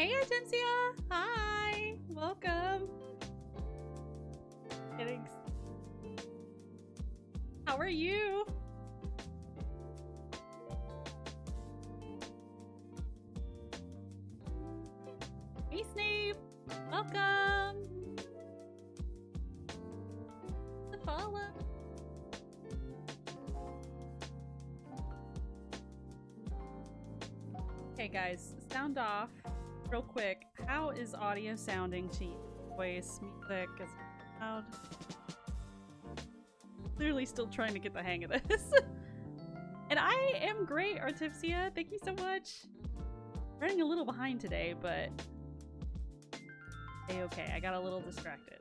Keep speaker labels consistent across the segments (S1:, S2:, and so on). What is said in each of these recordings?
S1: Hey, Artemisia! Hi! Welcome! Kidding. How are you? Hey, Snape! Welcome! The follow. Okay, guys, sound off real quick. How is audio sounding to you? Voice, music, is it loud? Clearly still trying to get the hang of this. And I am great, Artemisia. Thank you so much. Running a little behind today, but okay, I got a little distracted.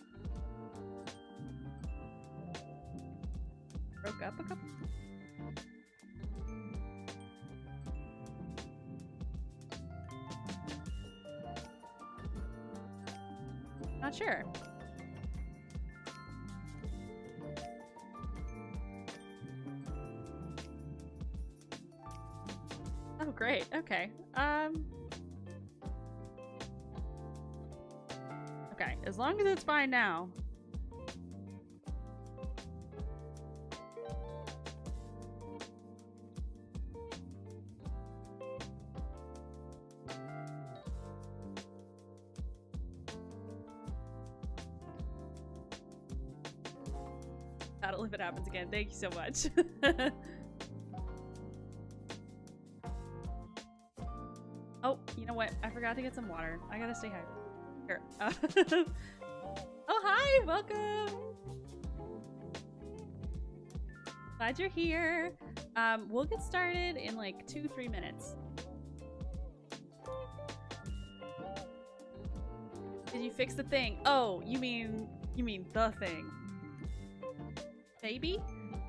S1: Broke up a couple. Not sure. Oh, great. Okay. Okay, as long as it's fine now. That'll if it happens again. Thank you so much. Oh, you know what? I forgot to get some water. I gotta stay hydrated. Here. Oh, hi! Welcome! Glad you're here. We'll get started in like 2-3 minutes. Did you fix the thing? Oh, you mean the thing. Maybe?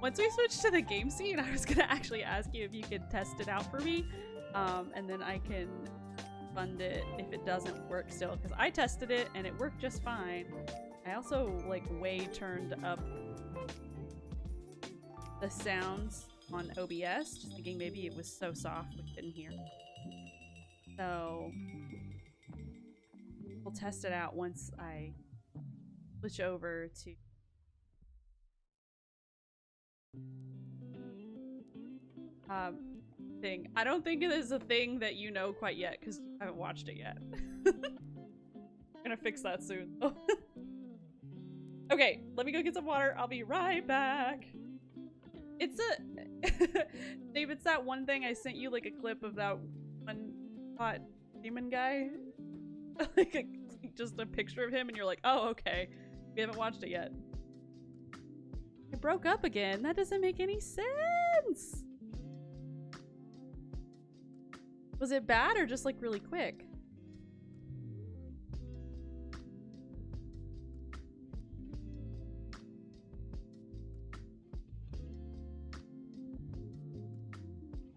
S1: Once we switch to the game scene, I was gonna actually ask you if you could test it out for me. And then I can fund it if it doesn't work still, because I tested it and it worked just fine. I also like way turned up the sounds on OBS, just thinking maybe it was so soft we couldn't hear. So we'll test it out once I switch over to thing. I don't think it is a thing that you know quite yet because you haven't watched it yet. I'm gonna fix that soon. Okay, let me go get some water. I'll be right back. It's Dave, it's that one thing I sent you, like a clip of that one hot demon guy. like just a picture of him and you're like, oh, okay. We haven't watched it yet. It broke up again. That doesn't make any sense. Was it bad or just like really quick?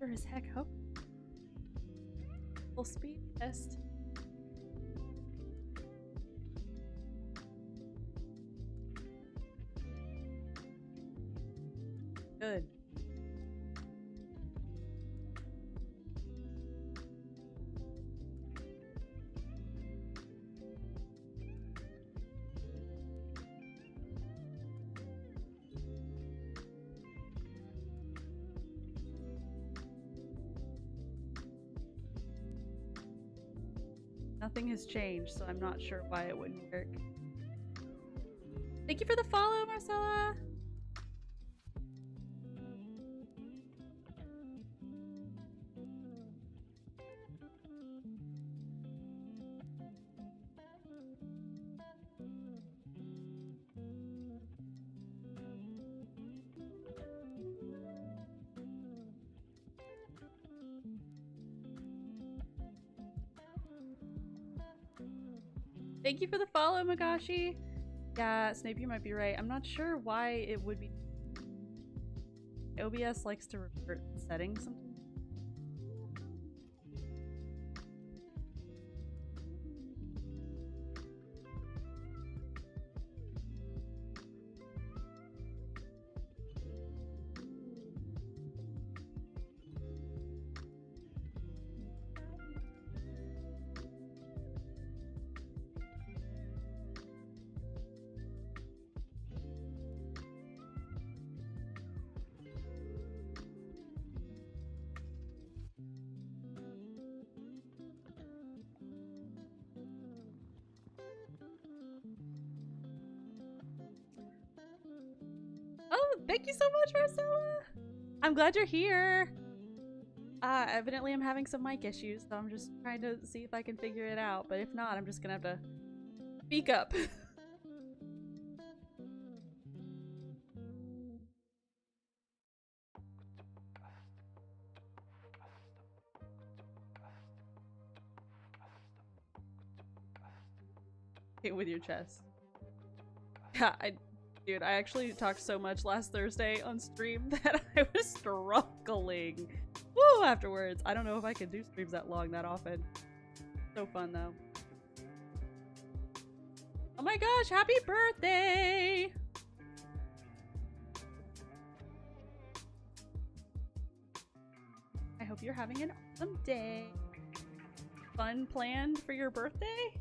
S1: Sure as heck hope. Full speed test. Good. Nothing has changed, so I'm not sure why it wouldn't work. Thank you for the follow, Marcella! Thank you for the follow, Magashi. Yeah, Snape, you might be right. I'm not sure why it would be. OBS likes to revert settings sometimes. Thank you so much, Marcella. I'm glad you're here. Evidently I'm having some mic issues, so I'm just trying to see if I can figure it out. But if not, I'm just gonna have to speak up. With your chest. Yeah, dude, I actually talked so much last Thursday on stream that I was struggling. Woo, afterwards. I don't know if I could do streams that long that often. So fun though. Oh my gosh, happy birthday! I hope you're having an awesome day. Fun planned for your birthday?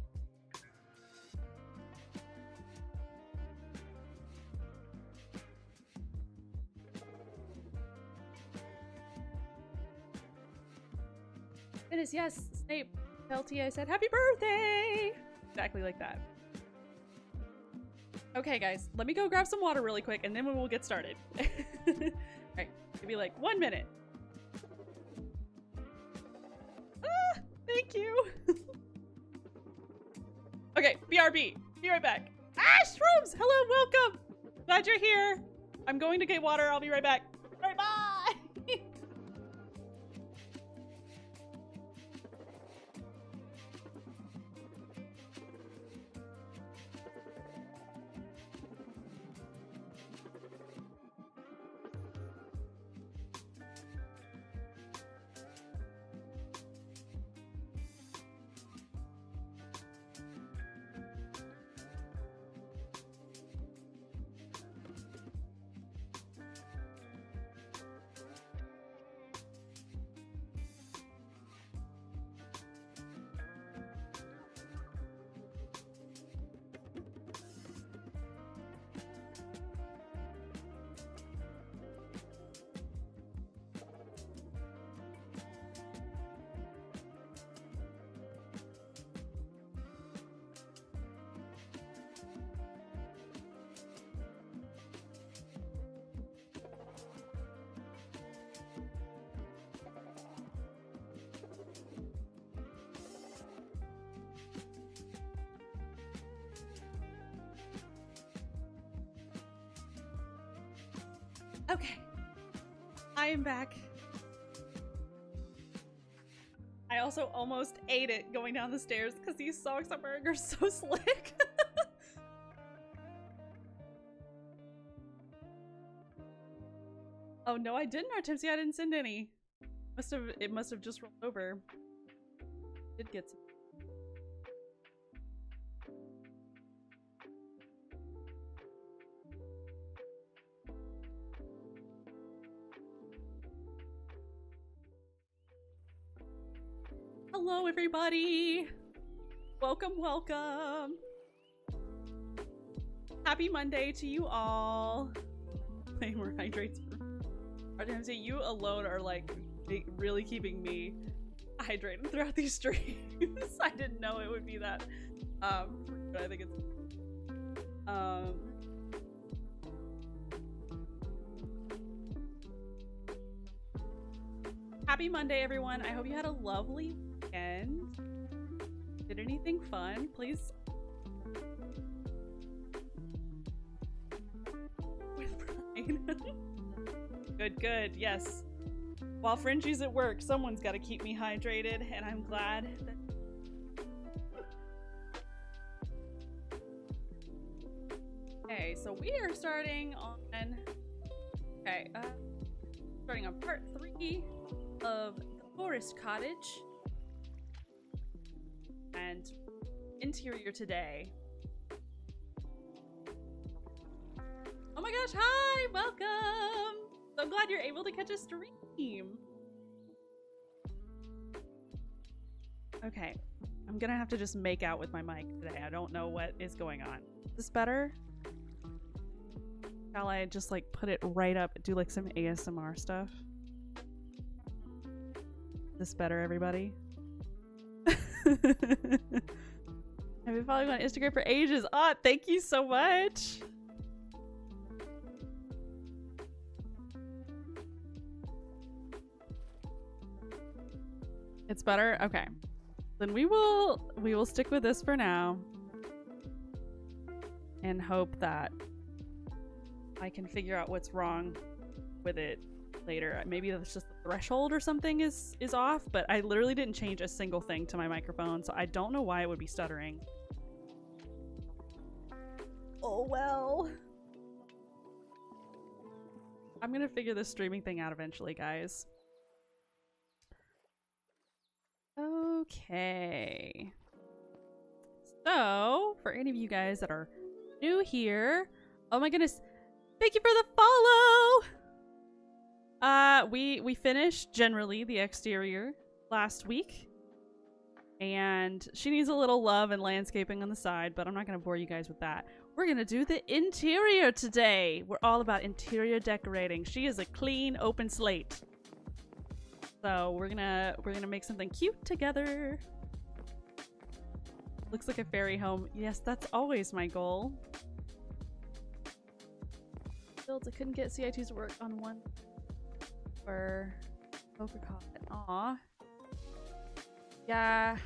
S1: Goodness, yes, Snape. Tell T I said happy birthday! Exactly like that. Okay, guys, let me go grab some water really quick and then we will get started. Alright, give me like 1 minute. Ah, thank you! Okay, BRB. Be right back. Ah, shrooms! Hello, welcome! Glad you're here. I'm going to get water. I'll be right back. Alright, bye! Okay, I am back. I also almost ate it going down the stairs because these socks I'm wearing are so slick. Oh no, I didn't, Artemisia. I didn't send any. It must have just rolled over. Did get some. Hello, everybody. Welcome, welcome. Happy Monday to you all. Play more hydrates. Artemisia, you alone are like really keeping me hydrated throughout these streams. I didn't know it would be that. But I think it's happy Monday, everyone. I hope you had a lovely weekend. Did anything fun? Please. With Brian. Good, good. Yes. While Fringie's at work, someone's got to keep me hydrated, and I'm glad that. Okay, so we are starting on. Okay, starting on part 3 of the Forest Cottage and interior today. Oh my gosh, hi, welcome. So glad you're able to catch a stream. Okay, I'm gonna have to just make out with my mic today. I don't know what is going on. Is this better? Shall I just like put it right up, do like some ASMR stuff? This better, everybody? I've been following on Instagram for ages. Ah, thank you so much. It's better? Okay. Then we will stick with this for now. And hope that I can figure out what's wrong with it later. Maybe it's just the threshold or something is off, but I literally didn't change a single thing to my microphone, so I don't know why it would be stuttering. Oh well. I'm gonna figure this streaming thing out eventually, guys. Okay. So, for any of you guys that are new here, oh my goodness, thank you for the follow! We finished generally the exterior last week, and she needs a little love and landscaping on the side, but I'm not gonna bore you guys with that. We're gonna do the interior today. We're all about interior decorating. She is a clean, open slate. So we're gonna make something cute together. Looks like a fairy home. Yes, that's always my goal. Builds. I couldn't get CIT's work on one for Overcott. Aw. Yeah.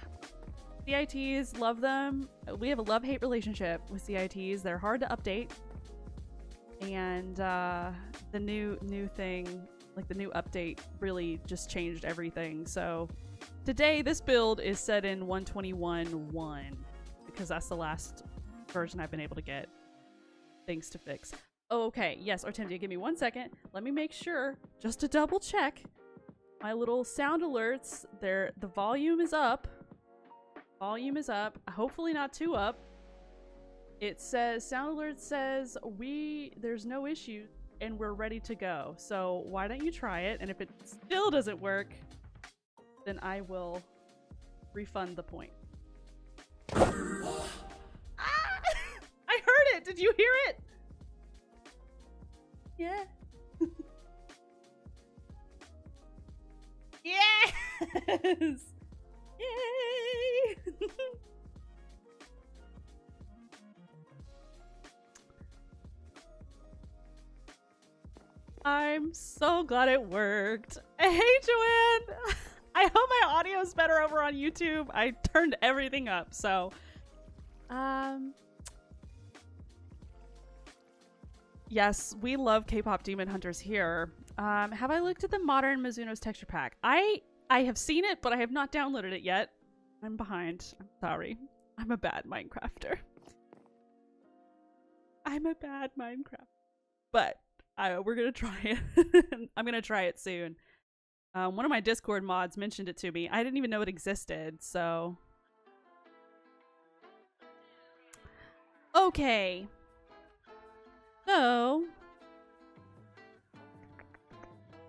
S1: CITs, love them. We have a love-hate relationship with CITs. They're hard to update. And the new thing, like the new update, really just changed everything. So today this build is set in 121.1 because that's the last version I've been able to get things to fix. Okay, yes, Artemisia, give me 1 second. Let me make sure, just to double check, my little sound alerts, the volume is up. Volume is up, hopefully not too up. It says, sound alert says, there's no issue and we're ready to go. So why don't you try it? And if it still doesn't work, then I will refund the point. Ah! I heard it! Did you hear it? Yeah. Yes! Yay! I'm so glad it worked. Hey, Joanne! I hope my audio's better over on YouTube. I turned everything up, so... Yes, we love K-pop Demon Hunters here. Have I looked at the modern Mizuno's texture pack? I have seen it, but I have not downloaded it yet. I'm behind. I'm sorry. I'm a bad Minecrafter. I'm a bad Minecrafter. But we're gonna try it. I'm gonna try it soon. One of my Discord mods mentioned it to me. I didn't even know it existed, so... Okay. So...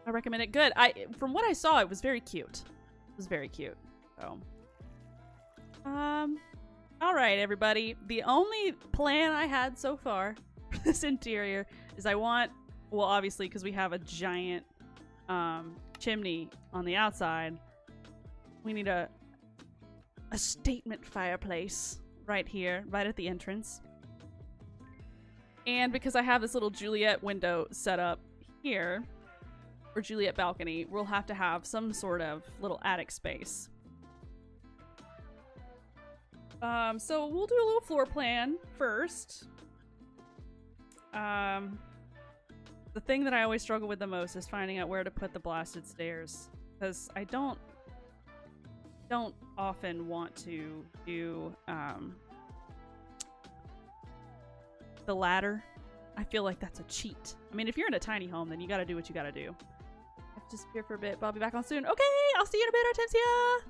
S1: I recommend it. Good. From what I saw, it was very cute. It was very cute. So... Alright, everybody. The only plan I had so far for this interior is I want... Well, obviously, because we have a giant chimney on the outside, we need a statement fireplace right here, right at the entrance. And because I have this little Juliet window set up here, or Juliet balcony, we'll have to have some sort of little attic space. So we'll do a little floor plan first. The thing that I always struggle with the most is finding out where to put the blasted stairs, because I don't often want to do the ladder. I feel like that's a cheat. I mean, if you're in a tiny home, then you gotta do what you gotta do. I have to disappear for a bit, but I'll be back on soon. Okay, I'll see you in a bit, Artemisia!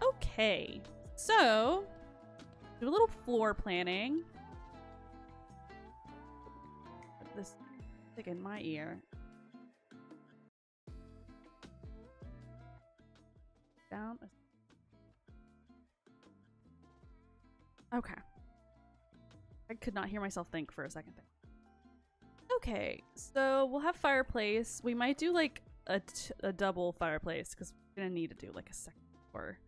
S1: Okay. So, do a little floor planning. Put this stick in my ear. Down. Okay. I could not hear myself think for a second there. Okay, so we'll have fireplace. We might do like a double fireplace because we're gonna need to do like a second floor.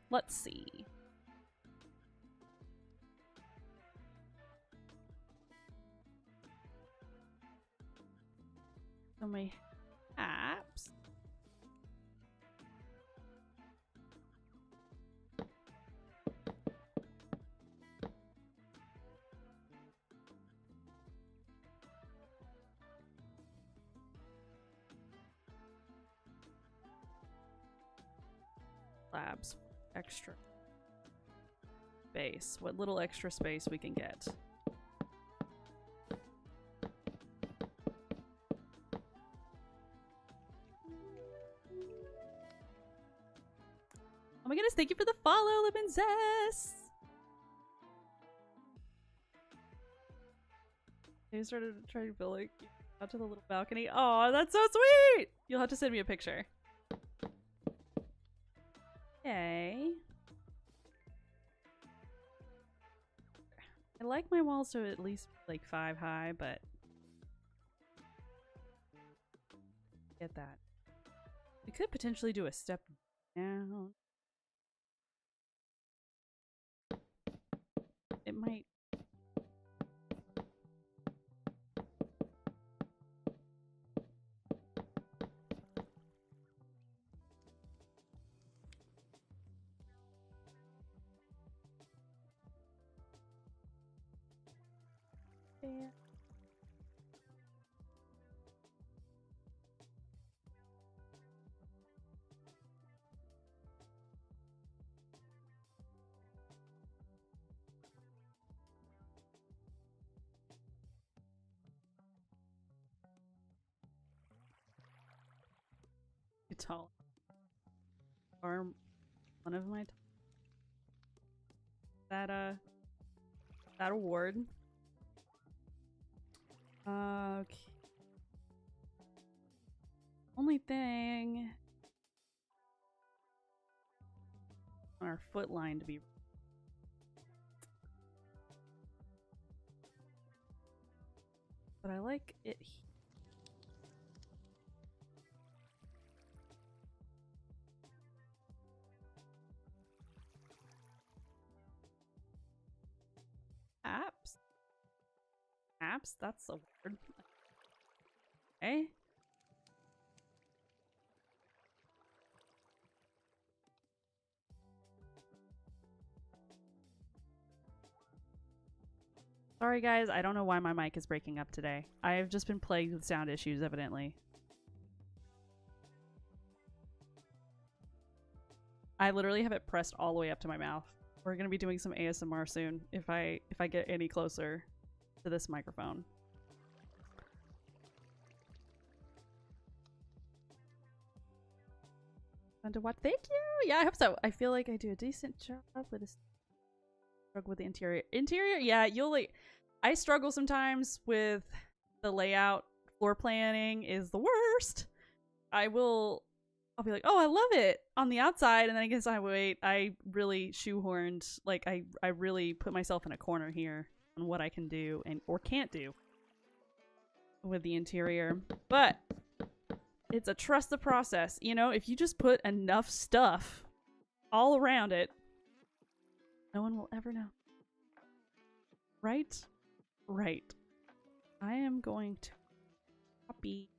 S1: Let's see. So my slabs. Extra space. What little extra space we can get. Oh my goodness, thank you for the follow, Lemon Zest! They started trying to build like out to the little balcony. Oh, that's so sweet! You'll have to send me a picture. Okay. I like my walls to at least like 5 high, but get that. We could potentially do a step down. It might. Yeah. Tall. Or one of my that award. Okay. Only thing on our foot line to be. But I like it here. Apps? That's a word. Okay. Sorry guys, I don't know why my mic is breaking up today. I've just been plagued with sound issues, evidently. I literally have it pressed all the way up to my mouth. We're gonna be doing some ASMR soon if I get any closer to this microphone. Fun to watch. Thank you. Yeah, I hope so. I feel like I do a decent job with this. Struggle with the interior. Interior, yeah, you'll like. I struggle sometimes with the layout. Floor planning is the worst. I'll be like, oh, I love it on the outside, and then I guess I really shoehorned, like I really put myself in a corner here on what I can do and or can't do with the interior. But it's a trust the process, you know, if you just put enough stuff all around it, no one will ever know. Right? Right. I am going to copy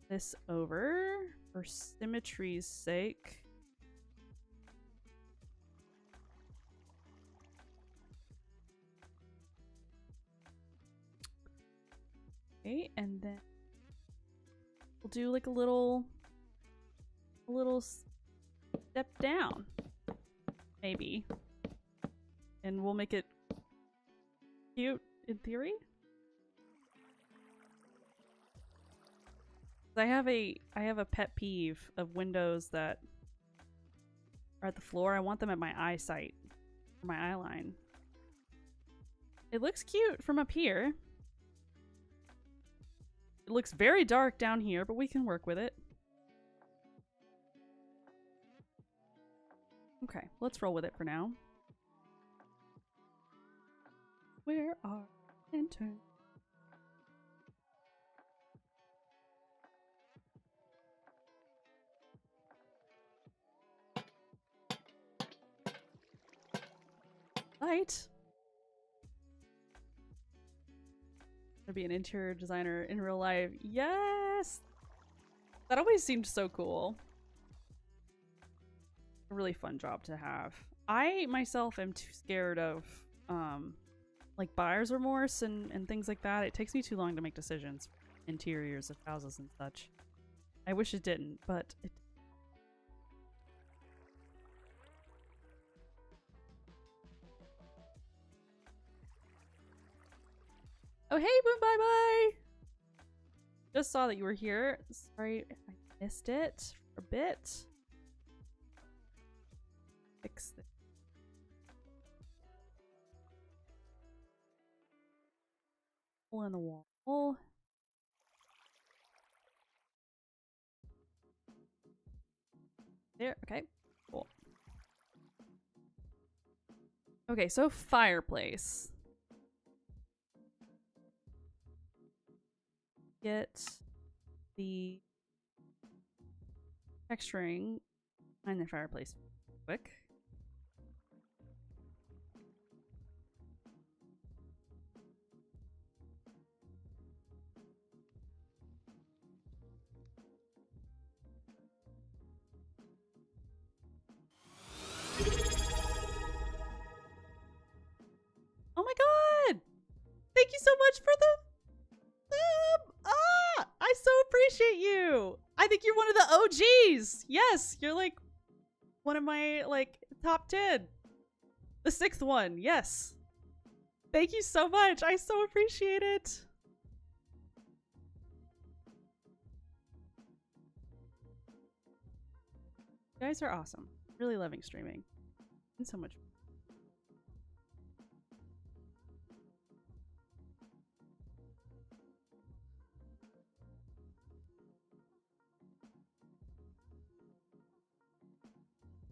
S1: this over for symmetry's sake. Okay, and then we'll do like a little step down, maybe, and we'll make it cute in theory. I have a pet peeve of windows that are at the floor. I want them at my eyesight, my eye line. It looks cute from up here. It looks very dark down here, but we can work with it. Okay, let's roll with it for now. Where are lanterns? Light. To be an interior designer in real life. Yes! That always seemed so cool. A really fun job to have. I myself am too scared of like buyer's remorse and things like that. It takes me too long to make decisions. Interiors of houses and such. I wish it didn't, but it Oh, hey, Boom Bye Bye! Just saw that you were here. Sorry if I missed it for a bit. Fix this. Hole in the wall. There, okay, cool. Okay, so fireplace. Get the texturing behind the fireplace quick. Oh my god! Thank you so much for the I so appreciate you! I think you're one of the OGs! Yes, you're like one of my like top 10. The 6th one, yes. Thank you so much. I so appreciate it. You guys are awesome. Really loving streaming. And so much fun.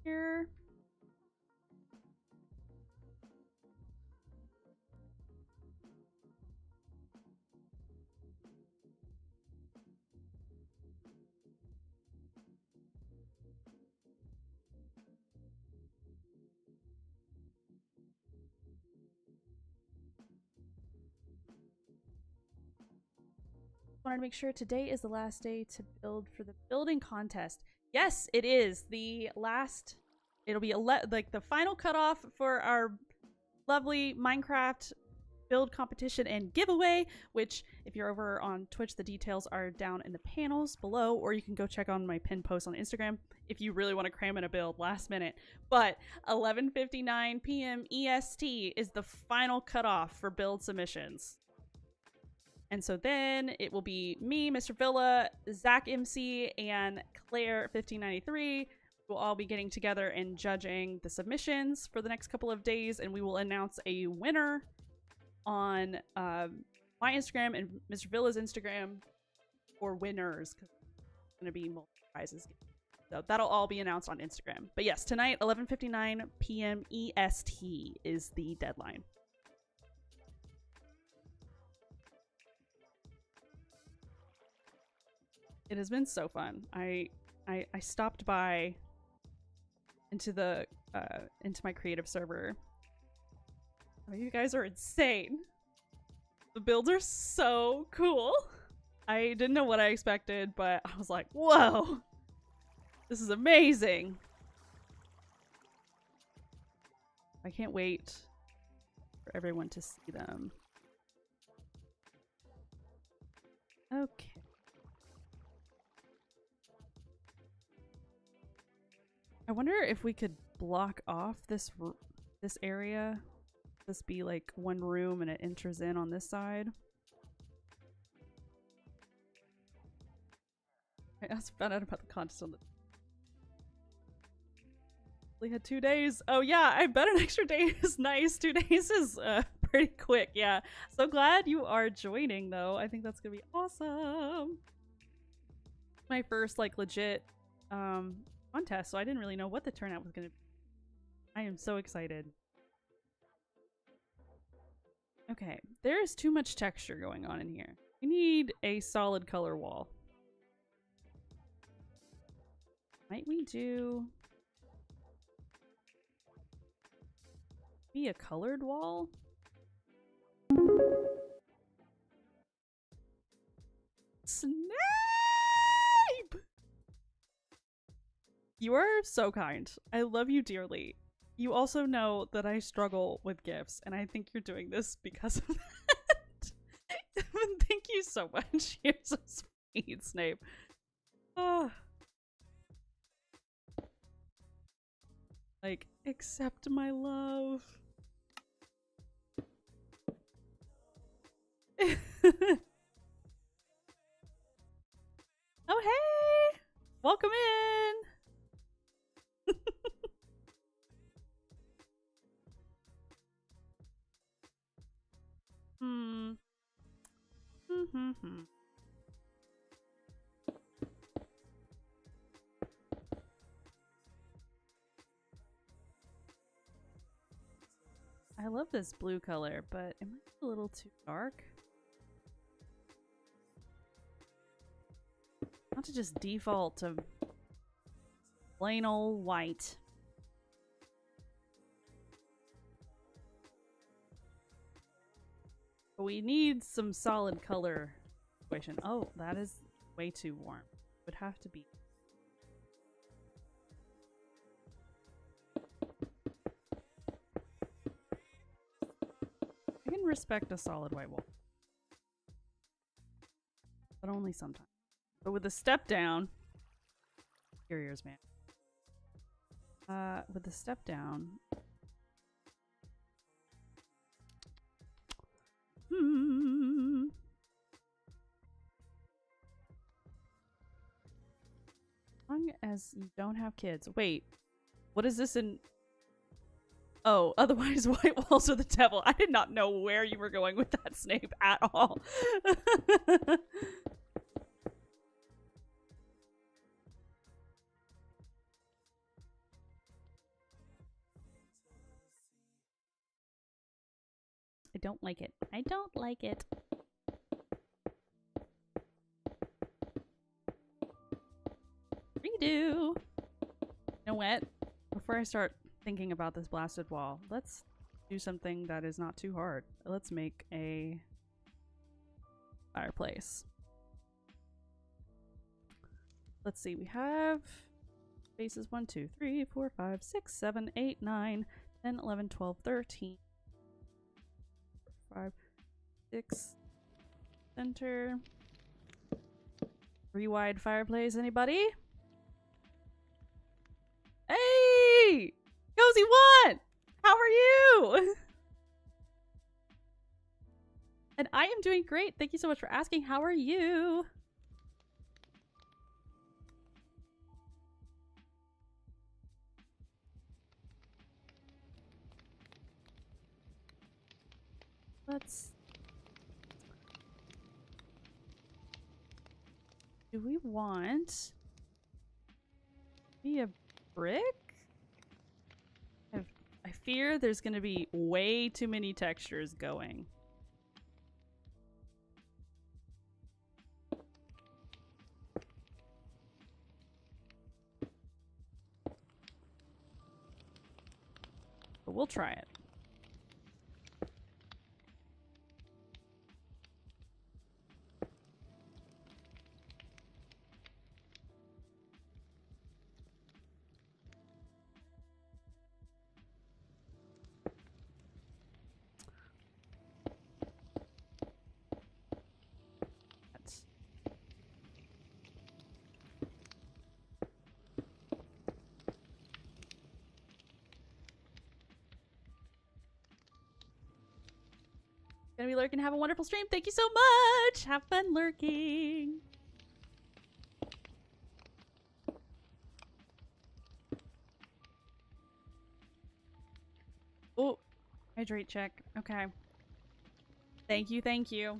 S1: Here. Wanted to make sure today is the last day to build for the building contest. Yes, it is the last. It'll be like the final cutoff for our lovely Minecraft build competition and giveaway, which if you're over on Twitch, the details are down in the panels below, or you can go check on my pinned post on Instagram if you really want to cram in a build last minute. But 11:59 p.m. EST is the final cutoff for build submissions. And so then it will be me, Mr. Villa, Zach MC, and Claire 1593. We'll all be getting together and judging the submissions for the next couple of days, and we will announce a winner on my Instagram and Mr. Villa's Instagram for winners, because it's going to be multiple prizes. So that'll all be announced on Instagram. But yes, tonight, 11:59 p.m. EST is the deadline. It has been so fun. I stopped by into my creative server. Oh, you guys are insane. The builds are so cool. I didn't know what I expected, but I was like, whoa, this is amazing. I can't wait for everyone to see them. Okay. I wonder if we could block off this area. This be like one room and it enters in on this side. I also found out about the contest on the. We had 2 days. Oh yeah, I bet an extra day is nice. 2 days is pretty quick. Yeah. So glad you are joining though. I think that's gonna be awesome. My first like legit contest, so I didn't really know what the turnout was gonna be. I am so excited. Okay, there is too much texture going on in here. We need a solid color wall. Might we do a colored wall? Snape! You are so kind. I love you dearly. You also know that I struggle with gifts, and I think you're doing this because of that. Thank you so much. You're so sweet, Snape. Oh. Like, accept my love. Oh, hey! Welcome in! Hmm. I love this blue color, but it might be a little too dark. Not to just default to plain old white. But we need some solid color situation. Oh, that is way too warm. It would have to be. I can respect a solid white wall. But only sometimes. But with a step down, interiors, man. With the step down. As long as you don't have kids. Wait, what is this in? Oh, otherwise white walls are the devil. I did not know where you were going with that, Snape, at all. I don't like it. I don't like it. Redo. You know what? Before I start thinking about this blasted wall, let's do something that is not too hard. Let's make a fireplace. Let's see. We have spaces 1, 2, 3, 4, 5, 6, 7, 8, 9, 10, 11, 12, 13. 5, 6. Center. 3 wide fireplace. Anybody? Hey! Cozy One! How are you? And I am doing great. Thank you so much for asking. How are you? Do we want a brick? I fear there's gonna be way too many textures going. But we'll try it. Gonna be lurking. Have a wonderful stream. Thank you so much. Have fun lurking. Oh, hydrate check. Okay. Thank you. Thank you.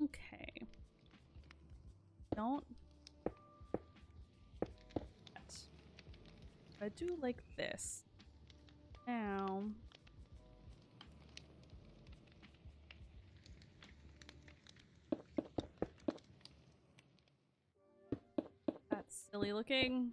S1: Okay. Don't. I do like this. Now. That's silly looking.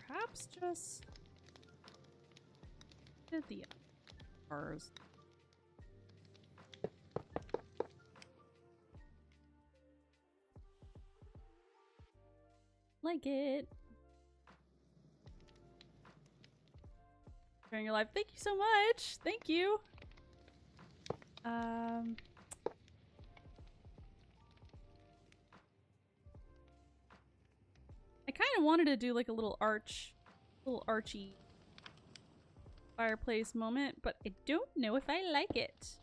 S1: Perhaps just did the bars. like it. Sharing your life. Thank you so much. Thank you. I kind of wanted to do like a little archy fireplace moment, but I don't know if I like it.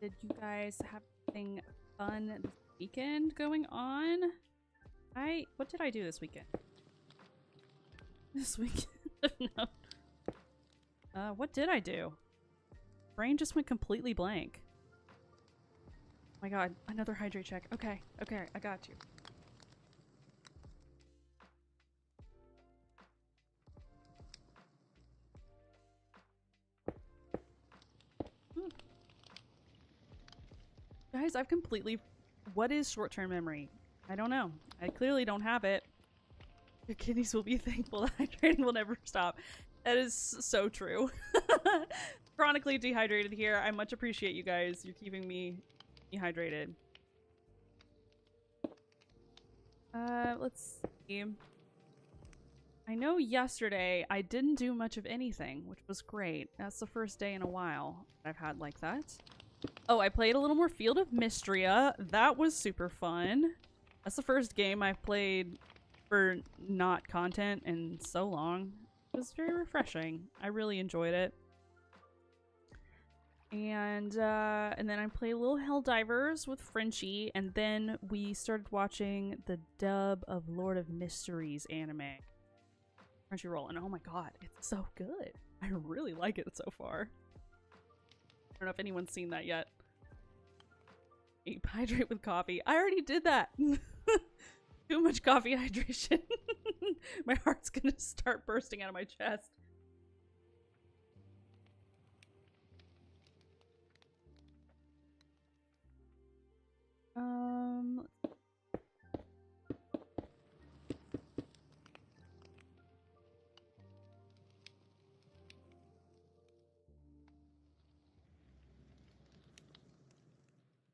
S1: Did you guys have anything fun this weekend going on? What did I do this weekend? This weekend? No. What did I do? Brain just went completely blank. Oh my god, another hydrate check. Okay, okay, I got you. Guys, I've completely... What is short-term memory? I don't know. I clearly don't have it. Your kidneys will be thankful that hydrating will never stop. That is so true. Chronically dehydrated here. I much appreciate you guys. You're keeping me hydrated. Let's see. I know yesterday I didn't do much of anything, which was great. That's the first day in a while I've had like that. Oh, I played a little more Field of Mystria. That was super fun. That's the first game I've played for not content in so long. It was very refreshing. I really enjoyed it. And then I played a little Helldivers with Frenchie, and then we started watching the dub of Lord of Mysteries anime. Crunchyroll, and oh my god, it's so good. I really like it so far. I don't know if anyone's seen that yet. Hydrate with coffee. I already did that. Too much coffee hydration. My heart's gonna start bursting out of my chest.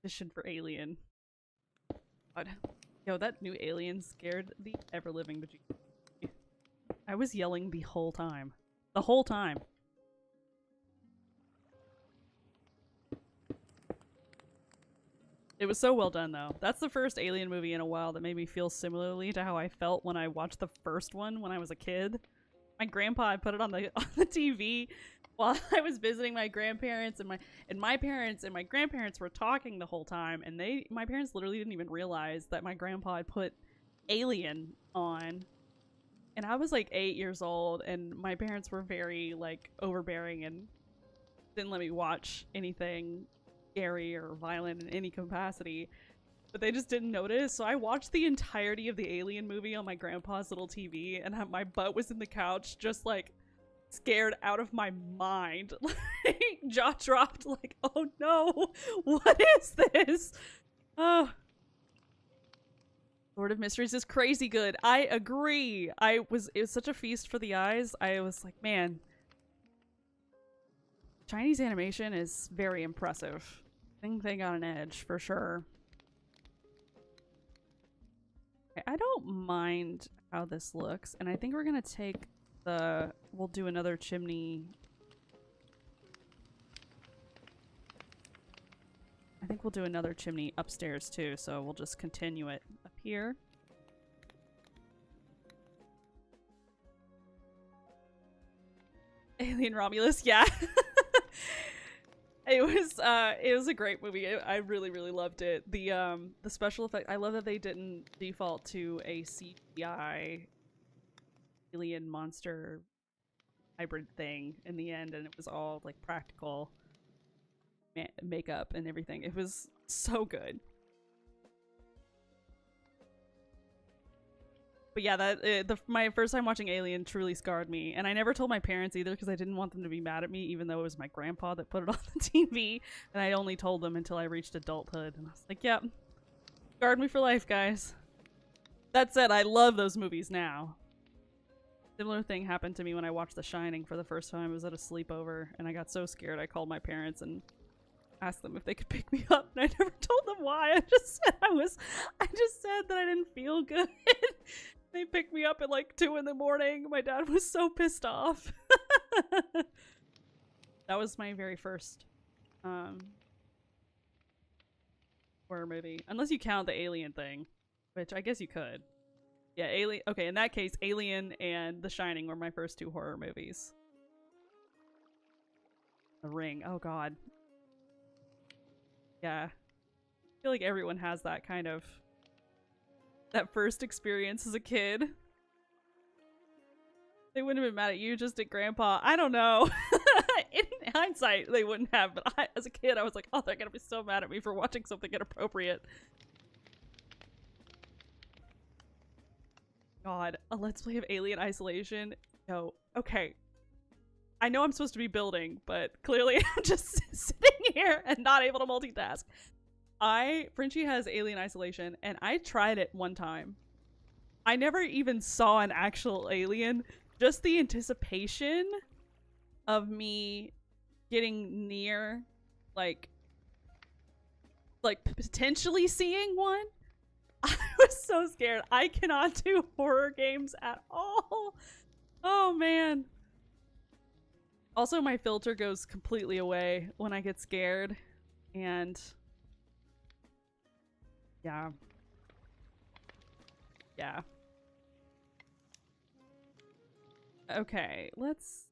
S1: Audition for Alien. God. Yo, that new Alien scared the ever-living bejesus. I was yelling the whole time. The whole time. It was so well done, though. That's the first Alien movie in a while that made me feel similarly to how I felt when I watched the first one when I was a kid. My grandpa had put it on the TV while I was visiting my grandparents, and my parents and my grandparents were talking the whole time, and my parents literally didn't even realize that my grandpa had put Alien on. And I was like 8 years old, and my parents were very like overbearing and didn't let me watch anything scary or violent in any capacity. But they just didn't notice, so I watched the entirety of the Alien movie on my grandpa's little TV, and my butt was in the couch just like scared out of my mind. Like, jaw dropped, like, oh no, what is this? Oh. Lord of Mysteries is crazy good. I agree. It was such a feast for the eyes. I was like, man, Chinese animation is very impressive. I think they got an edge for sure. Okay, I don't mind how this looks, and I think we're gonna take we'll do another chimney. I think we'll do another chimney upstairs too, so we'll just continue it up here. Alien Romulus, yeah. It was a great movie. I really, really loved it. The special effect, I love that they didn't default to a CGI alien monster hybrid thing in the end, and it was all like practical makeup and everything. It was so good. But yeah, my first time watching Alien truly scarred me, and I never told my parents either because I didn't want them to be mad at me, even though it was my grandpa that put it on the TV, and I only told them until I reached adulthood, and I was like, yep, scarred me for life, guys. That said, I love those movies now. Similar thing happened to me when I watched The Shining for the first time. I was at a sleepover, and I got so scared I called my parents and asked them if they could pick me up, and I never told them why. I just said that I didn't feel good. They picked me up at like 2 in the morning. My dad was so pissed off. That was my very first horror movie. Unless you count the Alien thing, which I guess you could. Yeah, Alien. Okay, in that case, Alien and The Shining were my first 2 horror movies. The Ring. Oh god. Yeah. I feel like everyone has that kind of that first experience as a kid. They wouldn't have been mad at you, just at grandpa. I don't know. In hindsight, they wouldn't have, but as a kid, I was like, oh, they're gonna be so mad at me for watching something inappropriate. God, a Let's Play of Alien Isolation? No. Okay. I know I'm supposed to be building, but clearly I'm just sitting here and not able to multitask. Frenchie has Alien Isolation, and I tried it one time. I never even saw an actual alien. Just the anticipation of me getting near, like potentially seeing one. I was so scared. I cannot do horror games at all. Oh, man. Also, my filter goes completely away when I get scared, and yeah. Okay, let's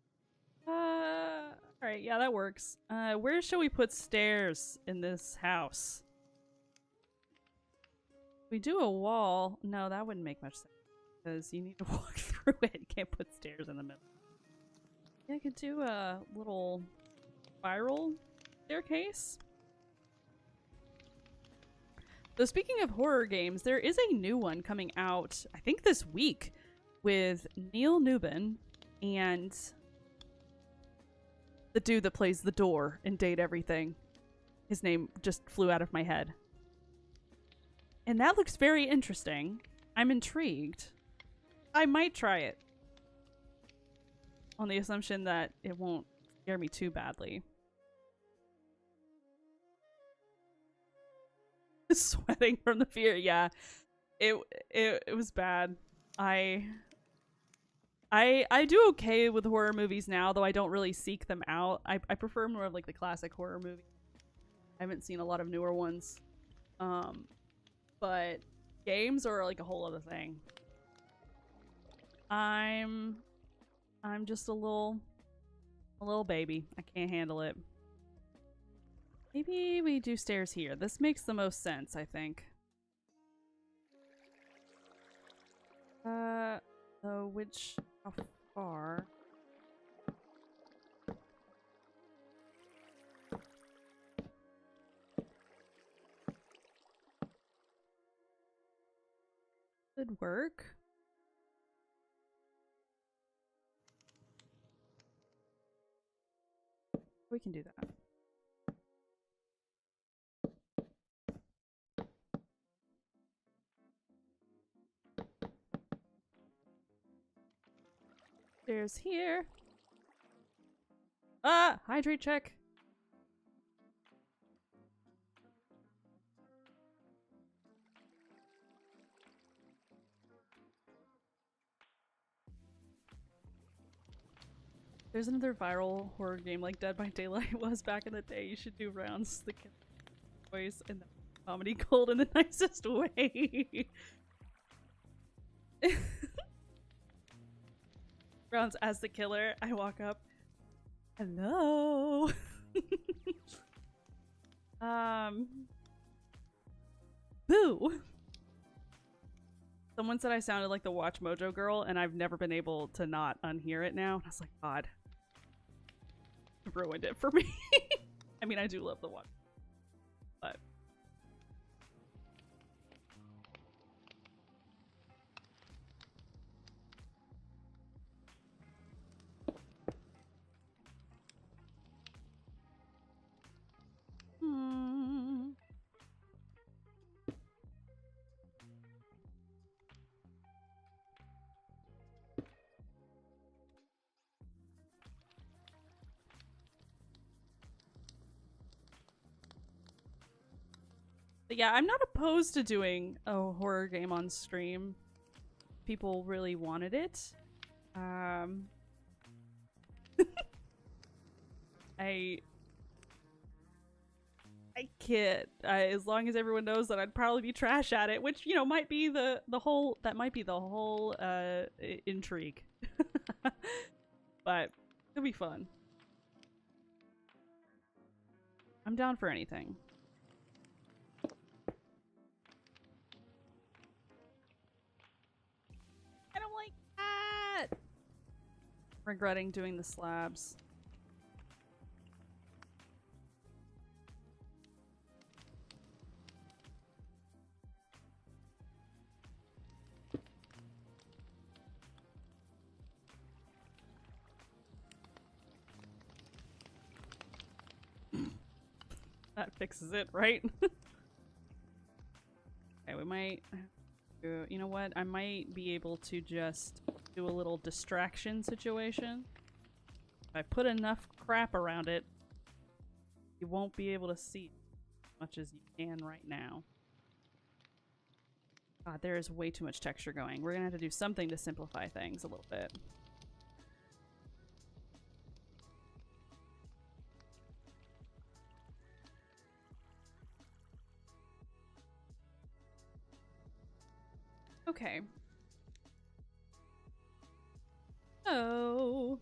S1: alright, yeah, that works. Where shall we put stairs in this house? If we do a wall, no, that wouldn't make much sense because you need to walk through it. You can't put stairs in the middle. Yeah, I could do a little spiral staircase. So speaking of horror games, there is a new one coming out, I think this week, with Neil Newbin and the dude that plays the door in Date Everything. His name just flew out of my head. And that looks very interesting. I'm intrigued. I might try it. On the assumption that it won't scare me too badly. Sweating from the fear, yeah. It was bad. I do okay with horror movies now, though I don't really seek them out. I prefer more of like the classic horror movie. I haven't seen a lot of newer ones. But games are like a whole other thing. I'm just a little baby. I can't handle it. Maybe we do stairs here. This makes the most sense, I think. So how far? Could work. We can do that. Stairs here. Ah! Hydrate check. There's another viral horror game like Dead by Daylight was back in the day. You should do rounds the voice and the comedy gold in the nicest way. Rounds as the killer. I walk up. Hello. Boo. Someone said I sounded like the Watch Mojo girl, and I've never been able to not unhear it now. And I was like, God, you ruined it for me. I mean, I do love the Watch, but But yeah, I'm not opposed to doing a horror game on stream. People really wanted it. I can't. As long as everyone knows that I'd probably be trash at it, which, you know, might be the whole intrigue. But it'll be fun. I'm down for anything. I don't like that. Regretting doing the slabs. That fixes it, right? Okay, we might... You know what? I might be able to just do a little distraction situation. If I put enough crap around it, you won't be able to see as much as you can right now. God, there is way too much texture going. We're gonna have to do something to simplify things a little bit. Okay. So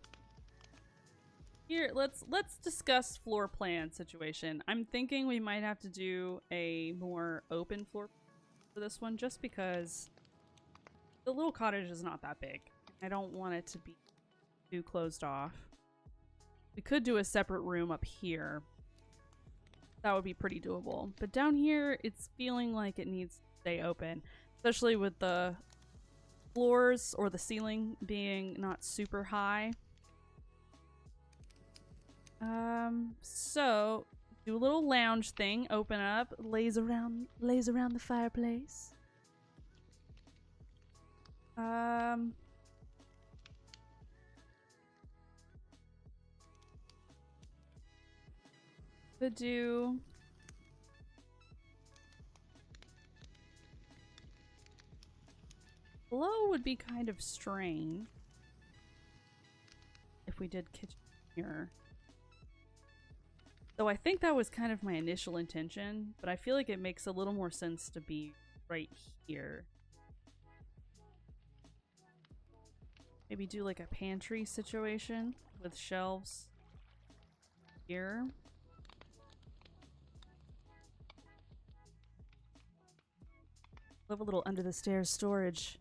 S1: here, let's discuss floor plan situation. I'm thinking we might have to do a more open floor for this one, just because the little cottage is not that big. I don't want it to be too closed off. We could do a separate room up here. That would be pretty doable. But down here, it's feeling like it needs to stay open. Especially with the floors or the ceiling being not super high. So do a little lounge thing, open up, lays around the fireplace. Could do below would be kind of strange if we did kitchen here. Though I think that was kind of my initial intention, but I feel like it makes a little more sense to be right here. Maybe do like a pantry situation with shelves here. Love a little under the stairs storage.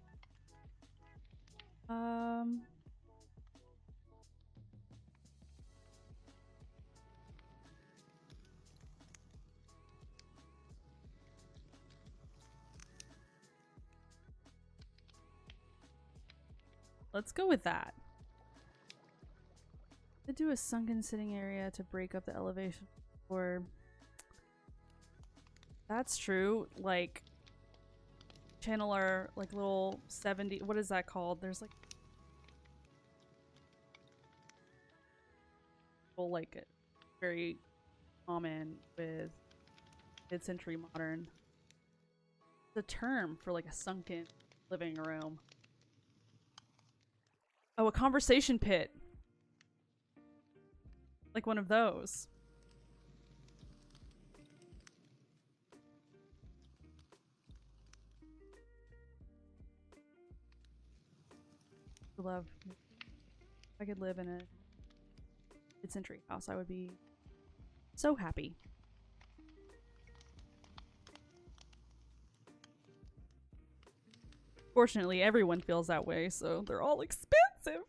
S1: Let's go with that. To do a sunken sitting area to break up the elevation floor. That's true. Like, channel our like little 70. What is that called? There's like like very common with mid-century modern. The term for like a sunken living room. Oh, a conversation pit. Like one of those. Love. If I could live in a mid-century house, I would be so happy. Fortunately, everyone feels that way, so they're all expensive.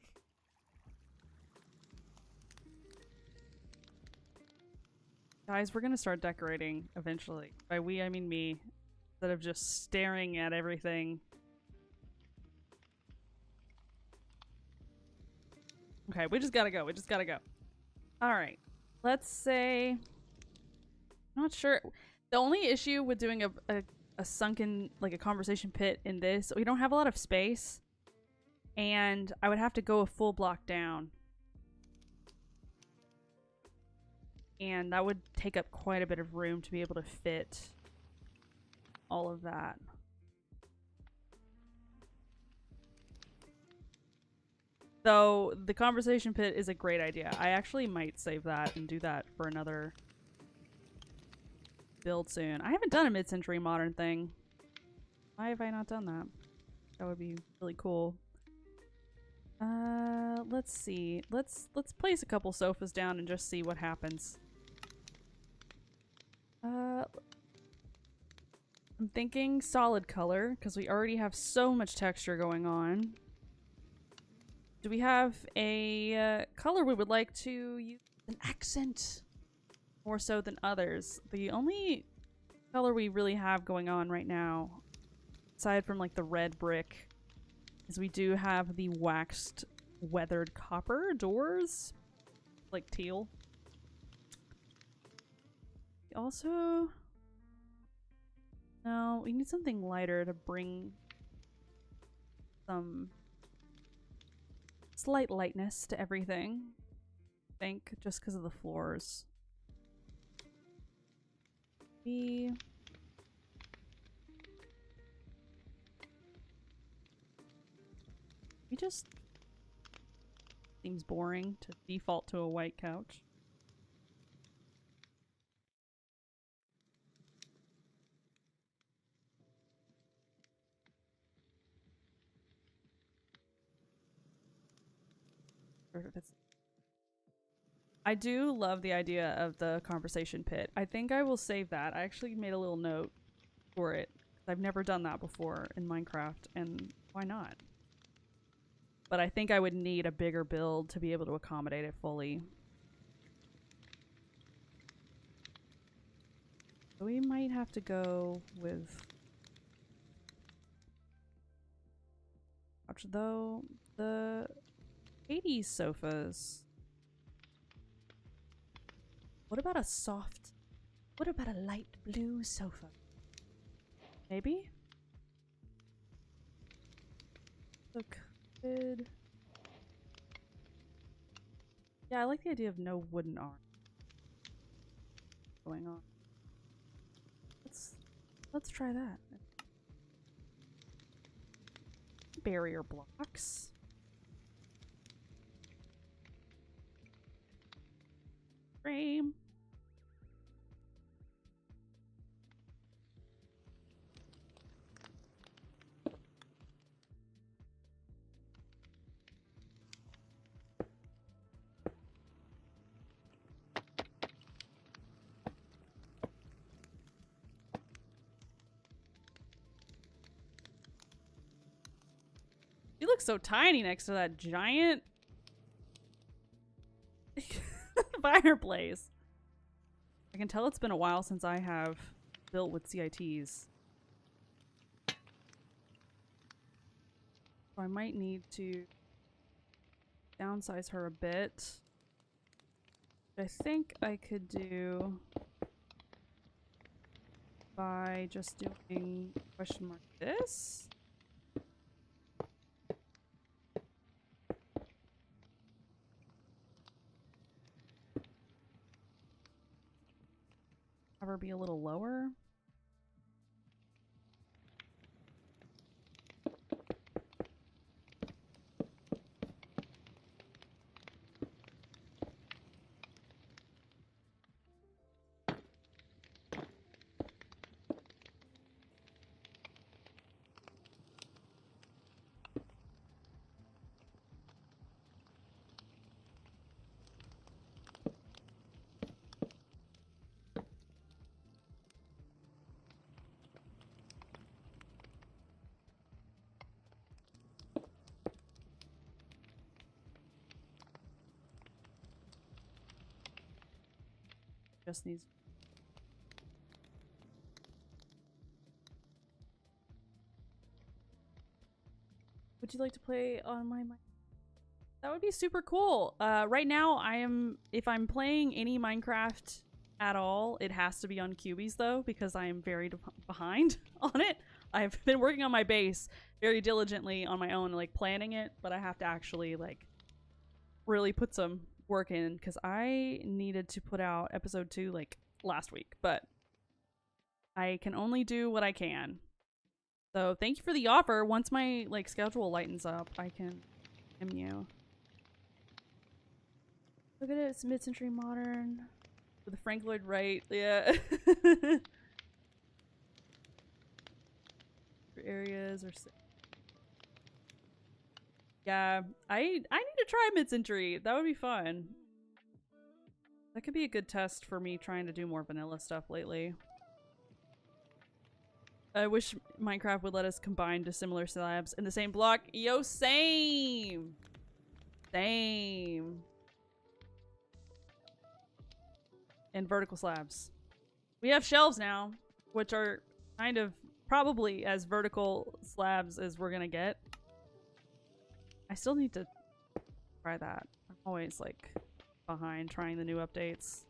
S1: Guys, we're gonna start decorating eventually. By we, I mean me. Instead of just staring at everything. Okay, we just gotta go. We just gotta go. Alright. Let's say... Not sure. The only issue with doing a sunken, like a conversation pit in this, we don't have a lot of space. And I would have to go a full block down. And that would take up quite a bit of room to be able to fit all of that. Though the conversation pit is a great idea. I actually might save that and do that for another build soon. I haven't done a mid-century modern thing. Why have I not done that? That would be really cool. Let's see. Let's place a couple sofas down and just see what happens. I'm thinking solid color because we already have so much texture going on. Do we have a color we would like to use an accent more so than others? The only color we really have going on right now, aside from like the red brick, is we do have the waxed weathered copper doors, like teal. We also... No, we need something lighter to bring some slight lightness to everything. I think, just because of the floors. We just... Seems boring to default to a white couch. I do love the idea of the conversation pit. I think I will save that. I actually made a little note for it. I've never done that before in Minecraft, and why not? But I think I would need a bigger build to be able to accommodate it fully. So we might have to go with... Though, the 80s sofas... What about a soft... What about a light blue sofa? Maybe? Look good. Yeah, I like the idea of no wooden arm going on. Let's try that. Barrier blocks. Frame. You look so tiny next to that giant fireplace. I can tell it's been a while since I have built with CITs. So I might need to downsize her a bit. I think I could do by just doing question mark this. Have her be a little lower. Just needs... Would you like to play on my mic? That would be super cool. Right now, if I'm playing any Minecraft at all, it has to be on cubies though, because I am very behind on it. I've been working on my base very diligently on my own, like planning it, but I have to actually like really put some work in because I needed to put out episode 2 like last week, but I can only do what I can. So thank you for the offer. Once my like schedule lightens up, I can you. Look at it, it's mid-century modern. With the Frank Lloyd Wright, yeah. Areas or yeah, I need to try mid-century. That would be fun. That could be a good test for me trying to do more vanilla stuff lately. I wish Minecraft would let us combine dissimilar slabs in the same block. Yo, same! Same. And vertical slabs. We have shelves now, which are kind of probably as vertical slabs as we're gonna get. I still need to try that. I'm always like behind trying the new updates.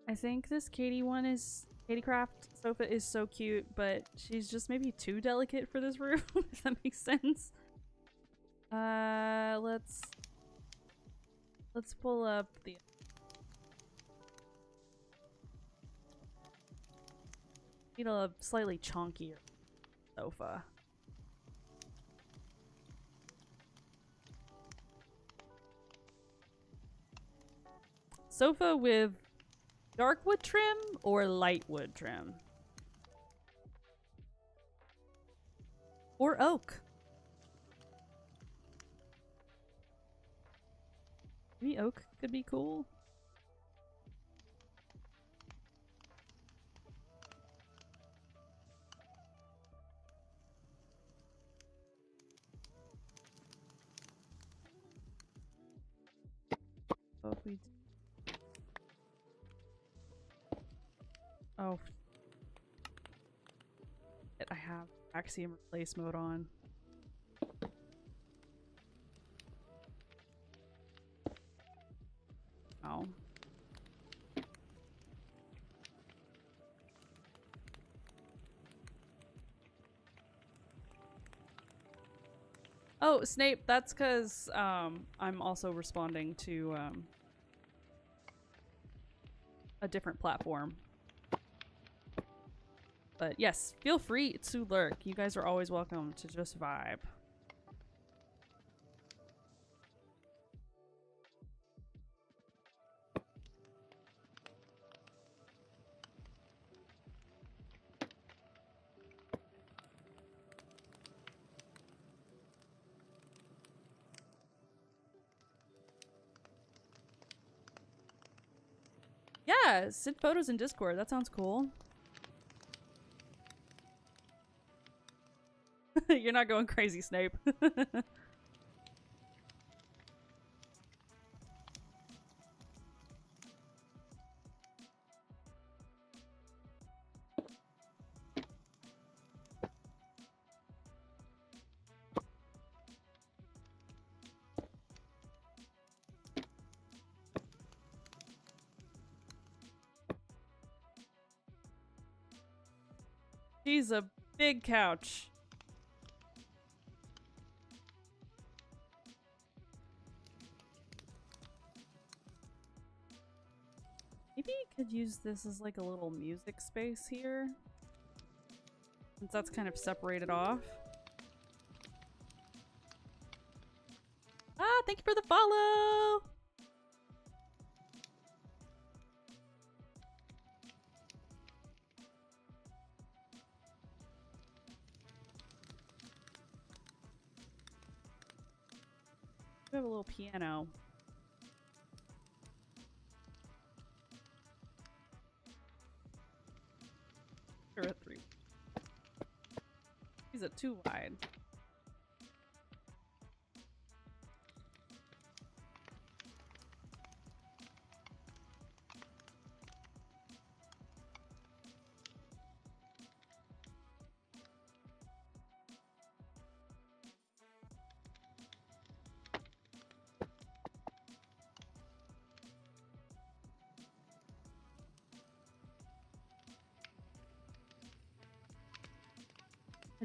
S1: I think this Katie one is Katie Craft sofa is so cute, but she's just maybe too delicate for this room, if that makes sense. Let's pull up the need a slightly chunkier sofa. Sofa with dark wood trim or light wood trim? Or oak? Maybe oak could be cool. Oh, if we... Oh. I have Axiom replace mode on. Oh. Oh, Snape, that's because I'm also responding to a different platform. But yes, feel free to lurk. You guys are always welcome to just vibe. Yeah, send photos in Discord. That sounds cool. You're not going crazy, Snape. She's a big couch. Maybe you could use this as like a little music space here, since that's kind of separated off. Ah, thank you for the follow! We have a little piano. Or a 3. He's at 2 wide.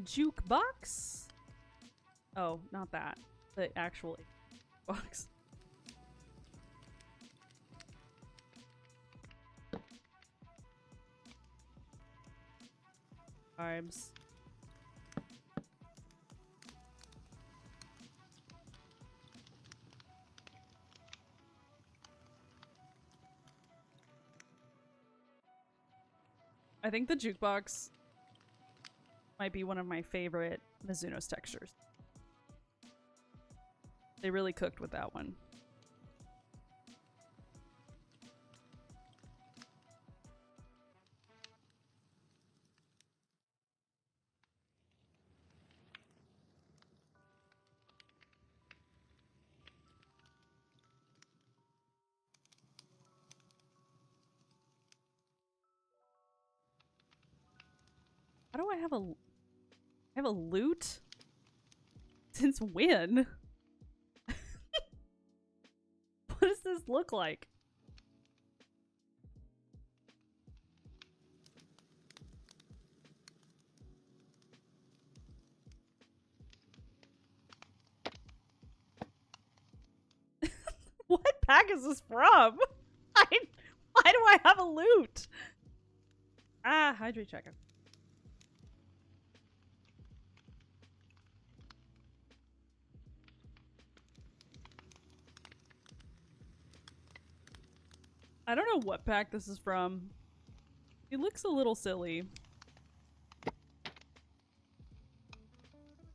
S1: jukebox? Oh, not that. The actual box. Vibes. I think the jukebox might be one of my favorite Mizuno's textures. They really cooked with that one. How do I have a loot? Since when? What does this look like? What pack is this from? Why do I have a loot? Ah, hydrate checker. I don't know what pack this is from. It looks a little silly.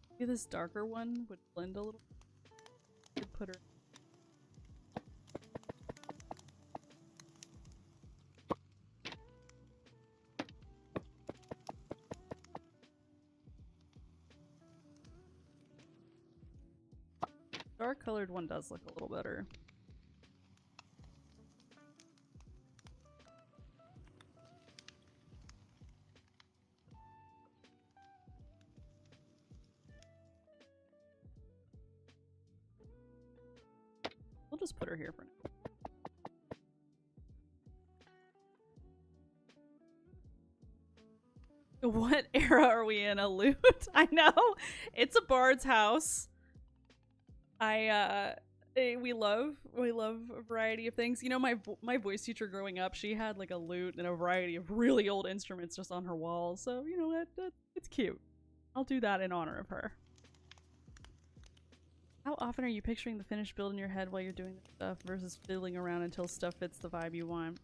S1: Maybe this darker one would blend a little. Could put her. Dark colored one does look a little better. We'll just put her here for now. What era are we in? A loot? I know! It's a bard's house. We love a variety of things. You know, my voice teacher growing up, she had like a lute and a variety of really old instruments just on her walls. So, you know what? It's cute. I'll do that in honor of her. How often are you picturing the finished build in your head while you're doing this stuff versus fiddling around until stuff fits the vibe you want?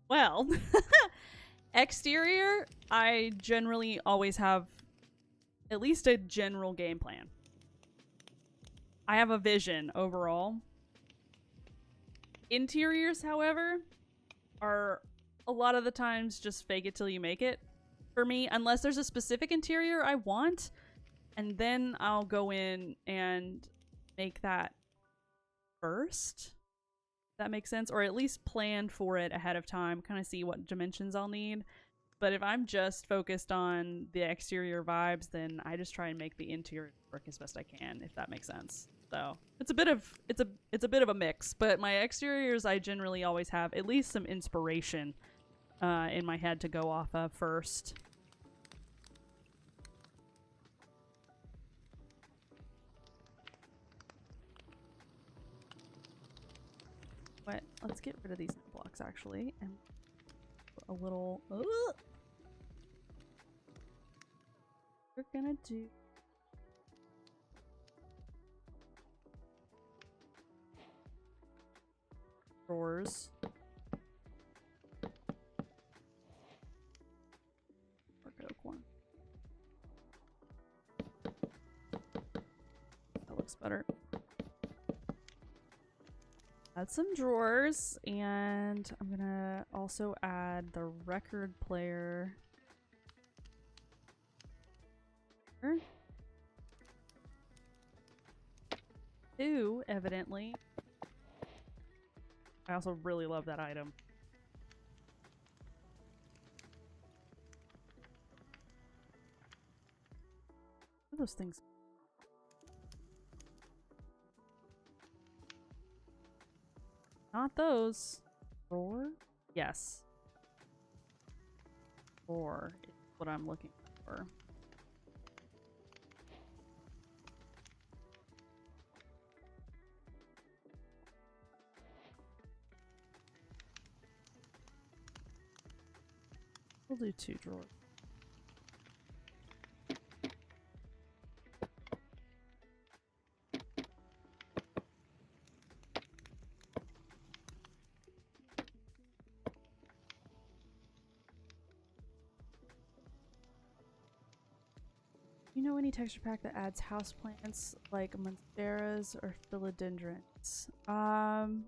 S1: Well, exterior, I generally always have at least a general game plan. I have a vision overall. Interiors, however, are a lot of the times just fake it till you make it for me, unless there's a specific interior I want, and then I'll go in and make that first. That makes sense, or at least plan for it ahead of time, kind of see what dimensions I'll need. But if I'm just focused on the exterior vibes, then I just try and make the interior work as best I can, if that makes sense. So it's a bit of a mix, but my exteriors I generally always have at least some inspiration in my head to go off of first. But let's get rid of these blocks actually, and put a little. We're gonna do. Drawers. Oak one. That looks better. Add some drawers, and I'm gonna also add the record player. Two, evidently. I also really love that item. What are those things? Not those. Drawer? Yes. Drawer is what I'm looking for. Or we'll do 2 drawers. You know any texture pack that adds houseplants like monsteras or philodendrons? Monstera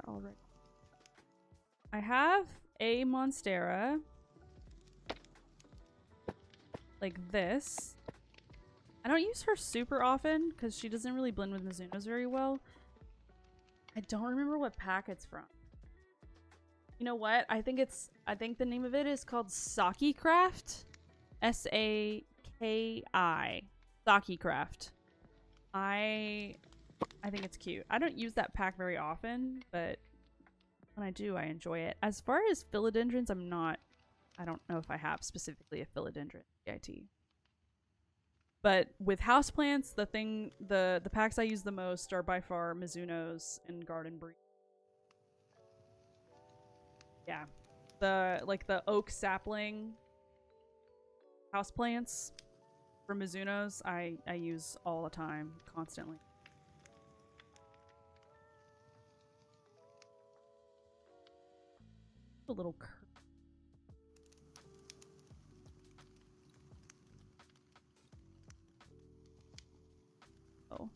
S1: already. I have a monstera like this. I don't use her super often because she doesn't really blend with Mizuno's very well. I don't remember what pack it's from. You know what? I think the name of it is called Saki Craft. S-A-K-I. Saki Craft. I think it's cute. I don't use that pack very often, but when I do, I enjoy it. As far as philodendrons, I don't know if I have specifically a philodendron CIT. But with houseplants, the packs I use the most are by far Mizuno's and Garden Breeze. Yeah. The oak sapling houseplants from Mizuno's I use all the time, constantly. A little curve. Oh.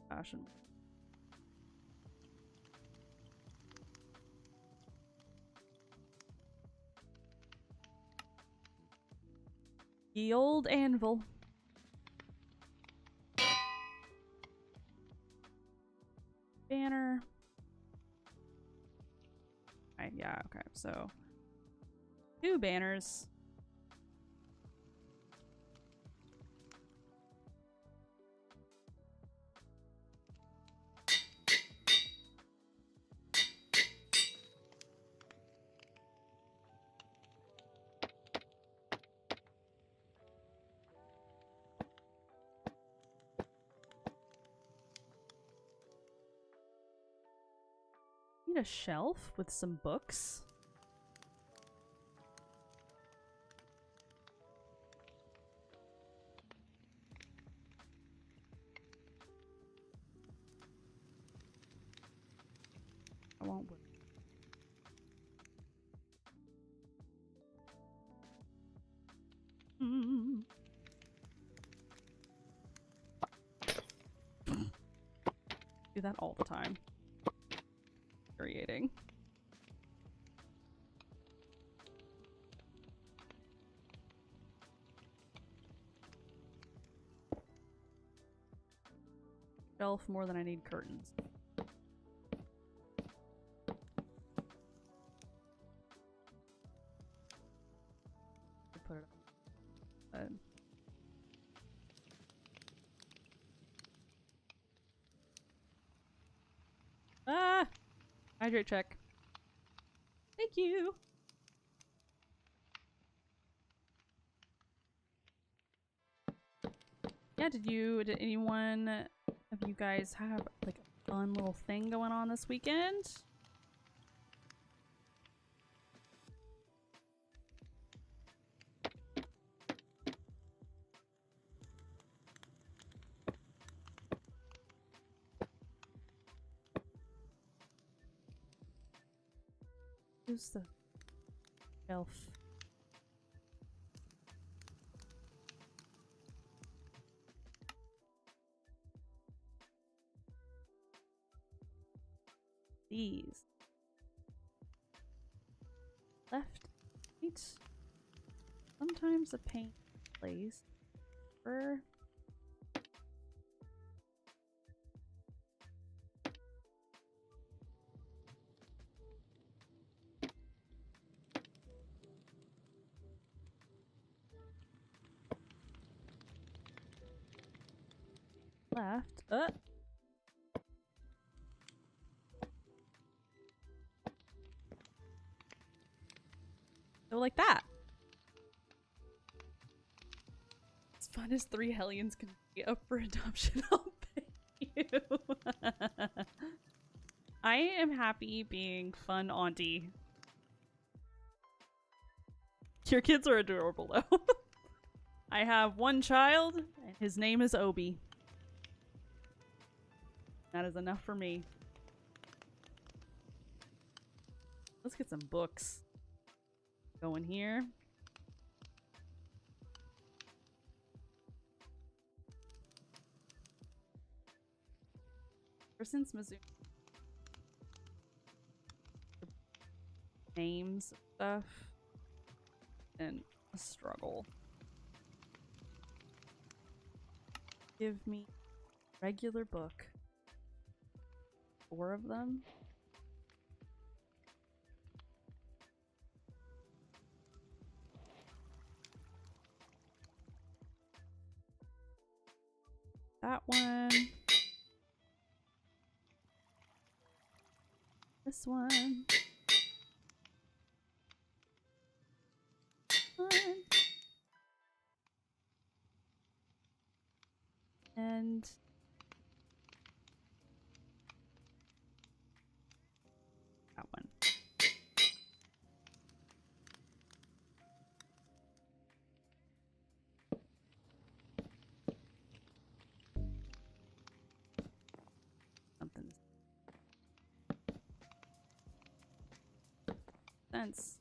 S1: Fashion. The old anvil. Banner. Right, yeah, okay, so 2 banners. Need a shelf with some books. I won't. Do that all the time. Infuriating. Shelf more than I need curtains. Put it up. Ah! Hydrate check. Thank you! Yeah, did anyone of you guys have like a fun little thing going on this weekend? Who's the shelf? These. Left, right. Sometimes the paint plays. Left. Go like that. As fun as 3 hellions can be up for adoption, I'll pay you. I am happy being fun auntie. Your kids are adorable though. I have one child, and his name is Obi. That is enough for me. Let's get some books. Go in here. Ever since Mizzou names stuff and a struggle. Give me a regular book. 4 of them. That one. This one. And that one. Something sense.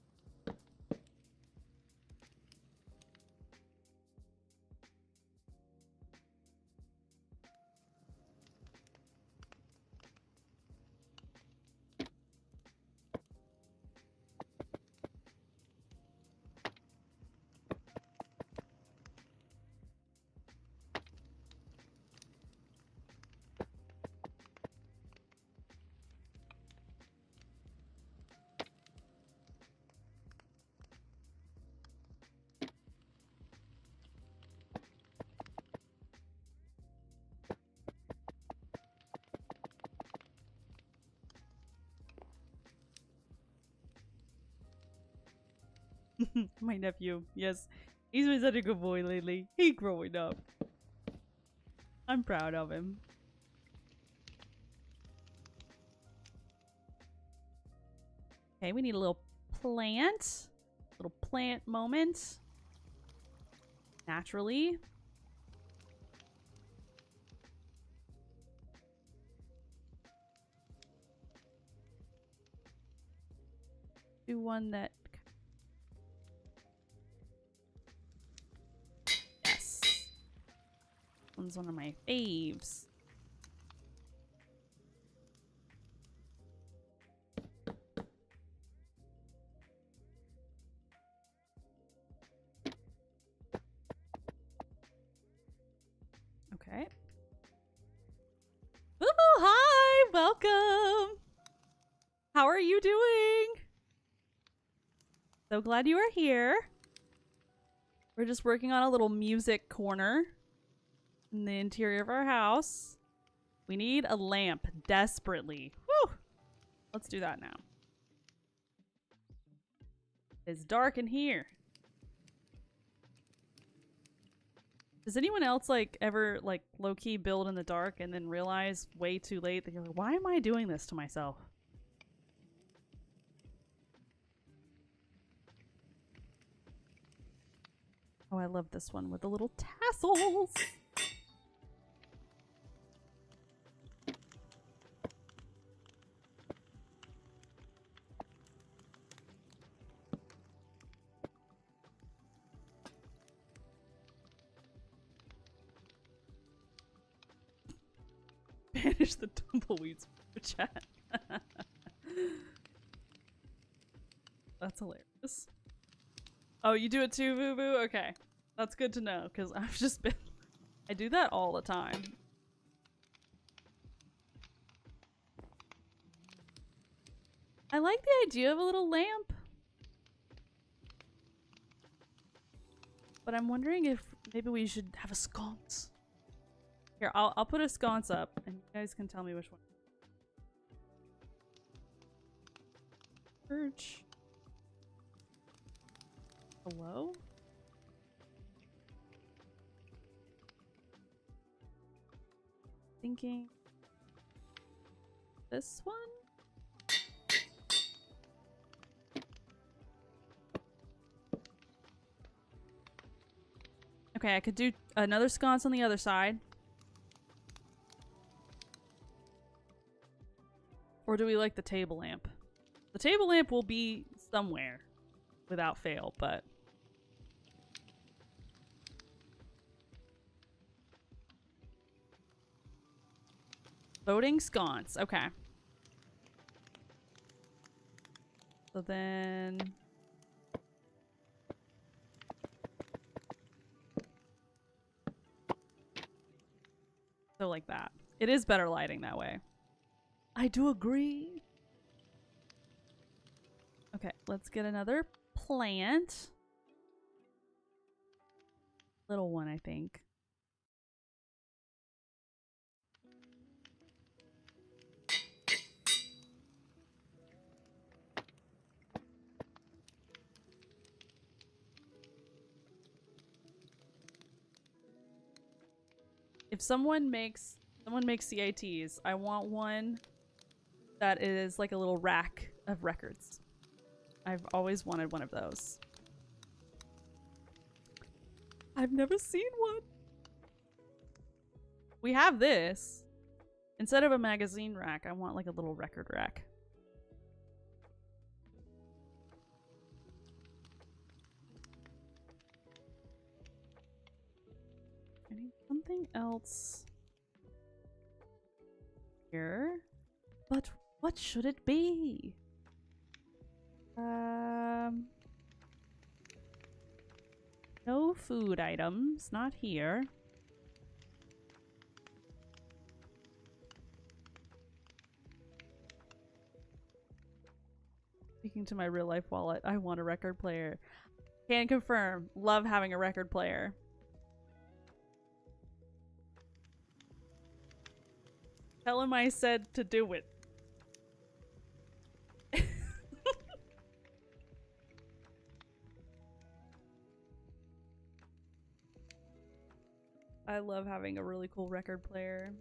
S1: My nephew, yes. He's been such a good boy lately. He's growing up. I'm proud of him. Okay, we need a little plant. Little plant moment. Naturally. Do one that... Yes. One's one of my faves. Okay. Woo! Hi! Welcome! How are you doing? So glad you are here. We're just working on a little music corner in the interior of our house. We need a lamp desperately. Woo! Let's do that now. It's dark in here. Does anyone else like ever like low-key build in the dark and then realize way too late that you're like, why am I doing this to myself? Oh, I love this one with the little tassels. Banish the tumbleweeds from the chat. That's hilarious. Oh, you do it too, Boo Boo? Okay. That's good to know, because I've just been... I do that all the time. I like the idea of a little lamp. But I'm wondering if maybe we should have a sconce. Here, I'll put a sconce up, and you guys can tell me which one. Perch. Hello? Thinking this one? Okay, I could do another sconce on the other side. Or do we like the table lamp? The table lamp will be somewhere without fail, but... Voting sconce. Okay. So then... So like that. It is better lighting that way. I do agree. Okay, let's get another plant. Little one, I think. If someone makes CITs, I want one that is like a little rack of records. I've always wanted one of those. I've never seen one. We have this. Instead of a magazine rack, I want like a little record rack. I need something else here. But what should it be? No food items, not here. Speaking to my real life wallet, I want a record player. Can confirm, love having a record player. Tell him I said to do it. I love having a really cool record player.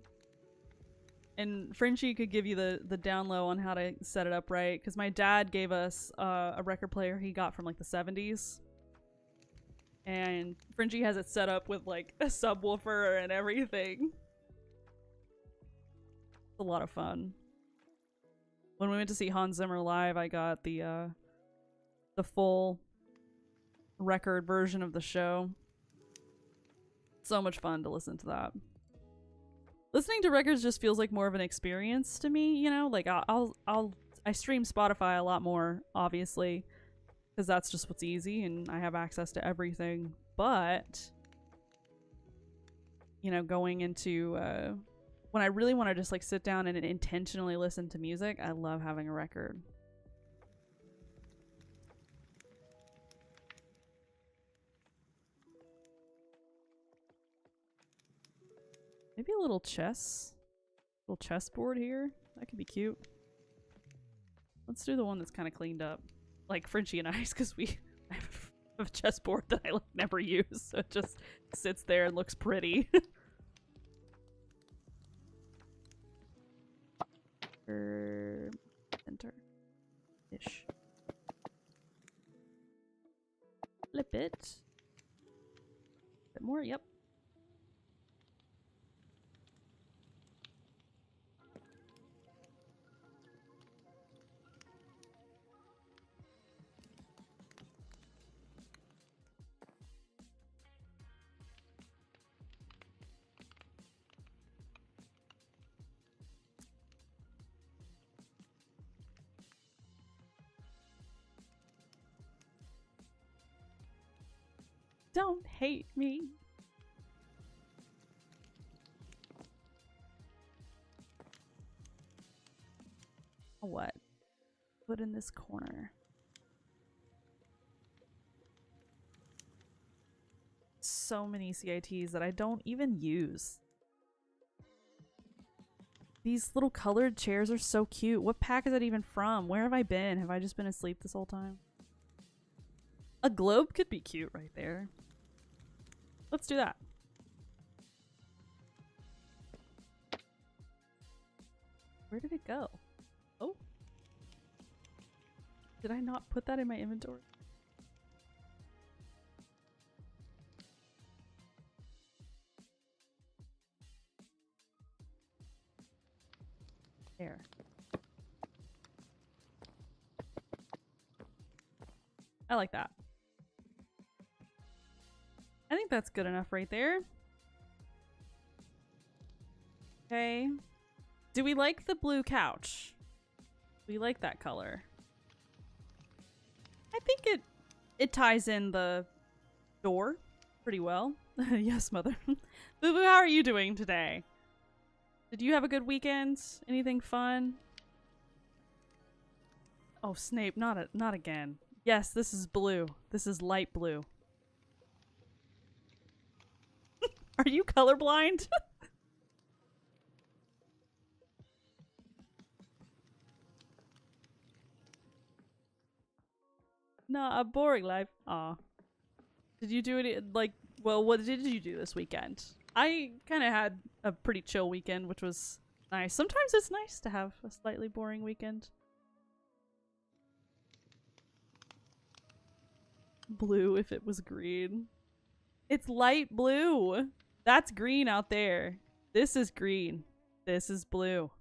S1: And Frenchie could give you the down low on how to set it up right, because my dad gave us a record player he got from like the 70s. And Frenchie has it set up with like a subwoofer and everything. It's a lot of fun. When we went to see Hans Zimmer live, I got the full record version of the show. So much fun to listen to that. Listening to records just feels like more of an experience to me, you know? Like I stream Spotify a lot more, obviously, because that's just what's easy and I have access to everything. But you know, going into when I really want to just like sit down and intentionally listen to music, I love having a record. Maybe a little chessboard here. That could be cute. Let's do the one that's kind of cleaned up, like Frenchie and I's, because I have a chessboard that I like never use, so it just sits there and looks pretty. Enter ish. Flip it. A bit more. Yep. Don't hate me. What? Put in this corner. So many CITs that I don't even use. These little colored chairs are so cute. What pack is it even from? Where have I been? Have I just been asleep this whole time? A globe could be cute right there. Let's do that. Where did it go? Oh. Did I not put that in my inventory? There. I like that. I think that's good enough right there. Okay. Do we like the blue couch? We like that color. I think it ties in the door pretty well. Yes, mother. Boo-boo, how are you doing today? Did you have a good weekend? Anything fun? Oh, Snape, not again. Yes, this is blue. This is light blue. Are you colorblind? Nah, a boring life. Aw. Did you do any, like, well, what did you do this weekend? I kind of had a pretty chill weekend, which was nice. Sometimes it's nice to have a slightly boring weekend. Blue if it was green. It's light blue. That's green out there. This is green. This is blue.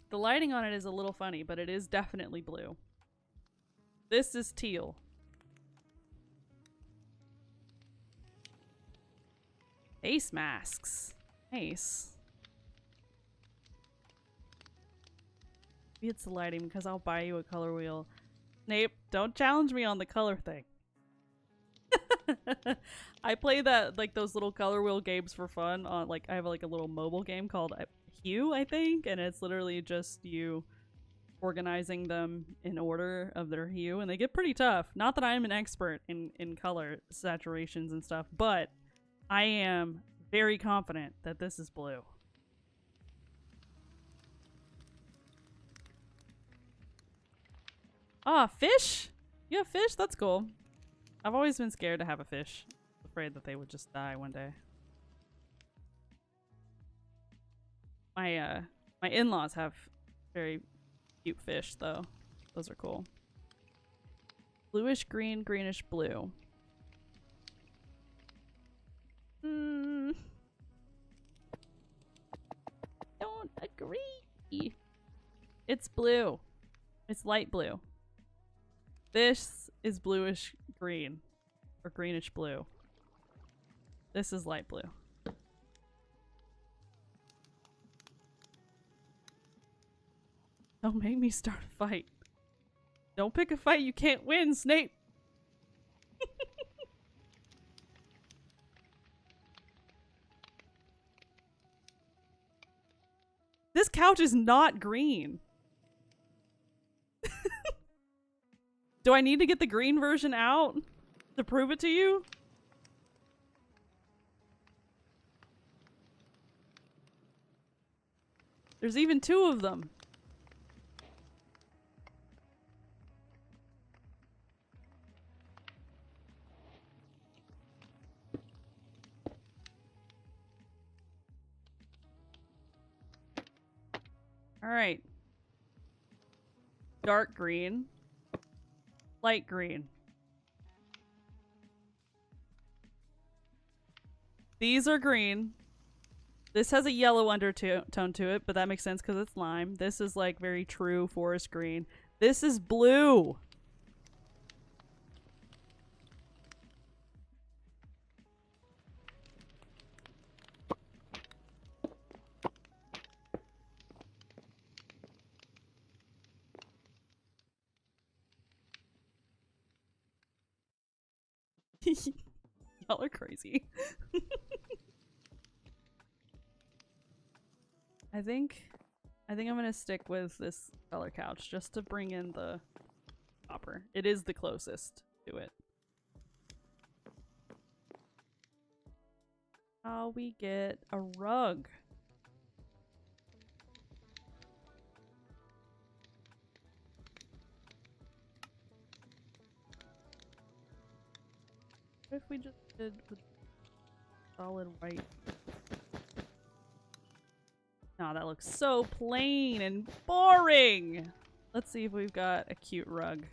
S1: The lighting on it is a little funny, but it is definitely blue. This is teal. Face masks. Nice. Maybe it's the lighting because I'll buy you a color wheel. Snape, don't challenge me on the color thing. I play that, like, those little color wheel games for fun on, like, I have like a little mobile game called Hue, I think, and it's literally just you organizing them in order of their hue, and they get pretty tough. Not that I'm an expert in color saturations and stuff, but I am very confident that this is blue. Ah, fish? You have fish? That's cool. I've always been scared to have a fish. Afraid that they would just die one day. My in-laws have very cute fish though. Those are cool. Bluish green, greenish blue. Don't agree. It's blue. It's light blue. This is bluish green. Or greenish blue. This is light blue. Don't make me start a fight. Don't pick a fight you can't win, Snape! This couch is not green. Do I need to get the green version out to prove it to you? There's even two of them. All right. Dark green. Light green. These are green. This has a yellow undertone to it, but that makes sense because it's lime. This is like very true forest green. This is blue. Y'all are crazy. I think I'm gonna stick with this color couch just to bring in the copper. It is the closest to it. How we get a rug? we just did with solid white? No, that looks so plain and boring. Let's see if we've got a cute rug.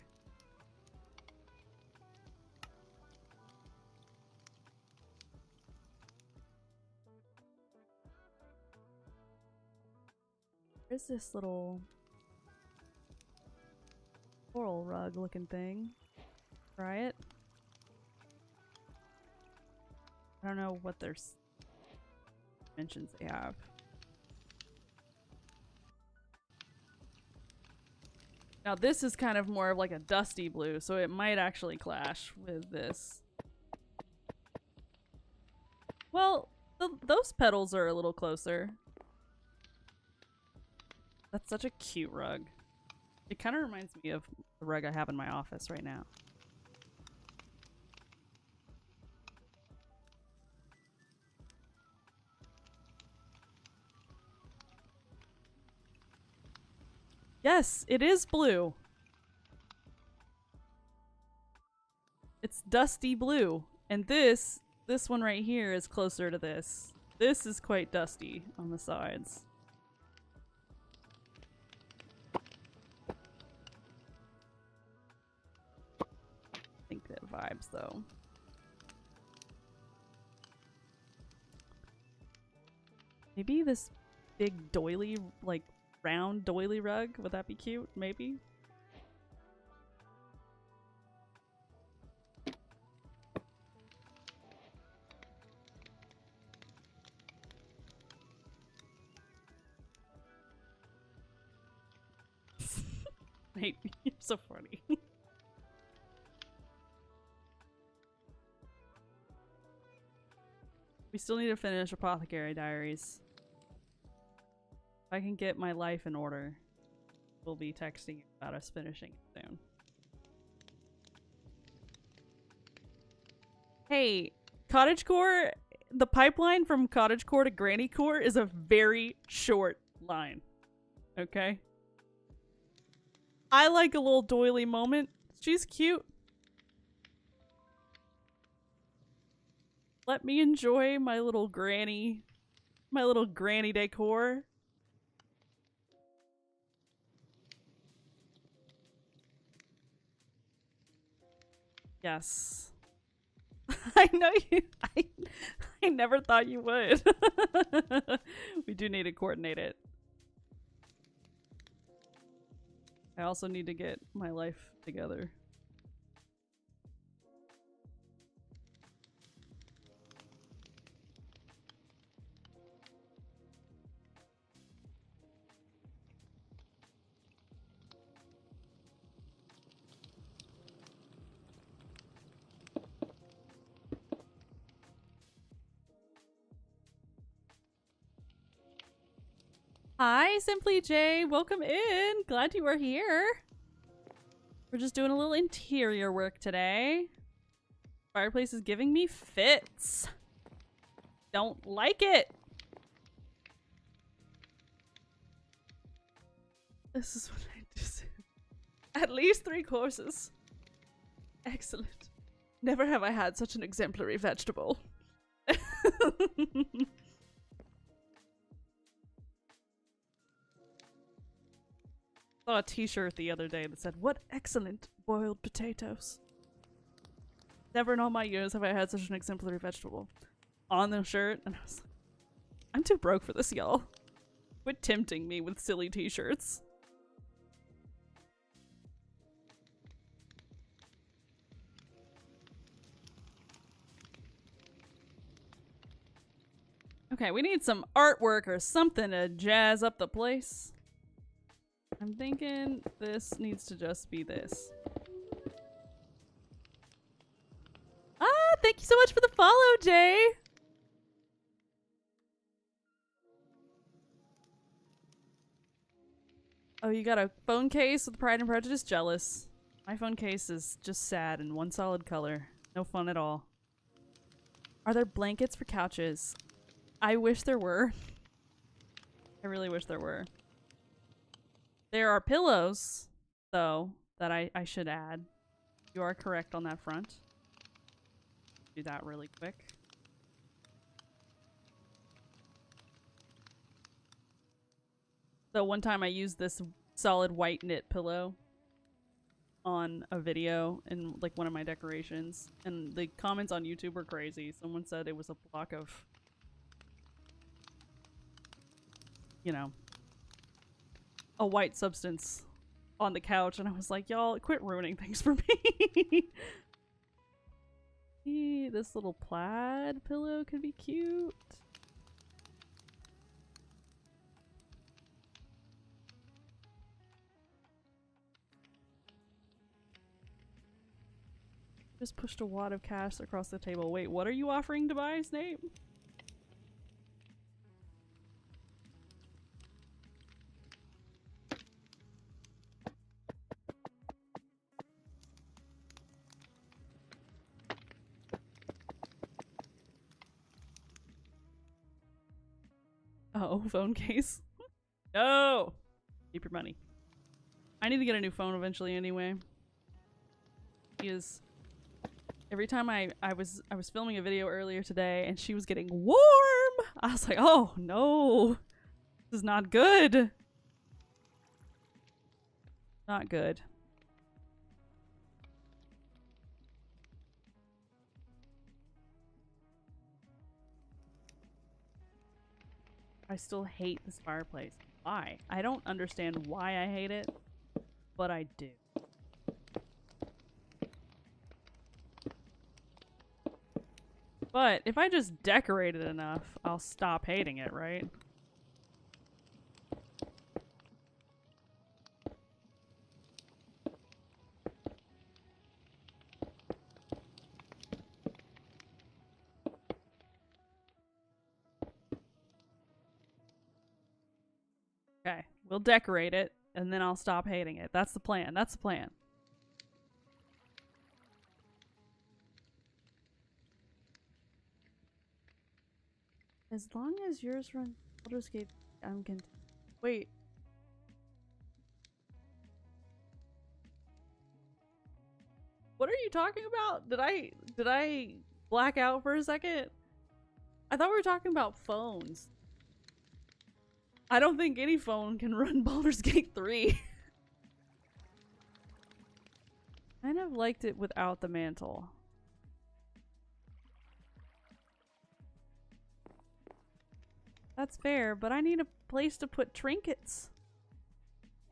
S1: Where's this little floral rug looking thing? Try it. I don't know what their dimensions they have. Now this is kind of more of like a dusty blue, so it might actually clash with this. Well, those petals are a little closer. That's such a cute rug. It kind of reminds me of the rug I have in my office right now. Yes, it is blue. It's dusty blue. And this one right here is closer to this. This is quite dusty on the sides. I think that vibes though. Maybe this big doily, like round doily rug, would that be cute? Maybe? Wait, you're so funny. We still need to finish Apothecary Diaries. If I can get my life in order, we'll be texting about us finishing it soon. Hey, cottagecore, the pipeline from cottagecore to grannycore is a very short line. Okay? I like a little doily moment. She's cute. Let me enjoy my little granny decor. Yes. I know you. I never thought you would. We do need to coordinate it. I also need to get my life together. Hi, Simply J. Welcome in. Glad you are here. We're just doing a little interior work today. Fireplace is giving me fits. Don't like it. This is what I do. At least 3 courses. Excellent. Never have I had such an exemplary vegetable. Saw a t-shirt the other day that said, "What excellent boiled potatoes." Never in all my years have I had such an exemplary vegetable on the shirt, and I was like, I'm too broke for this, y'all. Quit tempting me with silly t-shirts. Okay, we need some artwork or something to jazz up the place. I'm thinking this needs to just be this. Ah, thank you so much for the follow, Jay! Oh, you got a phone case with Pride and Prejudice? Jealous. My phone case is just sad in one solid color. No fun at all. Are there blankets for couches? I wish there were. I really wish there were. There are pillows, though, that I should add. You are correct on that front. Do that really quick. So one time I used this solid white knit pillow on a video in like one of my decorations, and the comments on YouTube were crazy. Someone said it was a block of, you know, a white substance on the couch, and I was like, y'all quit ruining things for me. This little plaid pillow could be cute. Just pushed a wad of cash across the table. Wait, what are you offering to buy, Snape? Oh, phone case. No! Keep your money. I need to get a new phone eventually anyway. Because every time I was filming a video earlier today and she was getting warm, I was like, oh no, this is not good. Not good. I still hate this fireplace. Why? I don't understand why I hate it, but I do. But if I just decorate it enough, I'll stop hating it, right? Okay, we'll decorate it, and then I'll stop hating it. That's the plan. That's the plan. As long as yours run Baldur's Gate, I'm content. Wait. What are you talking about? Did I black out for a second? I thought we were talking about phones. I don't think any phone can run Baldur's Gate 3. I kind of liked it without the mantle. That's fair, but I need a place to put trinkets.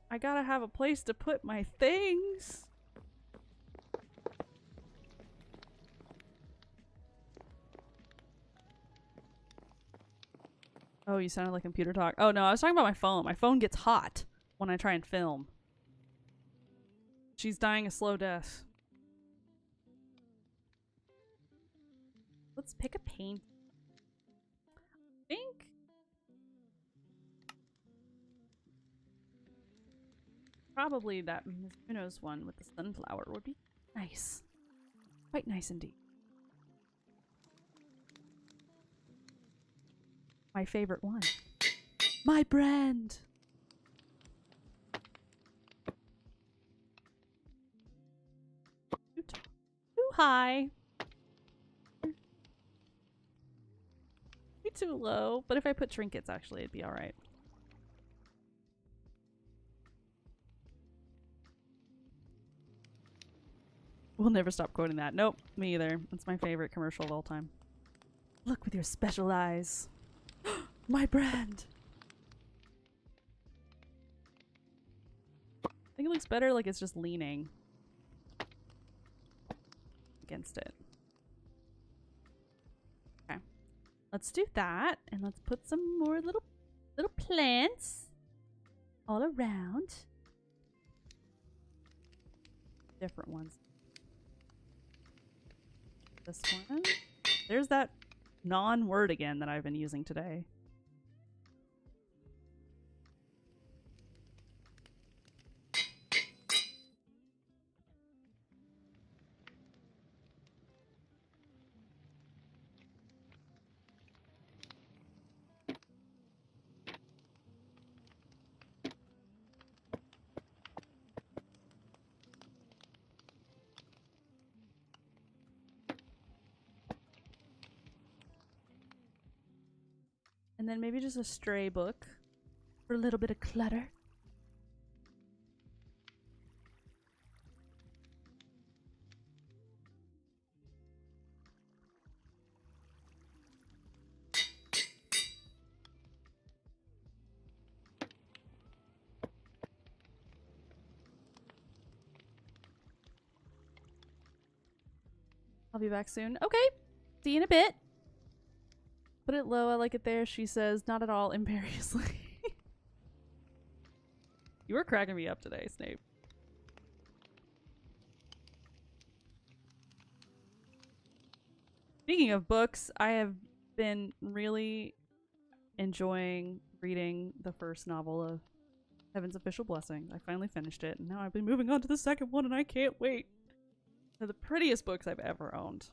S1: I gotta have a place to put my things. Oh, you sounded like computer talk. Oh no, I was talking about my phone. My phone gets hot when I try and film. She's dying a slow death. Let's pick a paint. I think probably that Mizuno's one with the sunflower would be nice. Quite nice indeed. My favorite one. My brand! Too high. Be too low, but if I put trinkets, actually, it'd be alright. We'll never stop quoting that. Nope, me either. It's my favorite commercial of all time. Look with your special eyes. My brand! I think it looks better like it's just leaning against it. Okay. Let's do that, and let's put some more little plants all around. Different ones. This one. There's that non-word again that I've been using today. And then maybe just a stray book for a little bit of clutter. I'll be back soon. Okay. See you in a bit. Put it low. I like it there. She says, not at all imperiously. You were cracking me up today, Snape. Speaking of books, I have been really enjoying reading the first novel of Heaven's Official Blessing. I finally finished it, and now I've been moving on to the second one, and I can't wait. They're the prettiest books I've ever owned.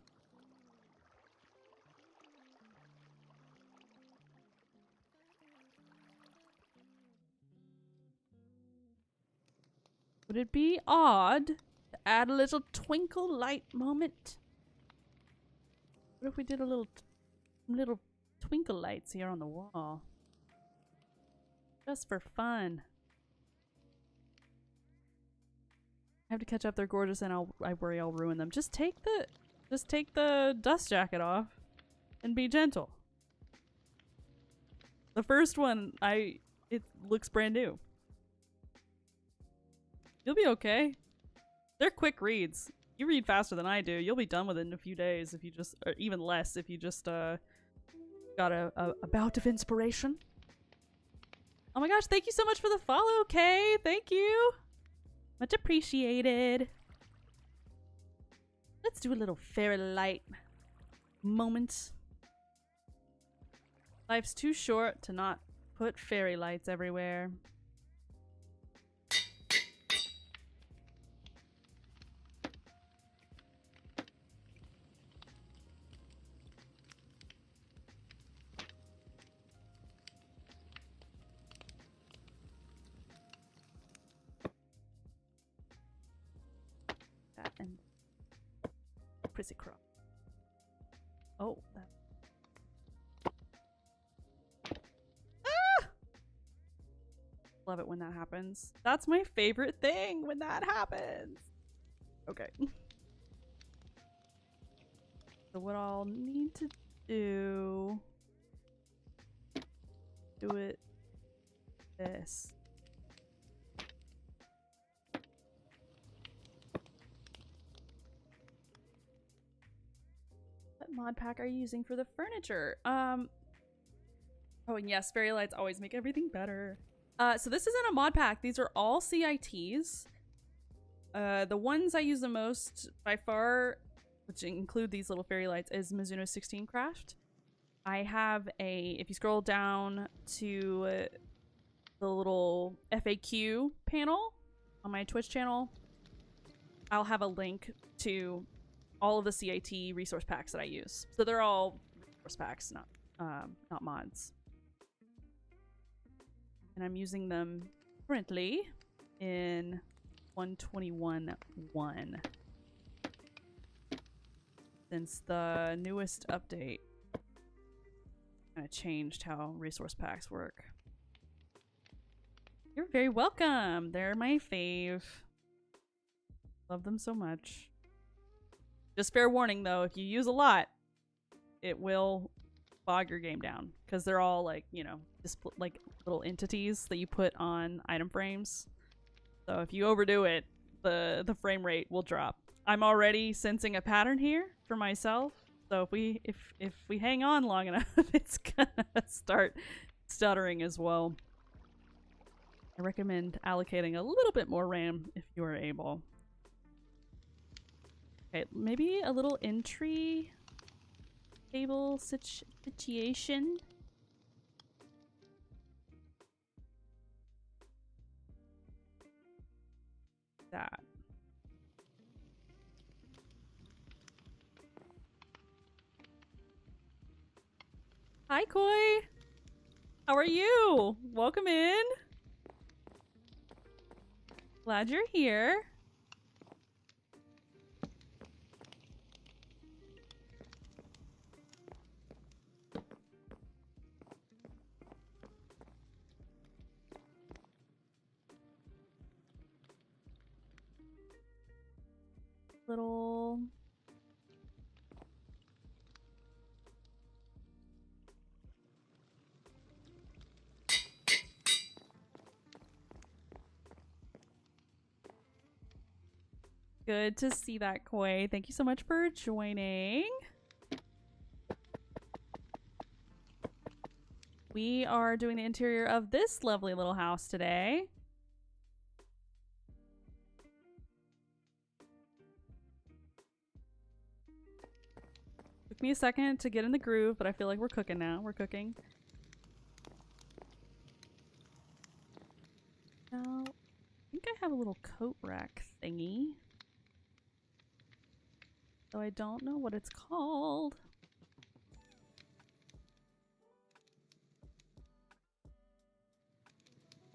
S1: Would it be odd to add a little twinkle light moment? What if we did a little twinkle lights here on the wall? Just for fun. I have to catch up. They're gorgeous, and I worry I'll ruin them. Just take the dust jacket off and be gentle. The first one, it looks brand new. You'll be okay. They're quick reads. You read faster than I do. You'll be done with it in a few days if you just, or even less if you just got a bout of inspiration. Oh my gosh, thank you so much for the follow, Kay. Thank you. Much appreciated. Let's do a little fairy light moment. Life's too short to not put fairy lights everywhere. That and prissy crop. Oh, that. Love it when that happens. That's my favorite thing when that happens. Okay. So what I'll need to do it this. What mod pack are you using for the furniture? Oh, and yes, fairy lights always make everything better. So this isn't a mod pack. These are all CITs. The ones I use the most by far, which include these little fairy lights, is Mizuno 16 Craft. I have if you scroll down to the little FAQ panel on my Twitch channel, I'll have a link to all of the CIT resource packs that I use. So they're all resource packs, not mods. And I'm using them currently in 121.1 since the newest update kind of changed how resource packs work. You're very welcome. They're my fave. Love them so much. Just fair warning though, if you use a lot, it will bog your game down because they're all like, you know, like little entities that you put on item frames. So if you overdo it, the frame rate will drop. I'm already sensing a pattern here for myself. So if we hang on long enough, it's gonna start stuttering as well. I recommend allocating a little bit more RAM if you are able. Okay, maybe a little entry table situation. That. Hi, Koi. How are you? Welcome in. Glad you're here. little... Good to see that, Koi. Thank you so much for joining. We are doing the interior of this lovely little house today. Took me a second to get in the groove, but I feel like we're cooking now. We're cooking. Now, I think I have a little coat rack thingy. So I don't know what it's called.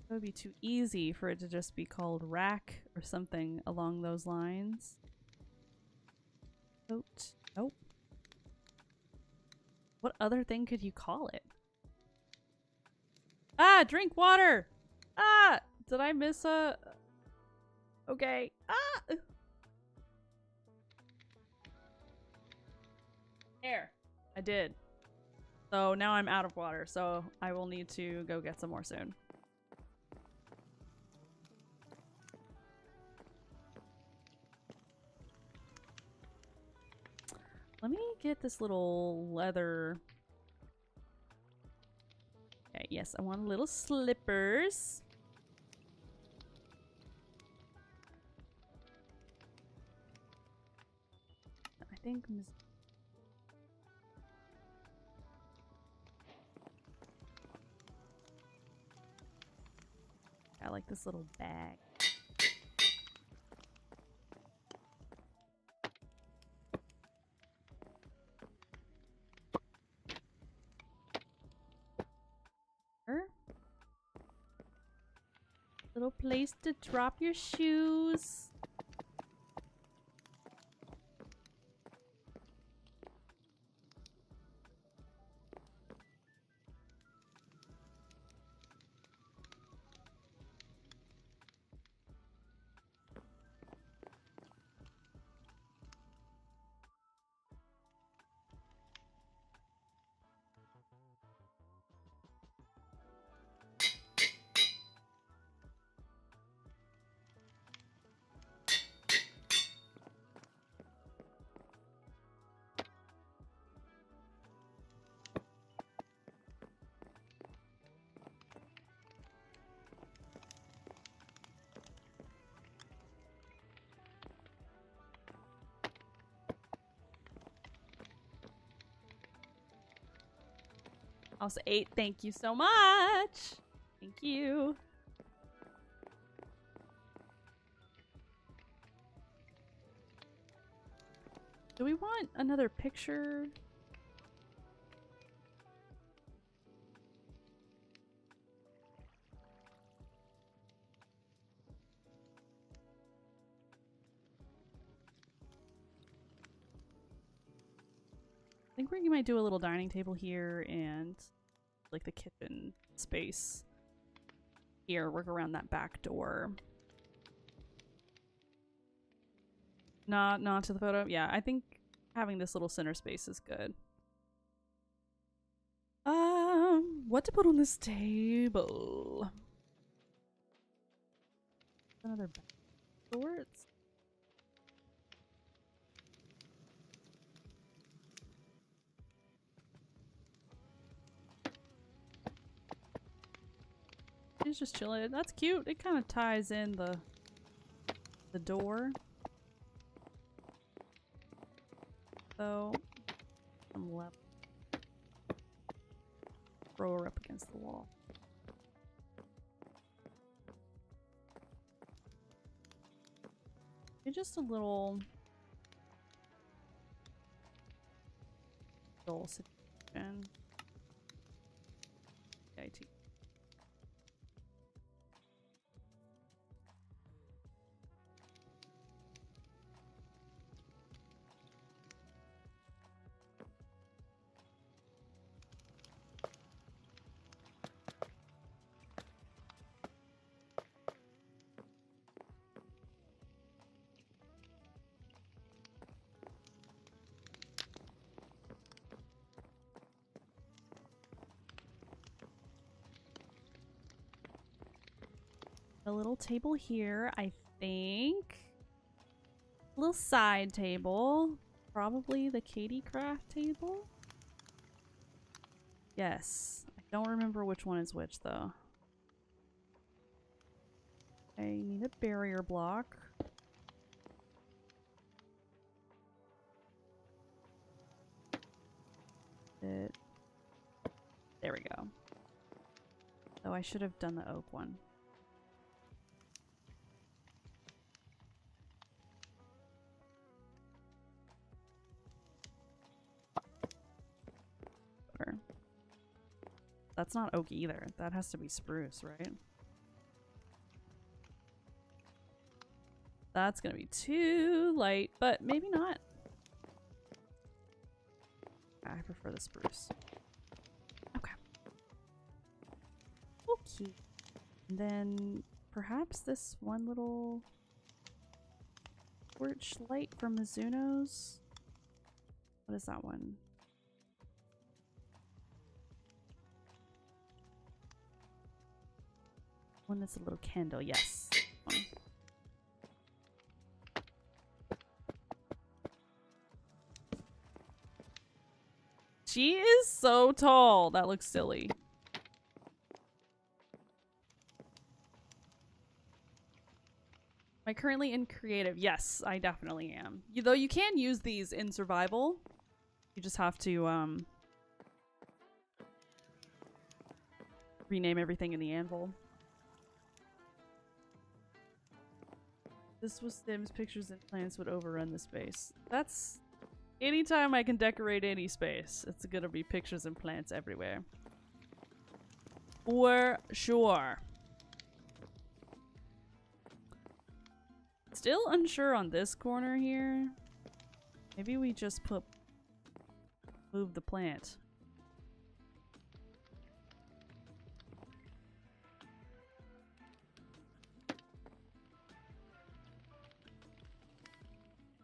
S1: It would be too easy for it to just be called rack or something along those lines. Coat. Nope. What other thing could you call it? Ah! Drink water! Ah! Did I miss a... Okay. Ah! There. I did. So now I'm out of water, so I will need to go get some more soon. Let me get this little leather... Okay, yes, I want little slippers. I think... I like this little bag. Little place to drop your shoes. Also 8, thank you so much. Thank you. Do we want another picture? I think we might do a little dining table here and like the kitchen space here. Work around that back door. Not to the photo. Yeah, I think having this little center space is good. What to put on this table? Another back door. He's just chilling. That's cute. It kind of ties in the door. So I'm left. Throw her up against the wall. You're just a little situation. CIT. A little table here, I think. A little side table. Probably the Katie craft table. Yes. I don't remember which one is which though. I need a barrier block. There we go. Oh, I should have done the oak one. That's not oak either. That has to be spruce, right? That's gonna be too light, but maybe not. I prefer the spruce. Okay. Okay. And then perhaps this one little torch light from Mizuno's. What is that one? One that's a little candle, yes. She is so tall. That looks silly. Am I currently in creative? Yes, I definitely am. Though you can use these in survival. You just have to rename everything in the anvil. This was Sims, pictures and plants would overrun the space. That's... Anytime I can decorate any space, it's gonna be pictures and plants everywhere. For sure. Still unsure on this corner here. Maybe we just move the plant.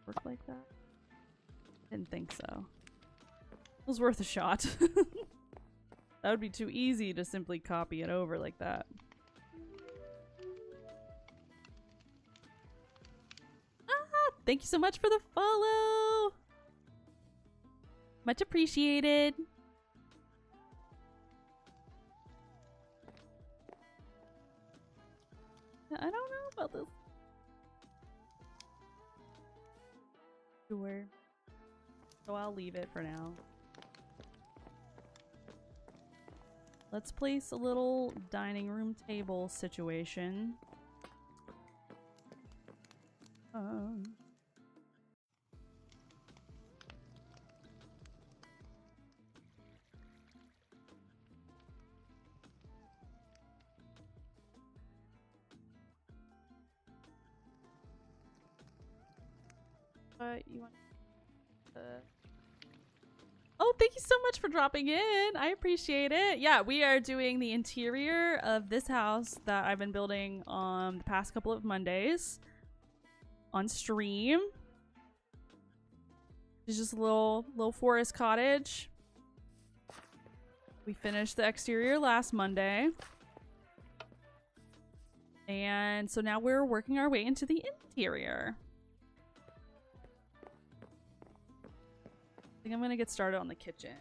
S1: Work like that? Didn't think so. It was worth a shot. That would be too easy to simply copy it over like that. Ah, thank you so much for the follow! Much appreciated. I don't know about this. Sure. So I'll leave it for now. Let's place a little dining room table situation. You want Oh, thank you so much for dropping in. I appreciate it. Yeah, we are doing the interior of this house that I've been building on the past couple of Mondays on stream. It's just a little forest cottage. We finished the exterior last Monday. And so now we're working our way into the interior. I think I'm gonna get started on the kitchen.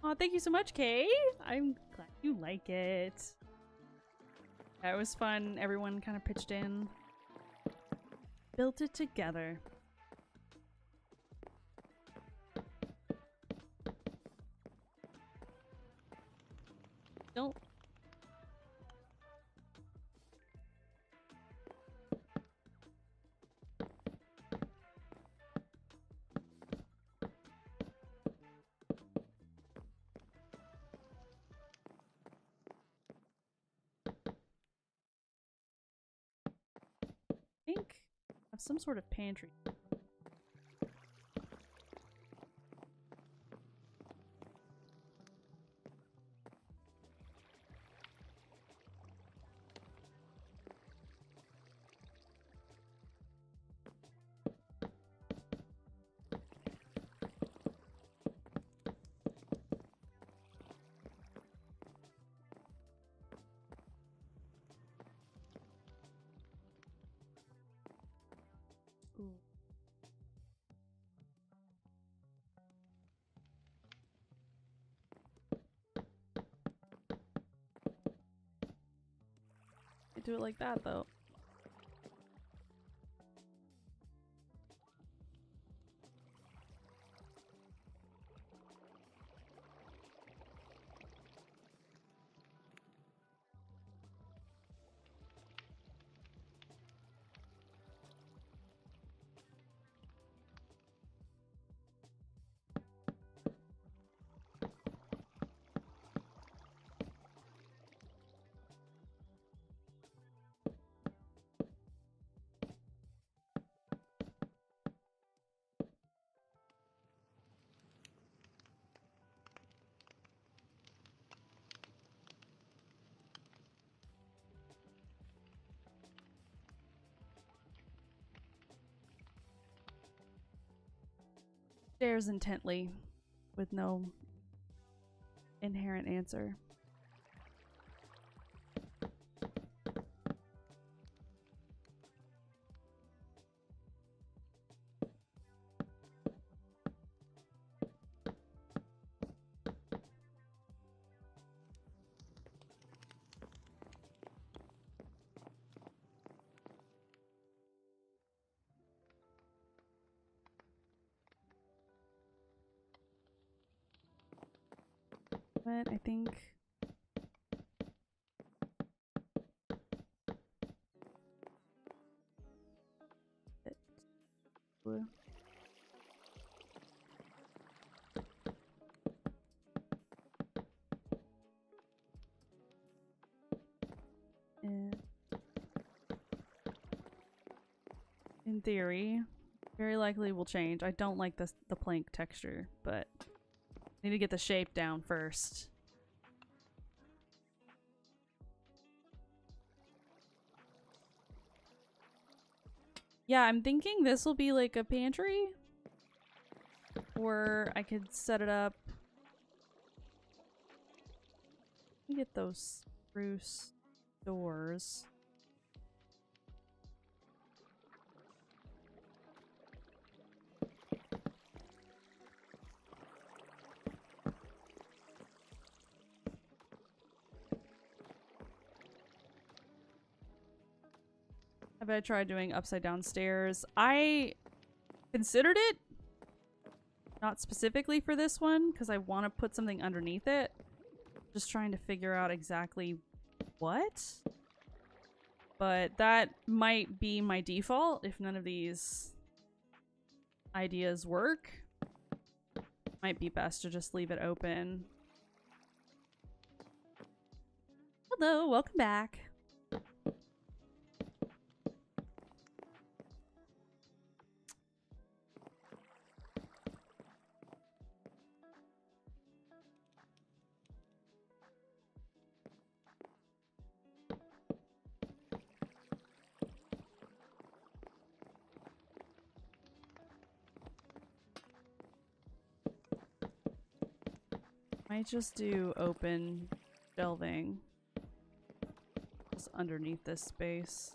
S1: Oh, thank you so much, Kay. I'm glad you like it. That was fun. Everyone kind of pitched in. Built it together. Don't. I think I have some sort of pantry. do it like that, though. Stares intently with no inherent answer. But I think blue. And in theory, very likely will change. I don't like the plank texture, but I need to get the shape down first. Yeah, I'm thinking this will be like a pantry. Or I could set it up. Let me get those spruce doors. Have I tried doing upside down stairs? I considered it. Not specifically for this one, because I want to put something underneath it. Just trying to figure out exactly what. But that might be my default if none of these ideas work. Might be best to just leave it open. Hello, welcome back. Might just do open shelving just underneath this space.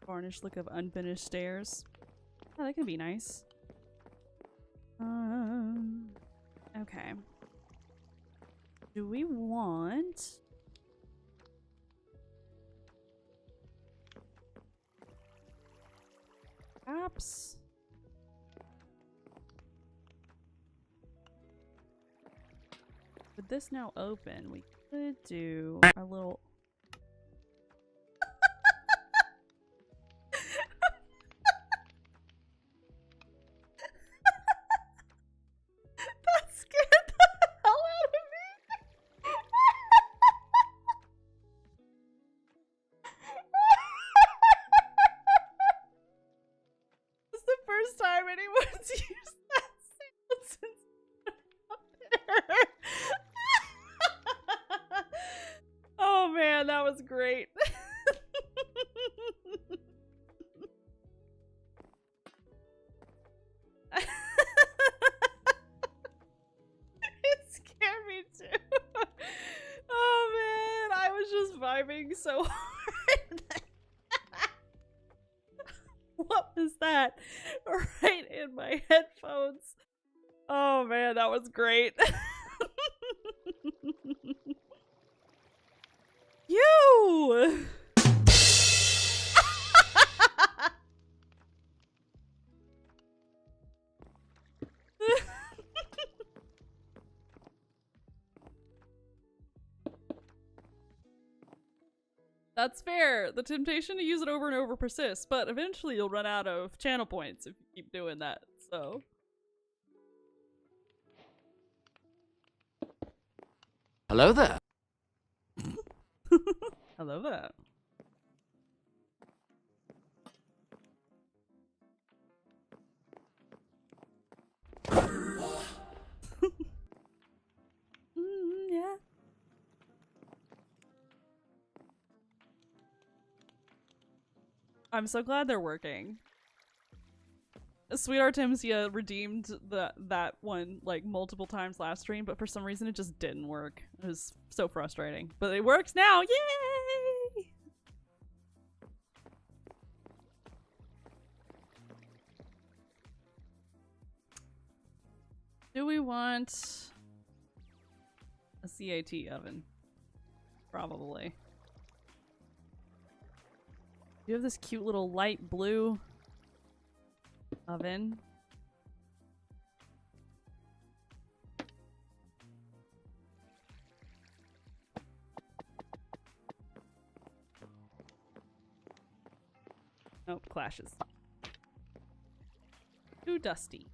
S1: Varnished look of unfinished stairs. Oh, that could be nice. Okay. Do we want... Perhaps... With this now open, we could do our little... That scared the hell out of me! It's the first time anyone's used that sound since there. Oh man, that was great. It scared me too. Oh man, I was just vibing so hard. What was that? Right in my headphones. Oh man, that was great. You! That's fair. The temptation to use it over and over persists, but eventually you'll run out of channel points if you keep doing that, so.
S2: Hello there.
S1: Hello there. Yeah. I'm so glad they're working. Sweet Artemisia redeemed that one like multiple times last stream, but for some reason it just didn't work. It was so frustrating. But it works now! Yay! Do we want a CIT oven? Probably. You have this cute little light blue oven. Nope, clashes. Too dusty.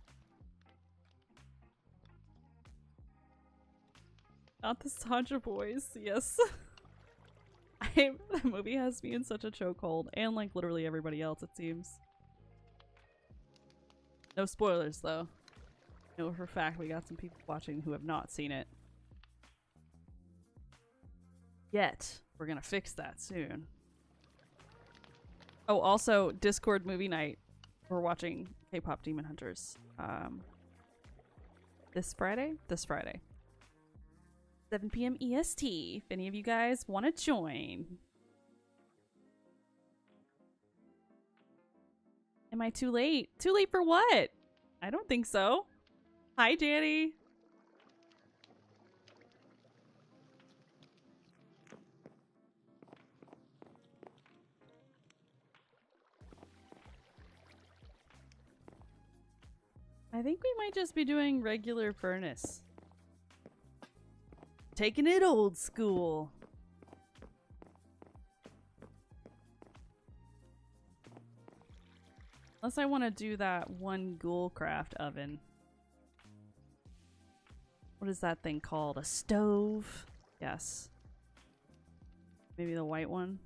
S1: Not the Sanja boys, yes. The movie has me in such a chokehold, and like literally everybody else, it seems. No spoilers though. I know for a fact we got some people watching who have not seen it yet. We're gonna fix that soon. Oh, also Discord movie night. We're watching K-pop Demon Hunters. This Friday? This Friday. 7 p.m. EST, if any of you guys want to join. Am I too late? Too late for what? I don't think so. Hi, Danny. I think we might just be doing regular furnace. Taking it old school. Unless I want to do that one Ghoulcraft oven. What is that thing called? A stove? Yes. Maybe the white one.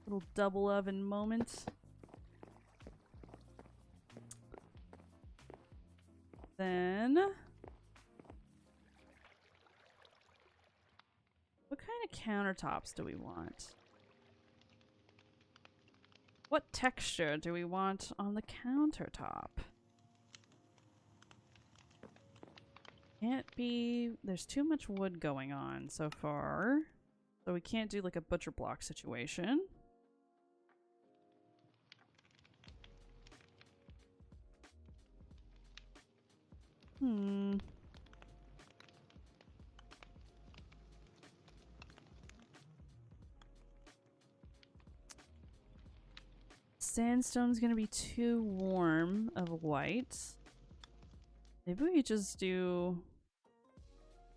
S1: Little double oven moment. Then, what kind of countertops do we want? What texture do we want on the countertop? Can't be, there's too much wood going on so far. So we can't do like a butcher block situation. Sandstone's gonna be too warm of white. Maybe we just do...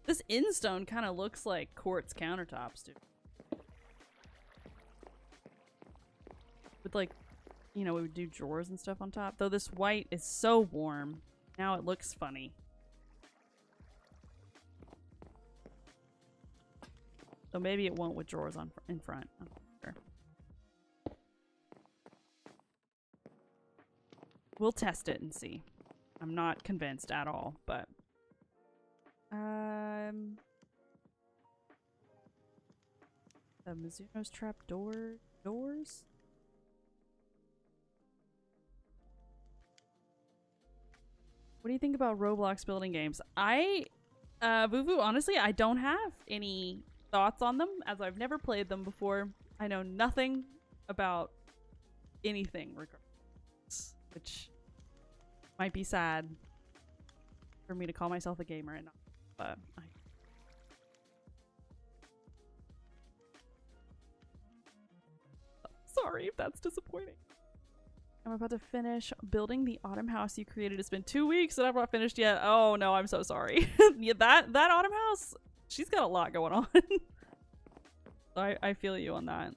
S1: This in-stone kind of looks like quartz countertops, dude. With like, you know, we would do drawers and stuff on top. Though this white is so warm, now it looks funny. So maybe it won't with drawers on in front. I'm not sure. We'll test it and see. I'm not convinced at all, but the Mizuno's trap doors. What do you think about Roblox building games? Vuvu, honestly, I don't have any thoughts on them, as I've never played them before. I know nothing about anything regardless, which might be sad for me to call myself a gamer and not, but sorry if that's disappointing. I'm about to finish building the autumn house you created. It's been 2 weeks and I've not finished yet. Oh no, I'm so sorry. Yeah, that autumn house, she's got a lot going on. So I feel you on that.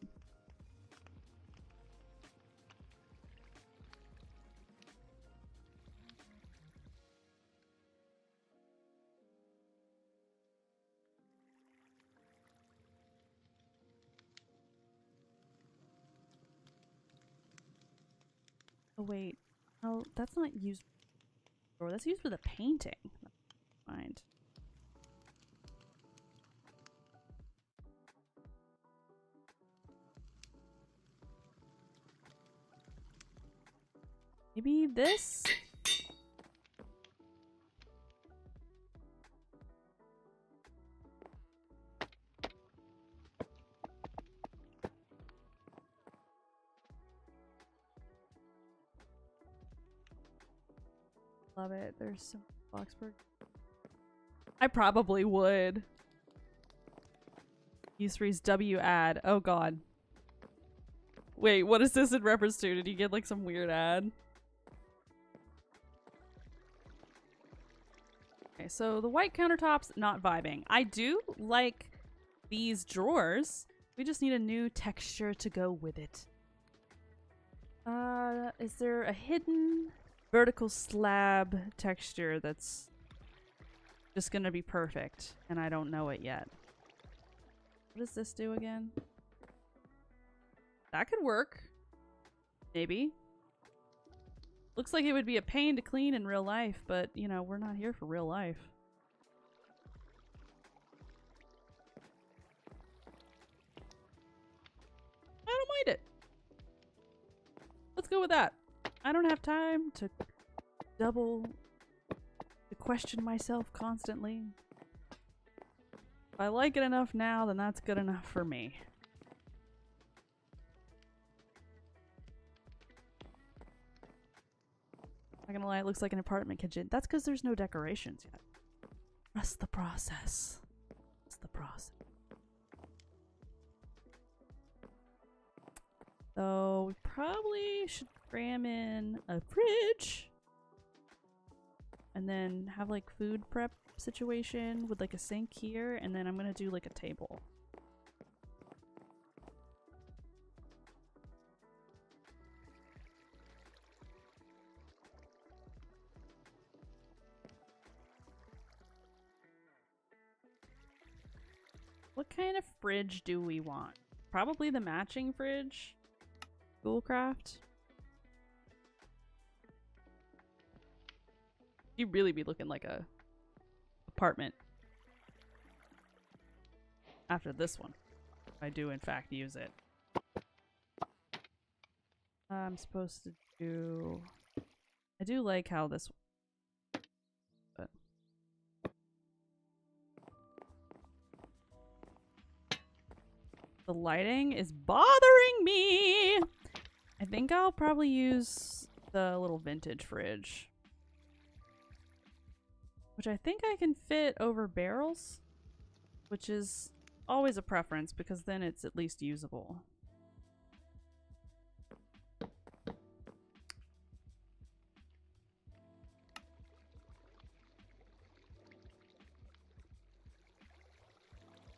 S1: Oh wait, oh that's not used. Or that's used for the painting. Mind. Maybe this? Love it. There's some Bloxburg. I probably would. Use freeze W ad. Oh god. Wait, what is this in reference to? Did you get like some weird ad? Okay, so the white countertops, not vibing. I do like these drawers. We just need a new texture to go with it. Is there a hidden vertical slab texture that's just gonna be perfect and I don't know it yet? What does this do again? That could work. Maybe. Looks like it would be a pain to clean in real life, but you know, we're not here for real life. I don't mind it. Let's go with that. I don't have time to question myself constantly. If I like it enough now, then that's good enough for me. Not gonna lie, it looks like an apartment kitchen. That's because there's no decorations yet. Trust the process. Trust the process. So we probably should cram in a fridge. And then have like food prep situation with like a sink here. And then I'm gonna do like a table. What kind of fridge do we want? Probably the matching fridge. Schoolcraft. You'd really be looking like a apartment after this one. If I do in fact use it. I'm supposed to do... I do like how this... But... The lighting is bothering me! I think I'll probably use the little vintage fridge. which I think I can fit over barrels, which is always a preference because then it's at least usable.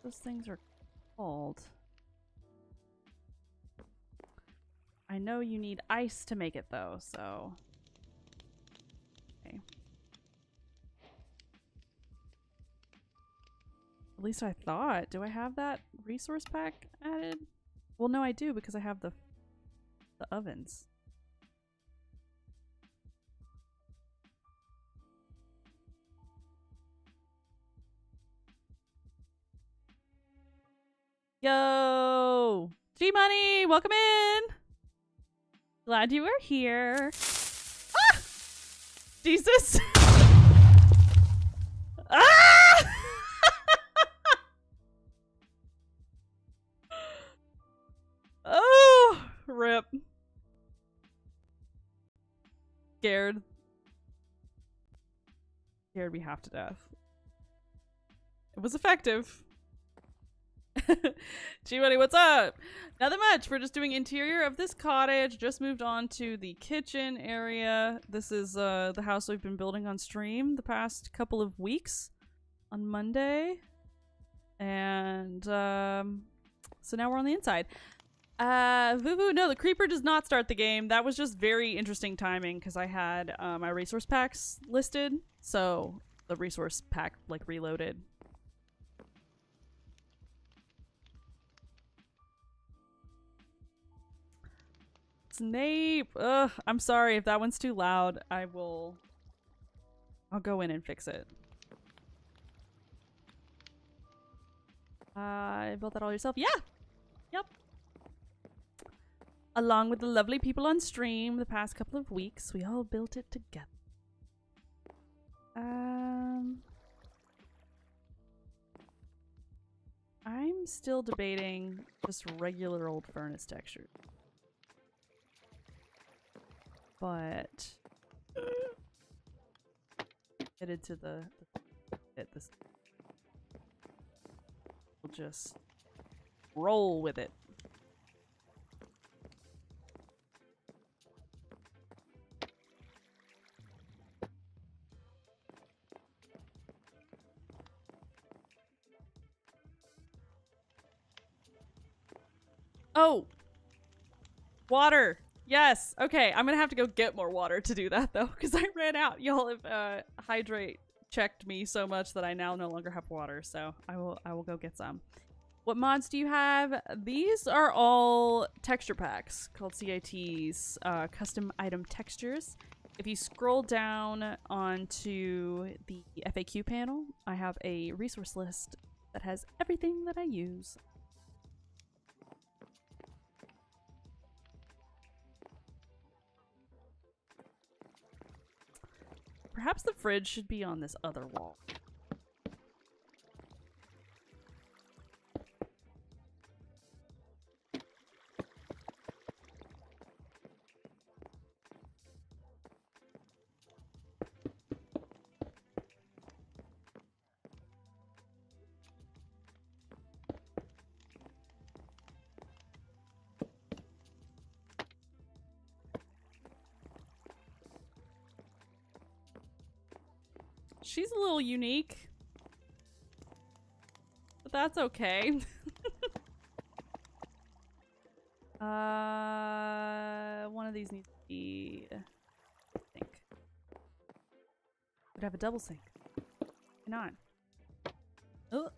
S1: Those things are called. I know you need ice to make it though, so. Okay. At least I thought. Do I have that resource pack added? Well, no, I do because I have the ovens. Yo! G-Money! Welcome in! Glad you are here. Ah! Jesus! Ah! Oh! Rip. Scared. Scared me half to death. It was effective. G-Money, what's up? Nothing much. We're just doing interior of this cottage. Just moved on to the kitchen area. This is the house we've been building on stream the past couple of weeks on Monday. And so now we're on the inside. Vuvu, no, the creeper does not start the game. That was just very interesting timing because I had my resource packs listed. So the resource pack like reloaded. Snape! Ugh, I'm sorry if that one's too loud. I'll go in and fix it. Built that all yourself? Yeah! Yep. Along with the lovely people on stream the past couple of weeks, we all built it together. I'm still debating just regular old furnace texture. But headed to this. We'll just roll with it. Oh! Water! Yes! Okay, I'm gonna have to go get more water to do that though, because I ran out. Y'all have hydrate checked me so much that I now no longer have water, so I will go get some. What mods do you have? These are all texture packs called CIT's custom item textures. If you scroll down onto the FAQ panel, I have a resource list that has everything that I use. Perhaps the fridge should be on this other wall. She's a little unique, but that's okay. One of these needs to be a sink. Could have a double sink. Why not? Oh.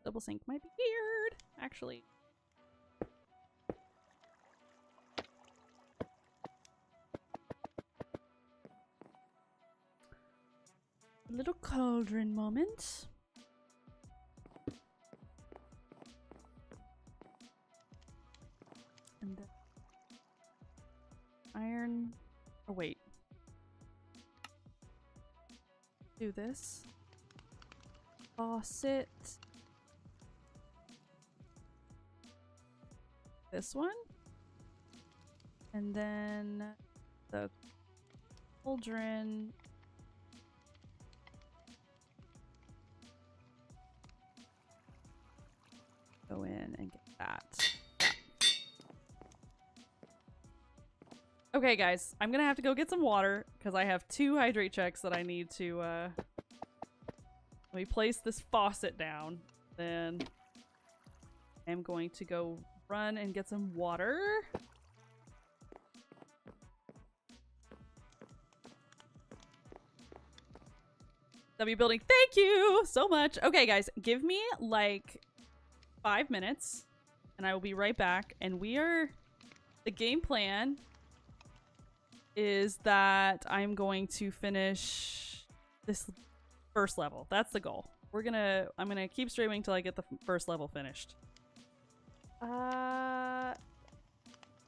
S1: Double sink might be weird, actually. A little cauldron moment. And the iron. Oh, wait. Do this. Faucet. this one. And then the cauldron. Go in and get that. Yeah. Okay, guys, I'm gonna have to go get some water because I have 2 hydrate checks that I need to, let me place this faucet down. Then I'm going to go run and get some water. W building, thank you so much. Okay, guys, give me like 5 minutes and I will be right back. And the game plan is that I'm going to finish this first level. That's the goal. I'm gonna keep streaming till I get the first level finished.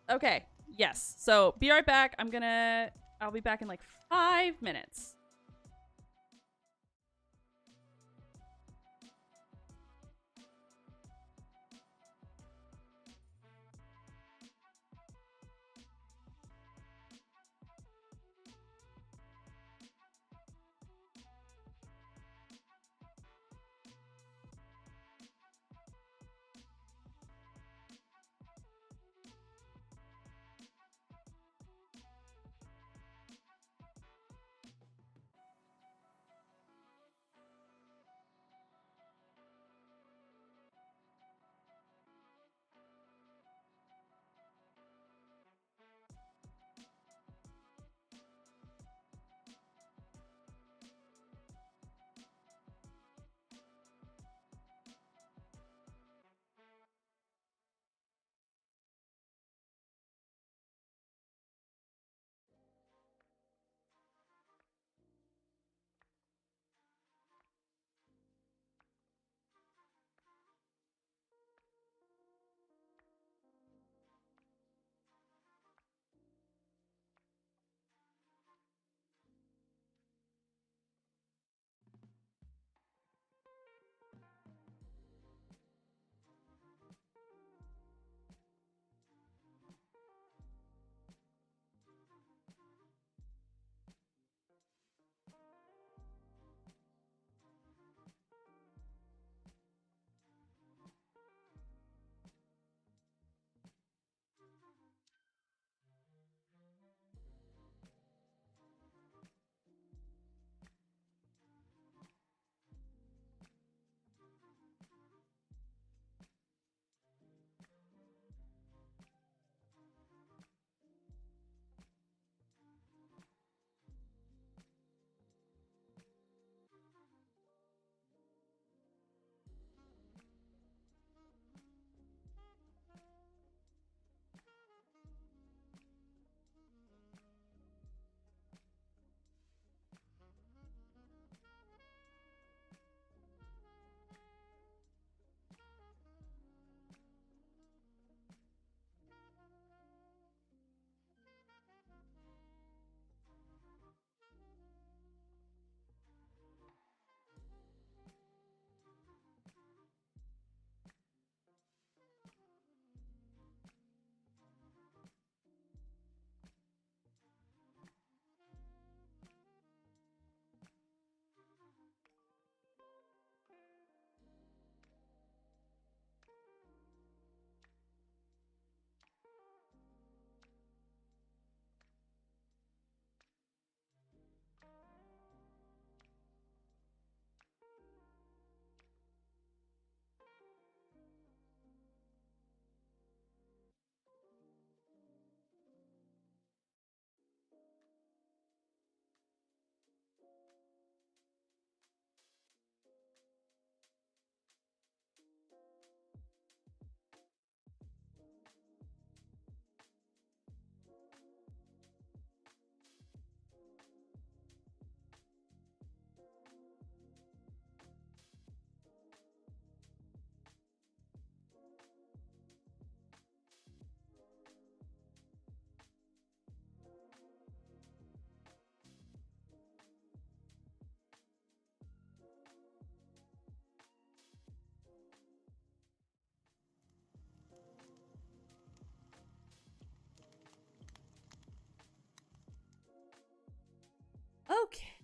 S1: Okay, yes. So be right back. I'll be back in like 5 minutes.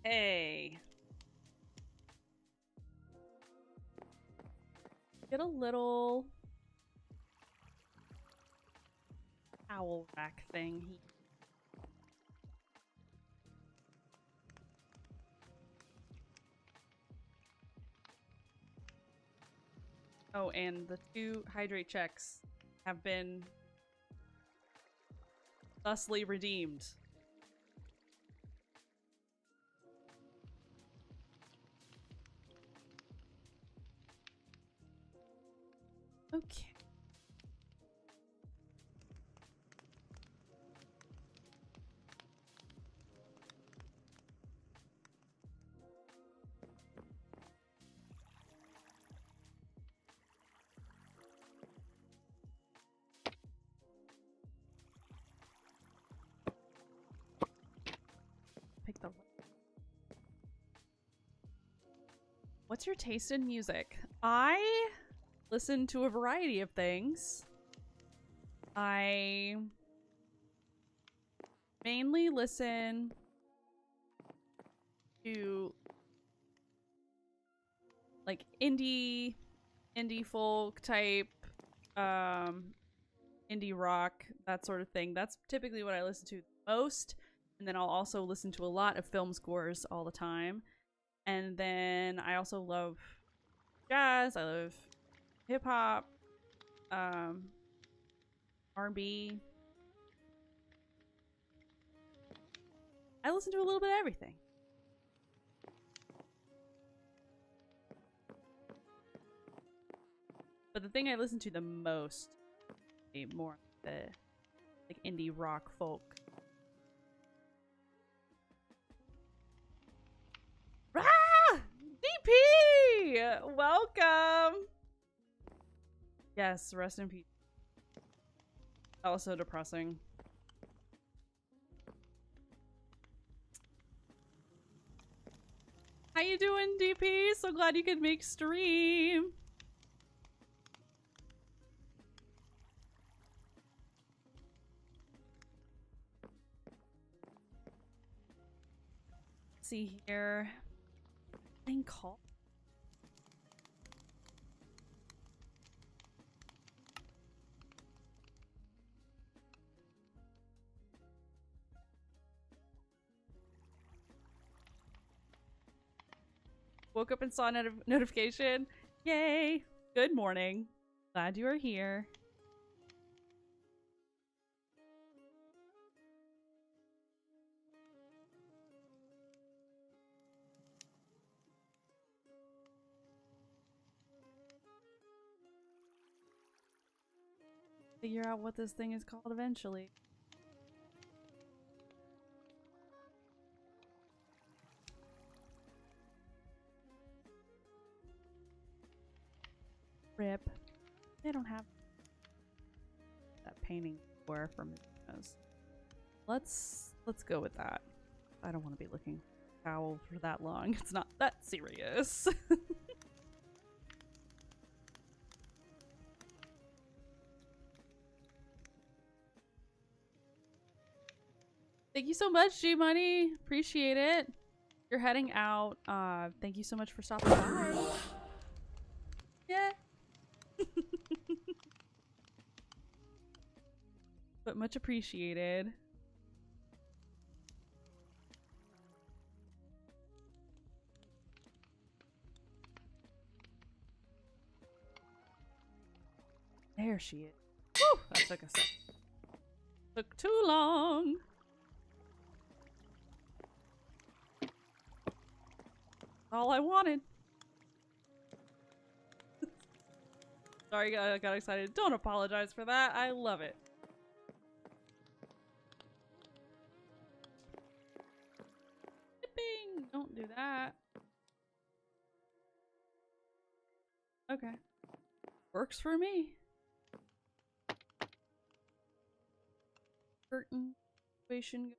S1: Hey. Get a little owl rack thing. Oh, and the 2 hydrate checks have been thusly redeemed. Okay. Pick the. What's your taste in music? I listen to a variety of things. I mainly listen to like indie folk type, indie rock, that sort of thing. That's typically what I listen to most. And then I'll also listen to a lot of film scores all the time. And then I also love jazz. I love hip hop, R&B. I listen to a little bit of everything. But the thing I listen to the most is more the like indie rock folk. Ah! DP! Welcome! Yes, rest in peace. Also depressing. How you doing, DP? So glad you could make stream. Let's see here. Thing called. Woke up and saw a notification. Yay! Good morning. Glad you are here. Figure out what this thing is called eventually. Rip. They don't have that painting square from Mizuno's. Let's go with that. I don't want to be looking at owl for that long. It's not that serious. Thank you so much, G Money. Appreciate it. You're heading out. Thank you so much for stopping by. Yeah. But much appreciated. There she is. Whew, that took a sec. Took too long. All I wanted. Sorry, I got excited. Don't apologize for that. I love it. Bing! Don't do that. Okay. Works for me. Curtain situation.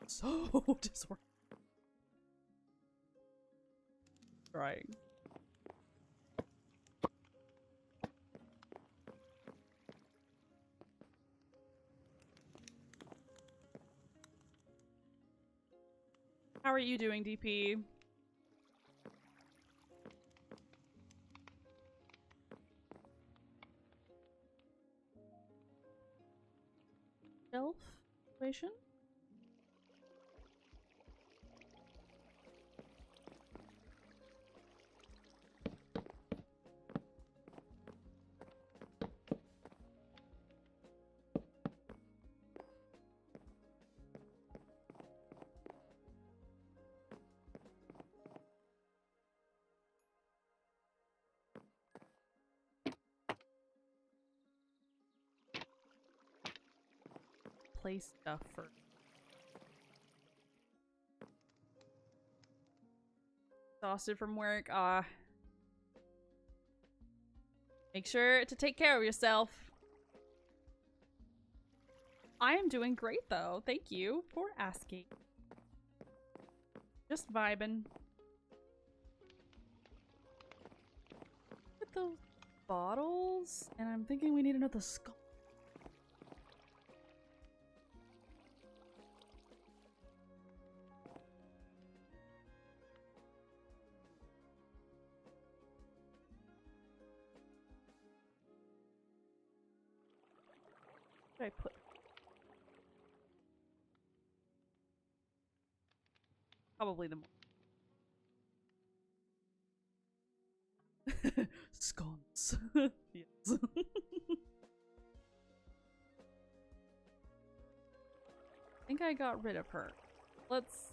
S1: So disorganized. Trying. How are you doing, DP? Shelf situation? Place stuff for exhausted from work. Make sure to take care of yourself. I am doing great though. Thank you for asking. Just vibing. Look at those bottles, and I'm thinking we need another skull. What did I put? Probably the more scones. Yes. I think I got rid of her. Let's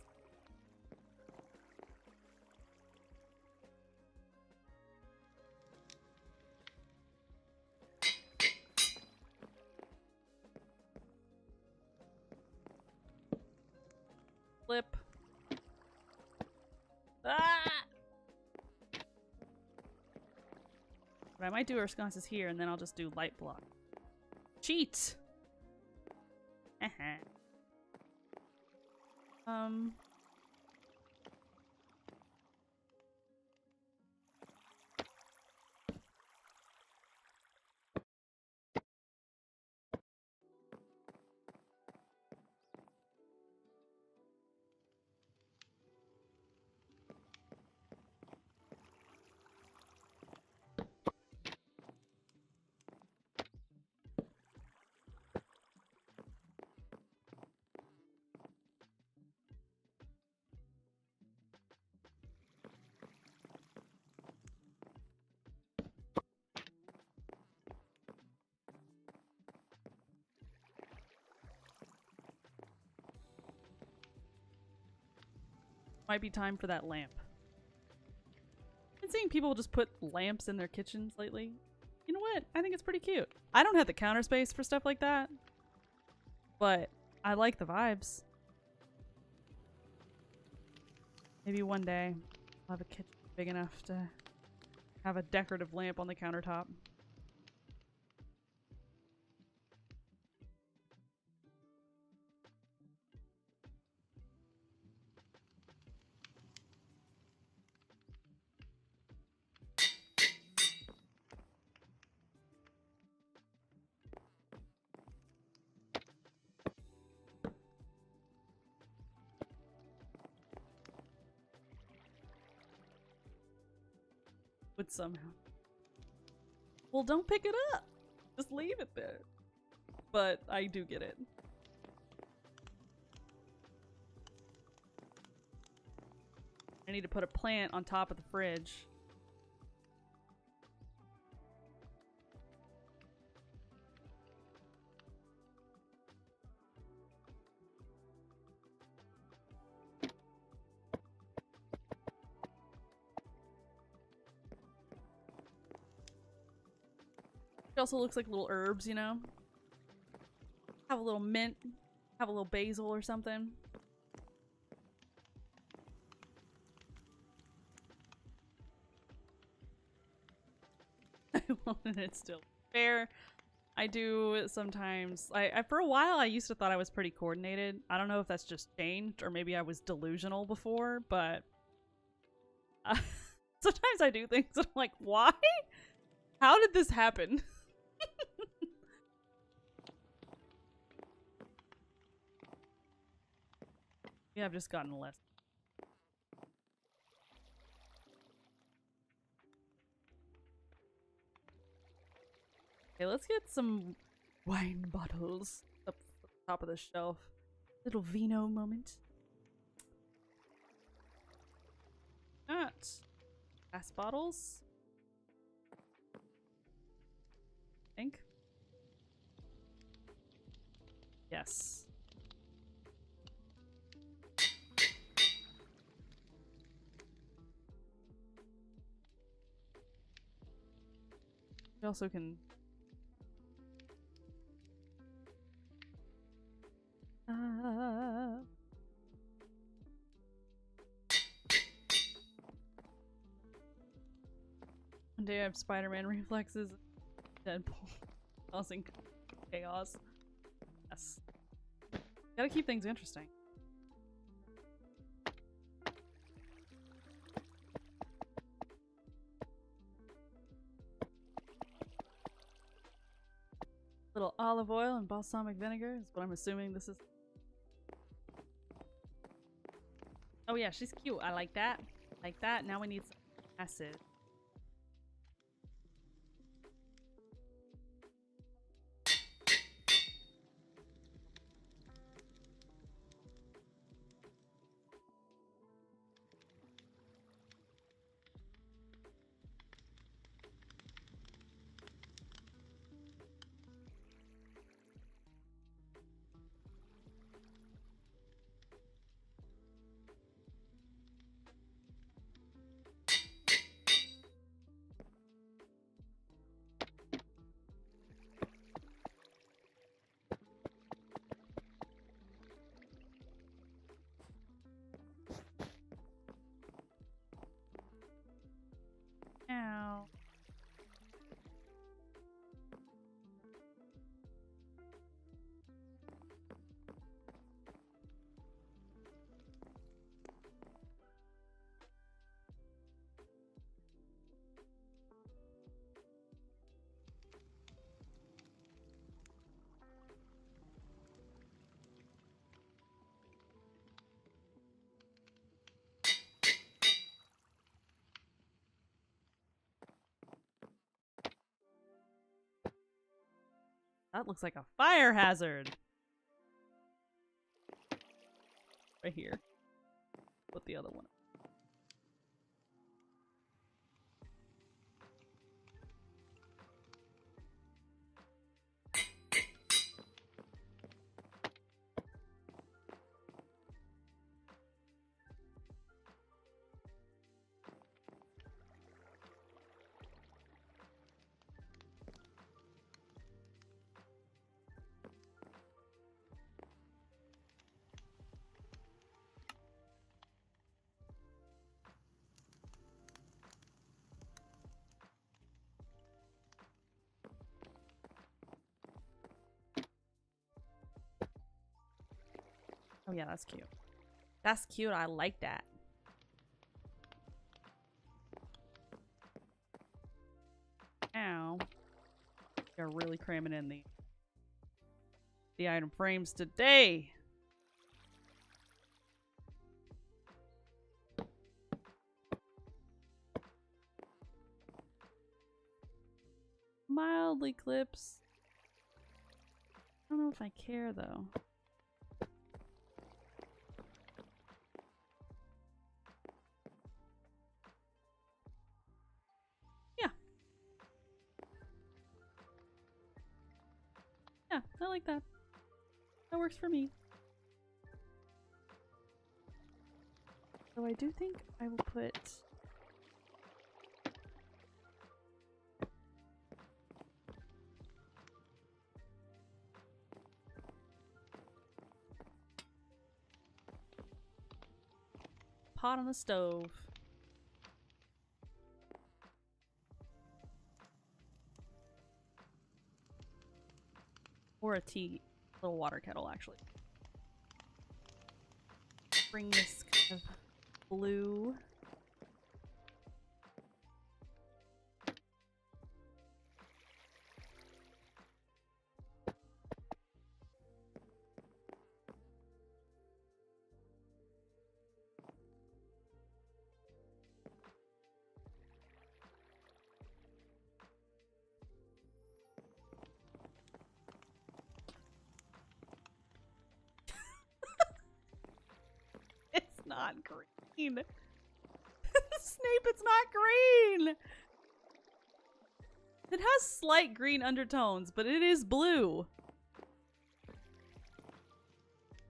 S1: flip. Ah! But I might do our sconces here, and then I'll just do light block. Cheat! Might be time for that lamp. I've been seeing people just put lamps in their kitchens lately. You know what? I think it's pretty cute. I don't have the counter space for stuff like that, but I like the vibes. Maybe one day I'll have a kitchen big enough to have a decorative lamp on the countertop. Would somehow. Well, don't pick it up. Just leave it there. But I do get it. I need to put a plant on top of the fridge. It also looks like little herbs, you know? Have a little mint, have a little basil or something. I wanted it still fair. I do sometimes. I for a while I used to thought I was pretty coordinated. I don't know if that's just changed or maybe I was delusional before, but sometimes I do things and I'm like, why? How did this happen? Yeah, I've just gotten less Okay, let's get some wine bottles up the top of the shelf. Little vino moment. Not glass bottles. I think. Yes. We also can one day I have Spider-Man reflexes. Deadpool causing chaos. Yes. Gotta keep things interesting. Little olive oil and balsamic vinegar is what I'm assuming this is. Oh yeah, she's cute. I like that. Like that. Now we need some acid. Ow. That looks like a fire hazard. Right here. Put the other one. Oh yeah, that's cute. That's cute. I like that. Ow. They're really cramming in the item frames today. Mildly clips. I don't know if I care though. Yeah, I like that. That works for me. So I do think I will put pot on the stove. Or a little water kettle, actually. Bring this kind of blue. not green. Snape, it's not green. It has slight green undertones, but it is blue.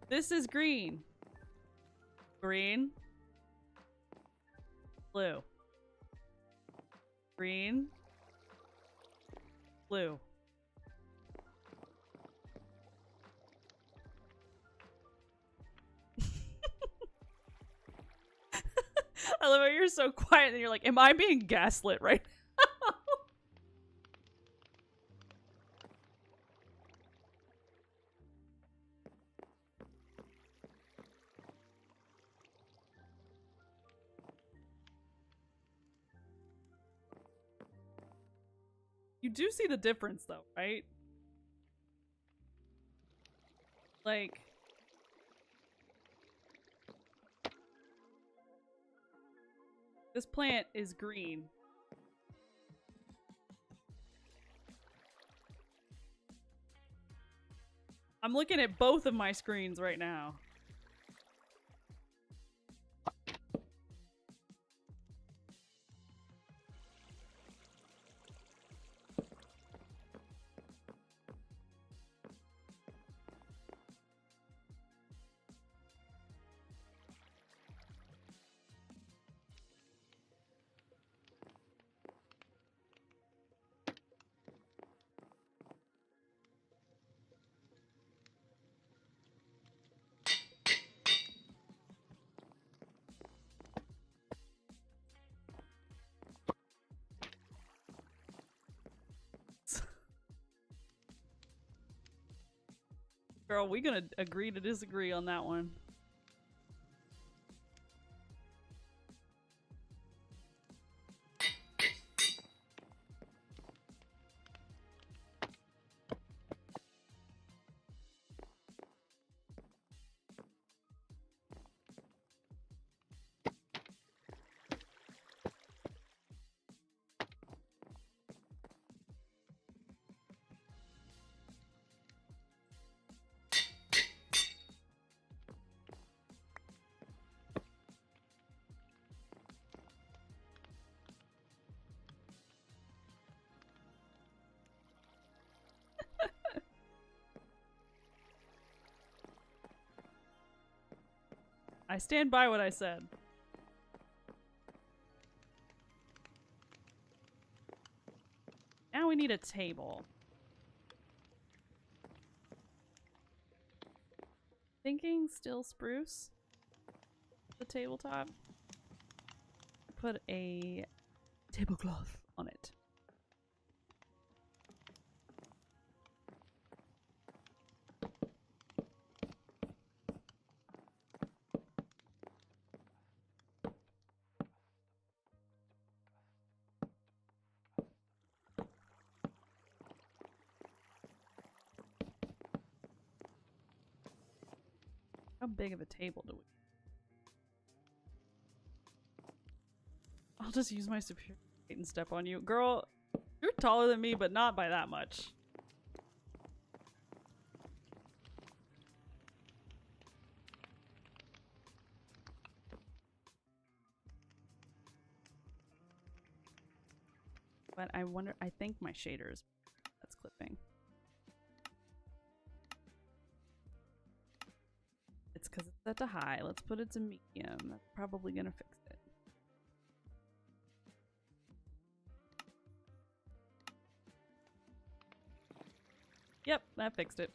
S1: This is green. Green. Blue. Green. Blue. I love how you're so quiet and you're like, am I being gaslit right now? You do see the difference though, right? Like, this plant is green. I'm looking at both of my screens right now. Girl, we gonna agree to disagree on that one. I stand by what I said. Now we need a table. Thinking still spruce. The tabletop. Put a tablecloth on it. How big of a table do we? I'll just use my superior weight and step on you. Girl, you're taller than me, but not by that much. But I wonder, I think my shaders, that's clipping. It's because it's set to high. Let's put it to medium. That's probably gonna fix it. Yep, that fixed it.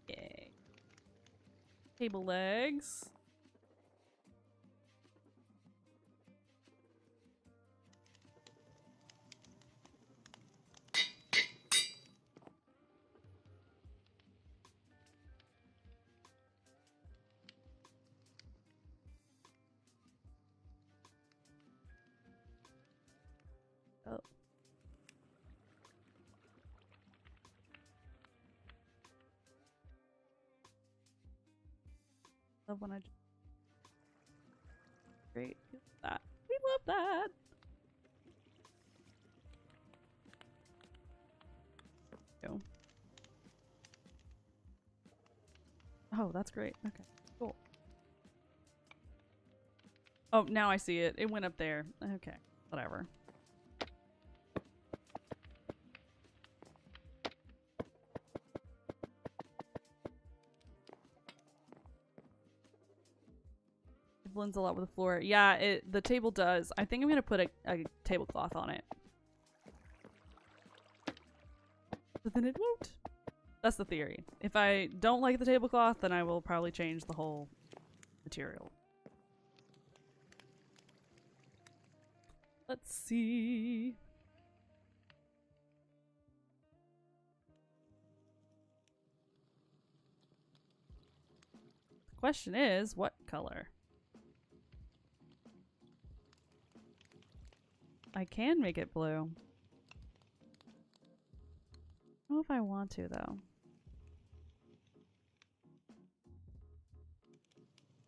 S1: Yay. Table legs. Oh. Love when I just... Great. We love that. We love that. Go. Oh, that's great. Okay, cool. Oh, now I see it. It went up there. Okay, whatever. It blends a lot with the floor. Yeah, the table does. I think I'm gonna put a tablecloth on it. But then it won't. That's the theory. If I don't like the tablecloth, then I will probably change the whole material. Let's see. The question is, what color? I can make it blue. I don't know if I want to, though.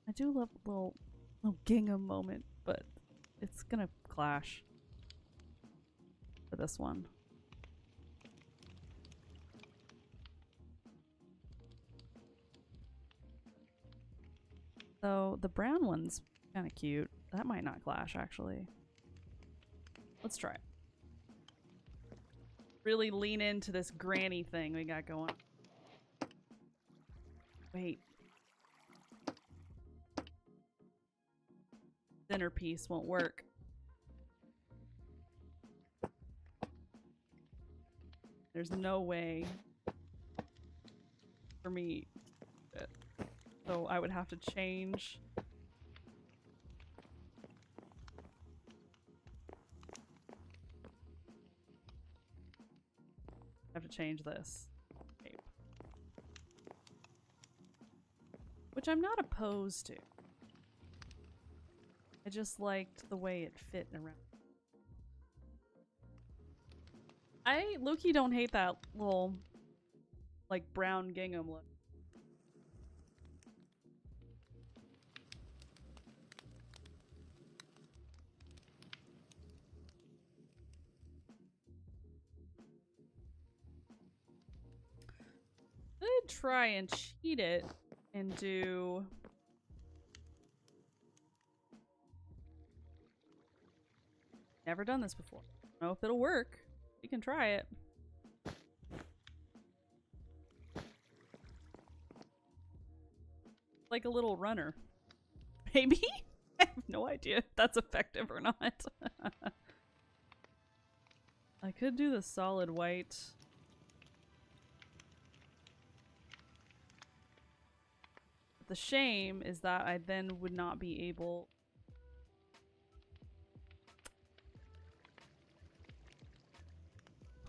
S1: I do love a little gingham moment, but it's gonna clash for this one. So the brown one's kind of cute. That might not clash, actually. Let's try it. Really lean into this granny thing we got going. Wait. Centerpiece won't work. There's no way for me. So I would have to change. I have to change this shape. Which I'm not opposed to. I just liked the way it fit around. I low-key don't hate that little like brown gingham look. I could try and cheat it and do... Never done this before. Don't know if it'll work. You can try it. Like a little runner. Maybe? I have no idea if that's effective or not. I could do the solid white. But the shame is that I then would not be able...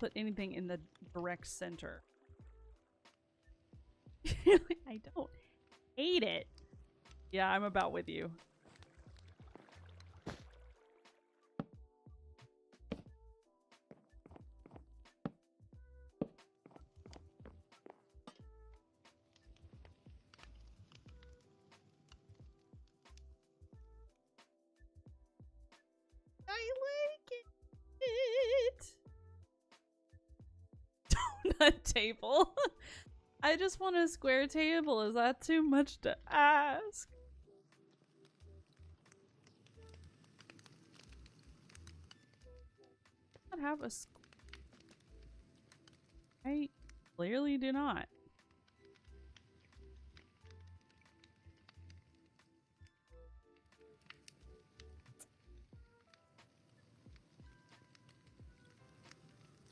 S1: put anything in the direct center. I don't hate it. Yeah, I'm about with you. I like it. Donut table. I just want a square table. Is that too much to ask? I have a I clearly do not.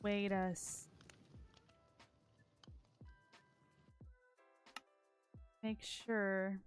S1: Wait us. Make sure.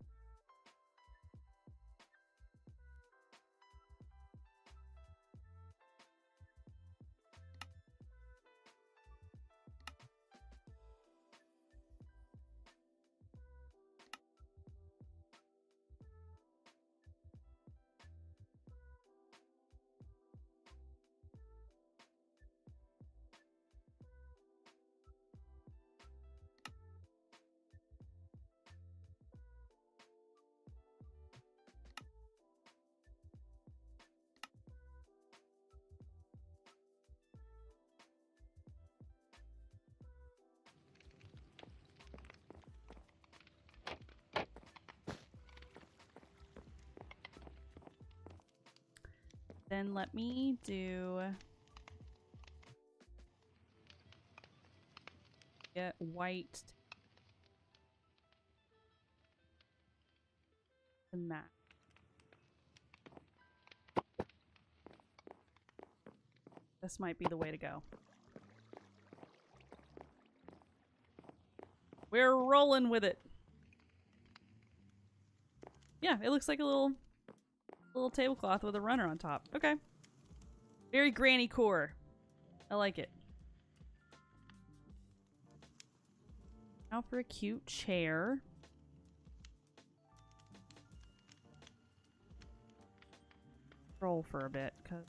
S1: Then let me do... Get white to match. This might be the way to go. We're rolling with it. Yeah, it looks like a little tablecloth with a runner on top. Okay. Very granny core. I like it. Now for a cute chair. Roll for a bit, cause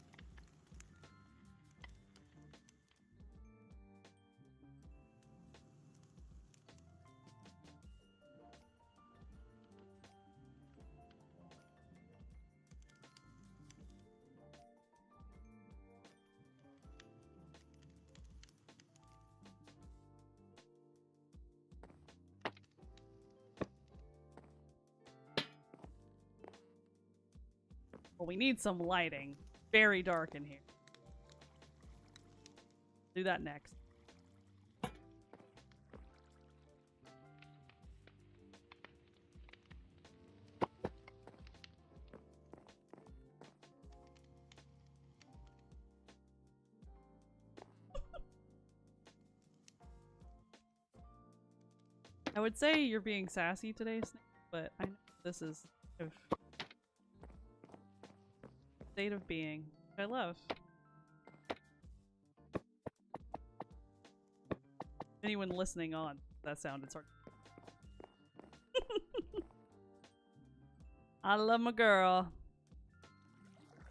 S1: well, we need some lighting. Very dark in here. Do that next. I would say you're being sassy today, Snake, but I know this is a state of being, which I love. Anyone listening on, that sounded sarcastic. I love my girl.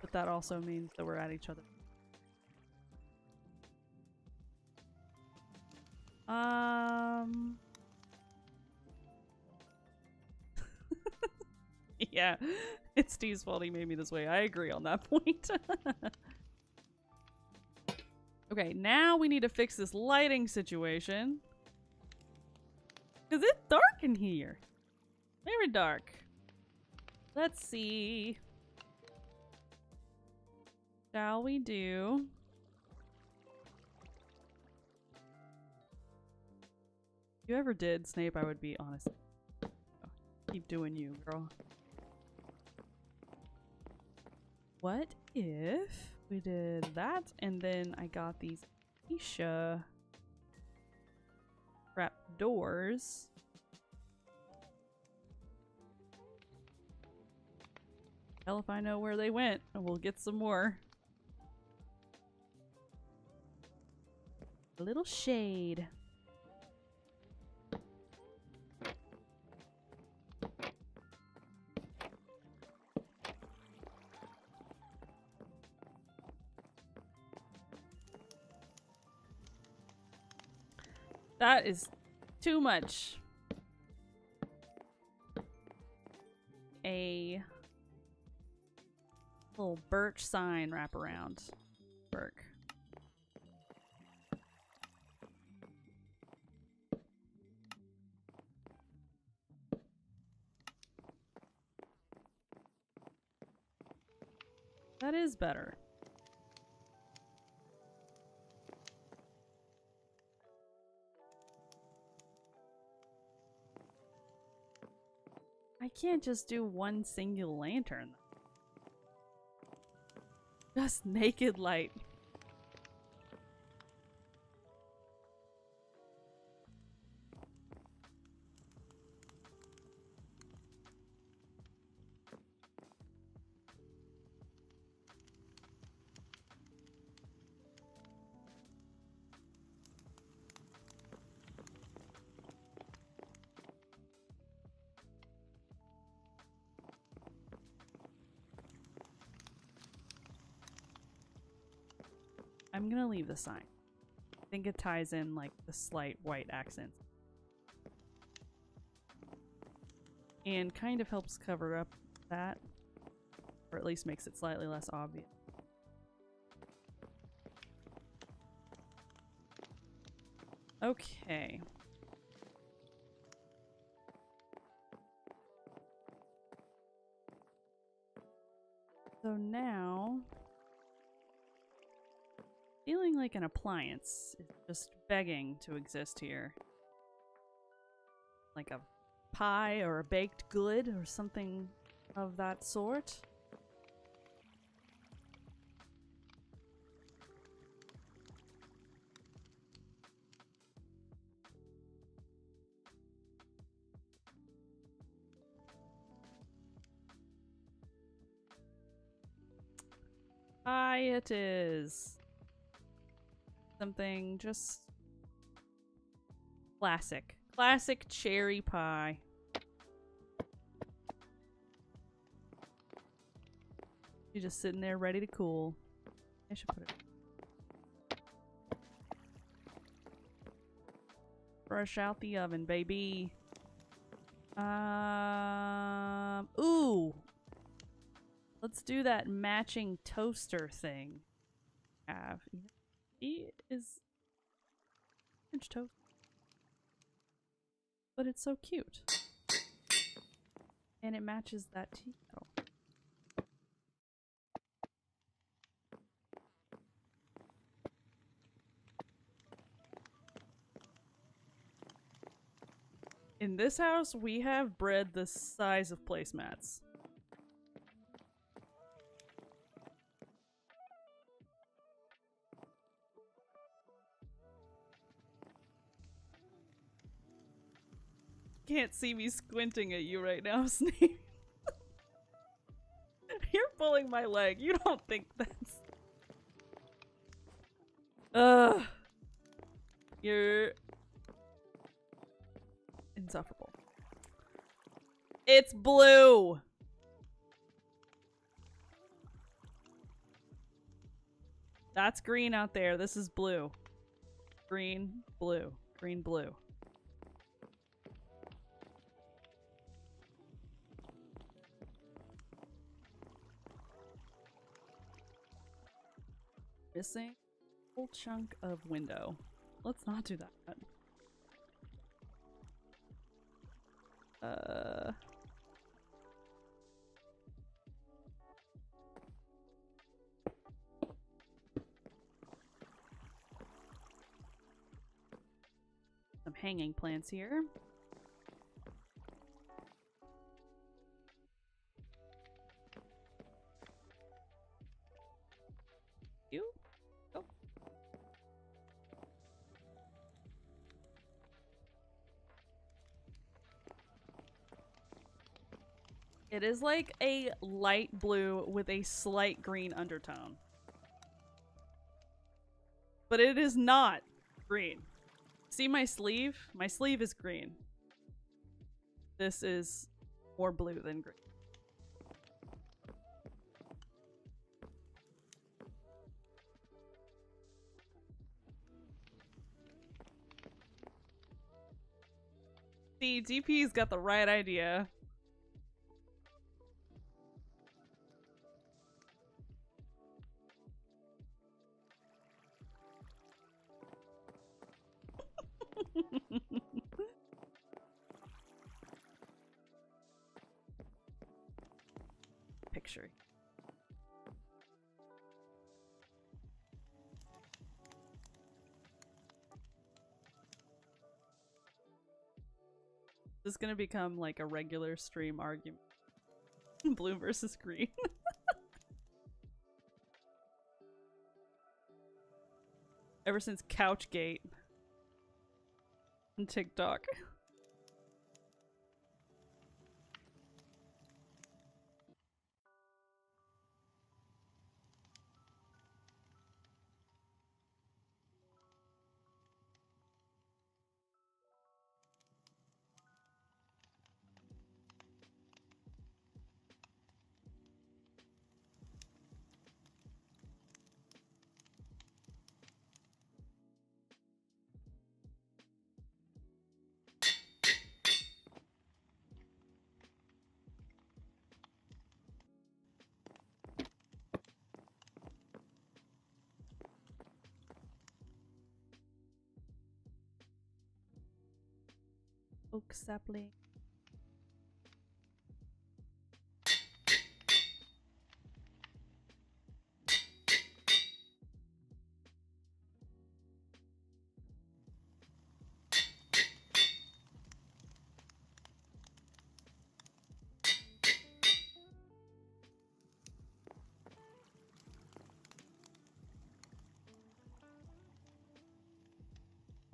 S1: But that also means that we're at each other. Yeah, it's Steve's fault he made me this way. I agree on that point. Okay, now we need to fix this lighting situation. Because it's dark in here. Very dark. Let's see. Shall we do... If you ever did Snape, I would be honest. Oh, keep doing you, girl. What if we did that and then I got these Aisha trap doors? Hell if I know where they went, and we'll get some more. A little shade. That is too much. A little birch sign wraparound. Work. That is better. I can't just do one single lantern. Just naked light. I'm gonna leave the sign. I think it ties in like the slight white accents. And kind of helps cover up that. Or at least makes it slightly less obvious. Okay. So now Feeling like an appliance is just begging to exist here. Like a pie or a baked good or something of that sort. Pie it is. Something just classic. Classic cherry pie. You're just sitting there ready to cool. I should put it. Fresh out the oven, baby. Ooh. Let's do that matching toaster thing. He is French toast. But it's so cute. And it matches that tea kettle. In this house, we have bread the size of placemats. Can't see me squinting at you right now, Snape. You're pulling my leg. You don't think that's... You're... insufferable. It's blue! That's green out there. This is blue. Green, blue. Green, blue. Missing a whole chunk of window. Let's not do that. Some hanging plants here. You? Oh. It is like a light blue with a slight green undertone. But it is not green. See my sleeve? My sleeve is green. This is more blue than green. See, DP's got the right idea. Picture. This is gonna become like a regular stream argument. Blue versus green. Ever since Couchgate on TikTok. Oak sapling.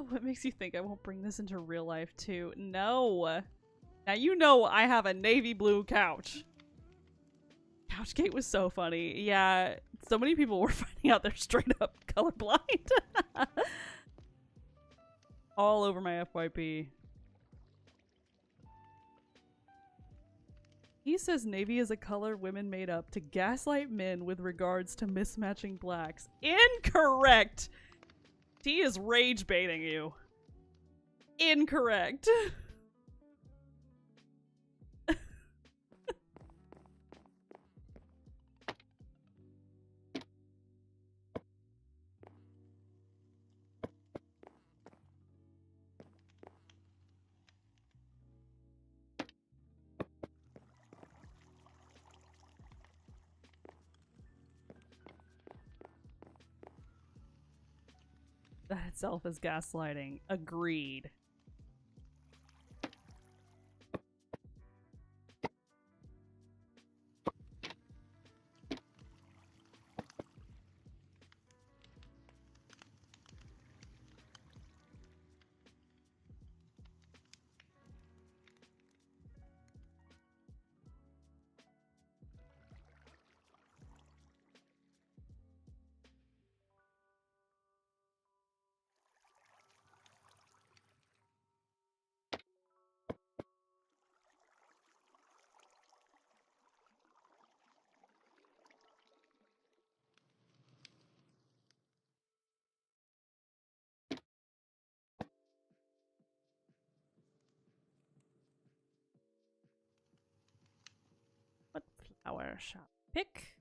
S1: What makes you think I won't bring this into real life too? No. Now you know I have a navy blue couch. Couchgate was so funny. Yeah, so many people were finding out they're straight up colorblind. All over my FYP. He says navy is a color women made up to gaslight men with regards to mismatching blacks. Incorrect! He is rage baiting you. Incorrect. That itself is gaslighting. Agreed. What flower shop pick?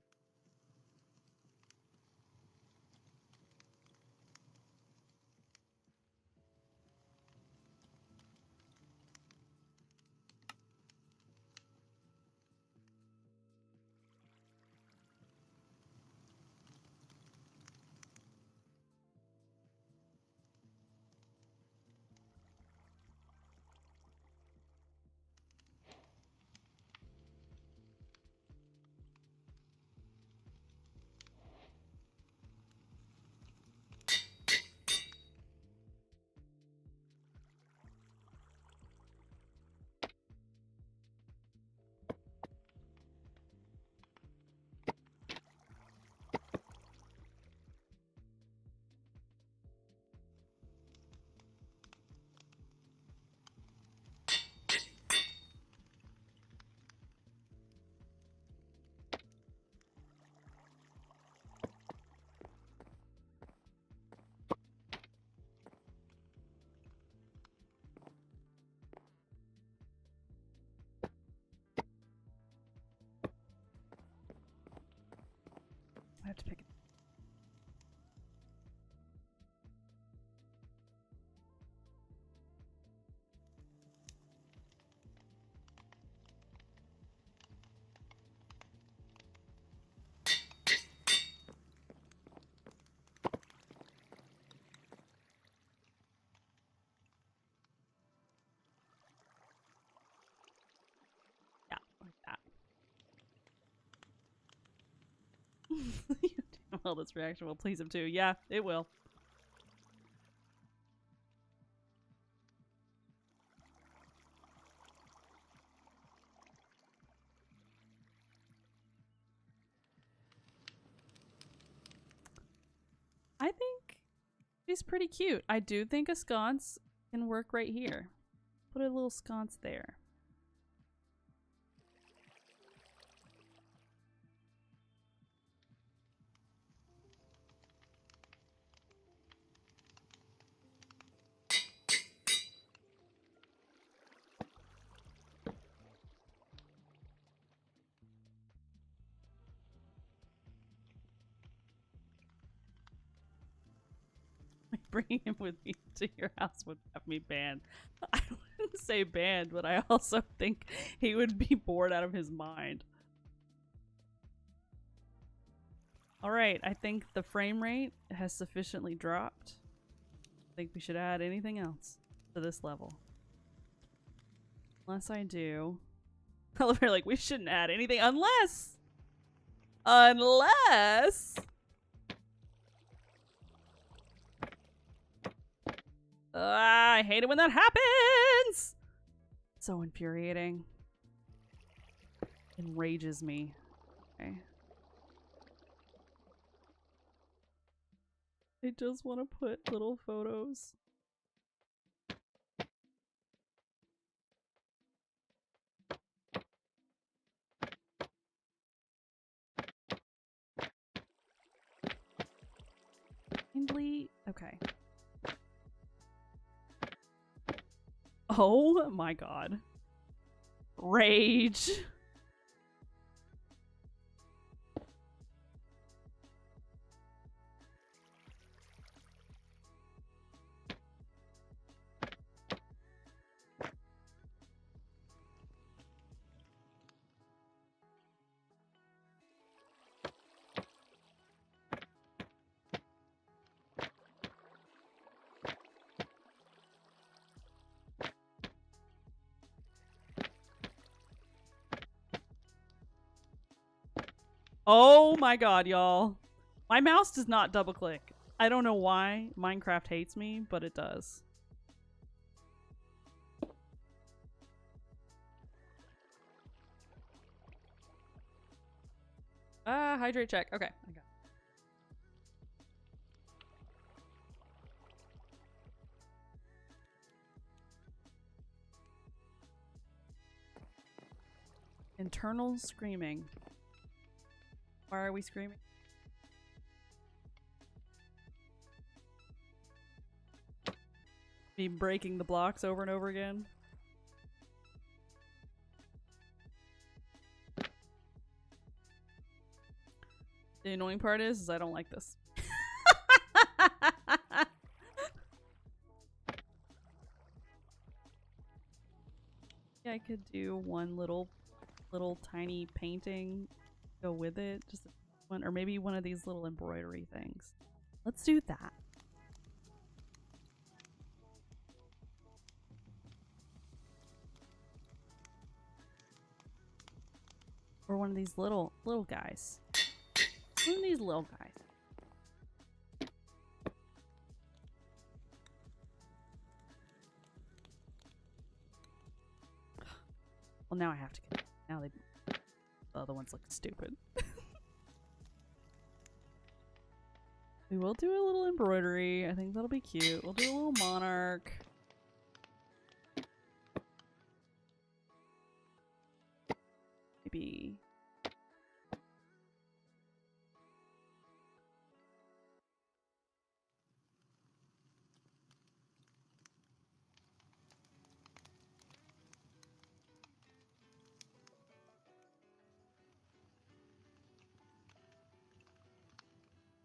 S1: I have to pick it. Yeah, like that. Well, this reaction will please him too. Yeah, it will. I think she's pretty cute. I do think a sconce can work right here. Put a little sconce there. Bringing him with me to your house would have me banned. I wouldn't say banned, but I also think he would be bored out of his mind. Alright, I think the frame rate has sufficiently dropped. I think we should add anything else to this level. Unless I do. We're like, we shouldn't add anything unless... I hate it when that happens! So infuriating. Enrages me. Okay. I just want to put little photos. Kindly. Okay. Oh my god. Rage. Oh my god, y'all. My mouse does not double click. I don't know why Minecraft hates me, but it does. Hydrate check. Okay. I got it. Internal screaming. Why are we screaming? Me breaking the blocks over and over again. The annoying part is I don't like this. Yeah, I could do one little tiny painting, go with it, just one, or maybe one of these little embroidery things. Let's do that. Or one of these little guys. One of these little guys. Well, now I have to get. Now they. The other ones look stupid. We will do a little embroidery. I think that'll be cute. We'll do a little monarch. Maybe.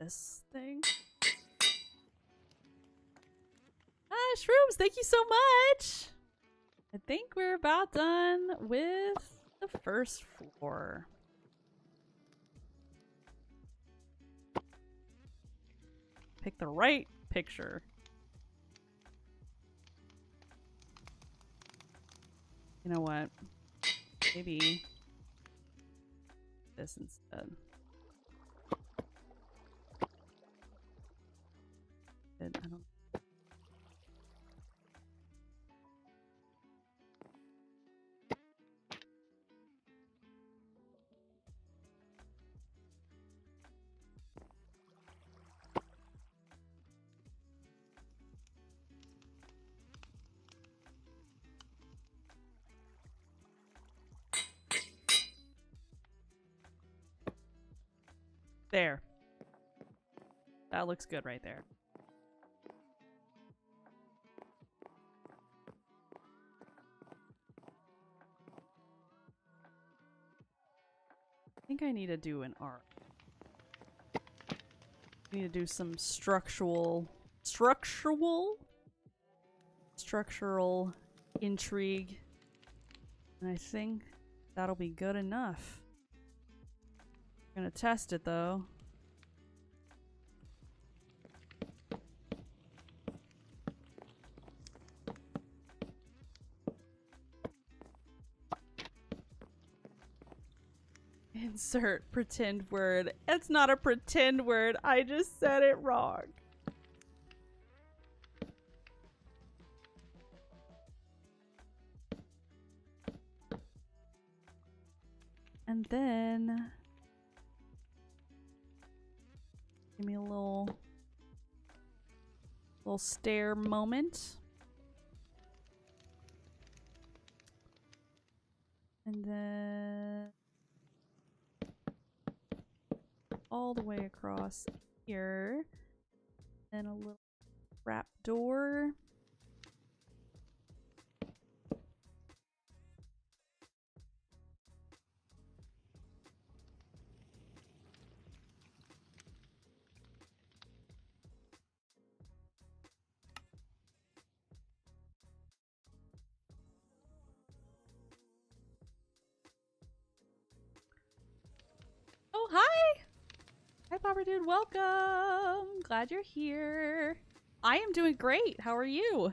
S1: This thing. Shrooms, thank you so much. I think we're about done with the first floor. Pick the right picture. You know what? Maybe this instead. I don't. There. That looks good right there. I think I need to do an art. I need to do some structural intrigue. And I think that'll be good enough. I'm gonna test it though. Insert pretend word. It's not a pretend word. I just said it wrong. And then give me a little stare moment. And then all the way across here. And a little wrap door. Oh, hi! Hi, Popper Dude. Welcome! Glad you're here. I am doing great. How are you?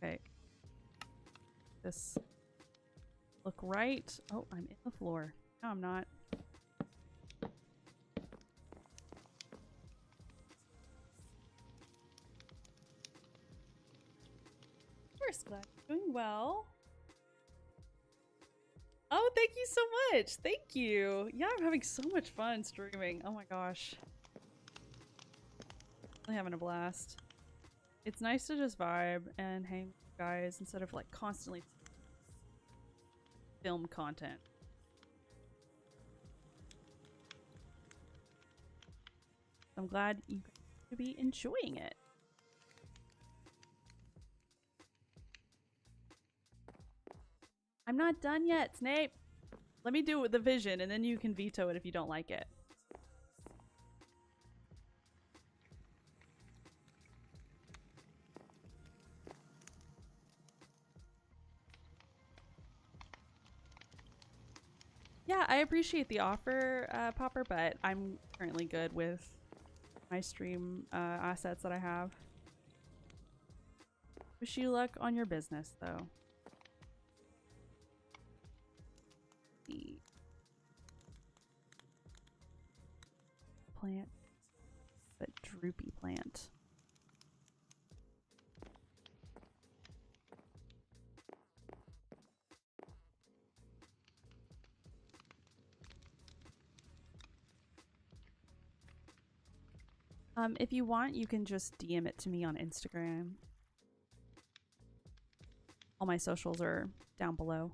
S1: Okay. This look right. Oh, I'm in the floor. No, I'm not. Of course, glad you're doing well. Oh, thank you so much. Thank you. Yeah, I'm having so much fun streaming. Oh my gosh. Really having a blast. It's nice to just vibe and hang with you guys instead of like constantly film content. I'm glad you guys to be enjoying it. I'm not done yet, Snape. Let me do it with the vision and then you can veto it if you don't like it. Yeah, I appreciate the offer, Popper, but I'm currently good with my stream assets that I have. Wish you luck on your business, though. The plant, but droopy plant. If you want, you can just DM it to me on Instagram. All my socials are down below.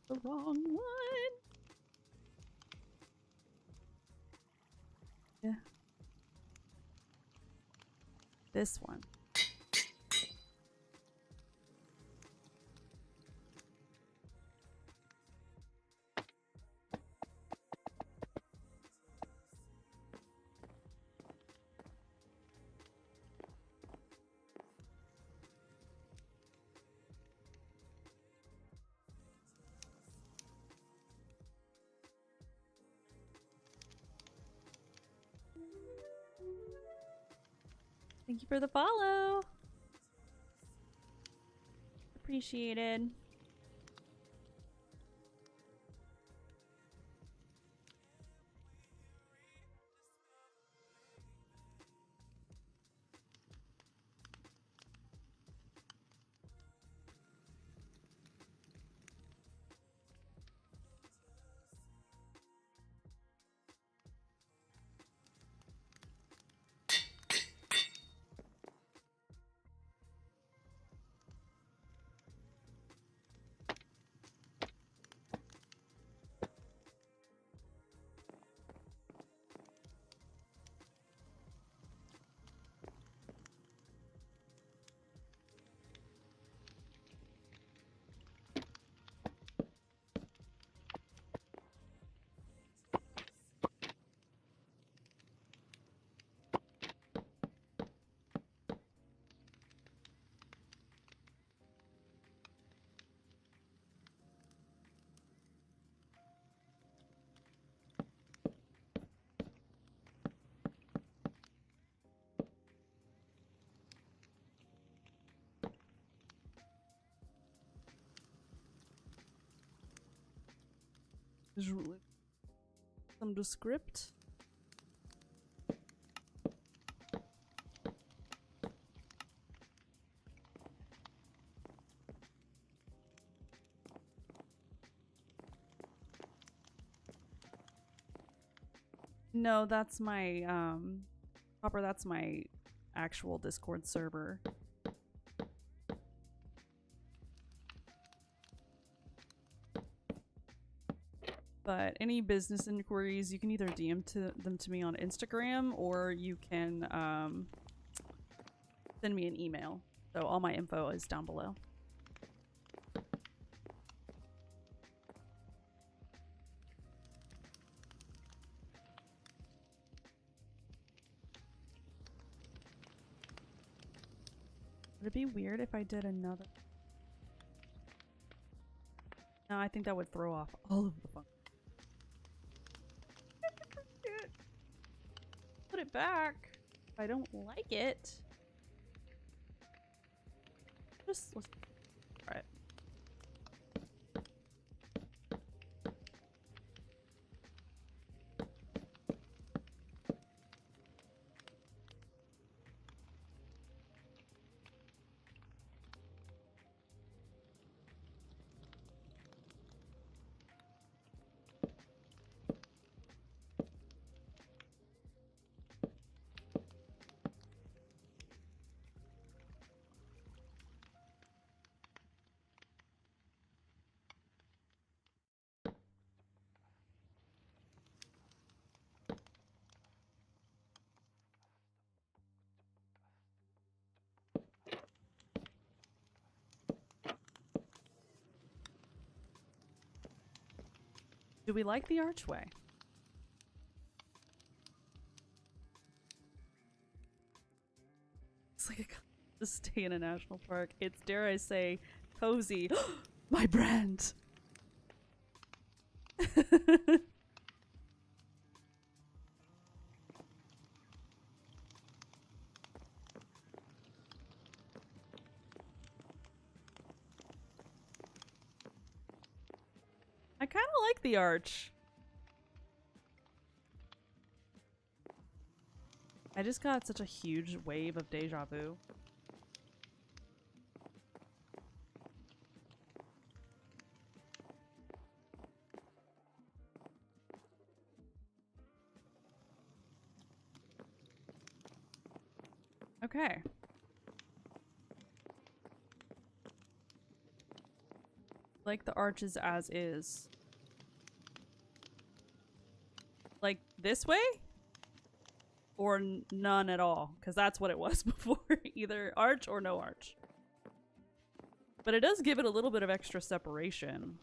S1: The wrong one. Yeah. This one. Thank you for the follow. Appreciated. Some descript. No, that's my Hopper, that's my actual Discord server. But any business inquiries, you can either DM them to me on Instagram, or you can send me an email. So all my info is down below. Would it be weird if I did another? No, I think that would throw off all of the fun. Put it back if I don't like it. Let's try it. Do we like the archway? It's like to stay in a national park. It's, dare I say, cozy. My brand! I kind of like the arch. I just got such a huge wave of deja vu. Okay. Like the arches as is. Like this way? Or none at all? Because that's what it was before. Either arch or no arch. But it does give it a little bit of extra separation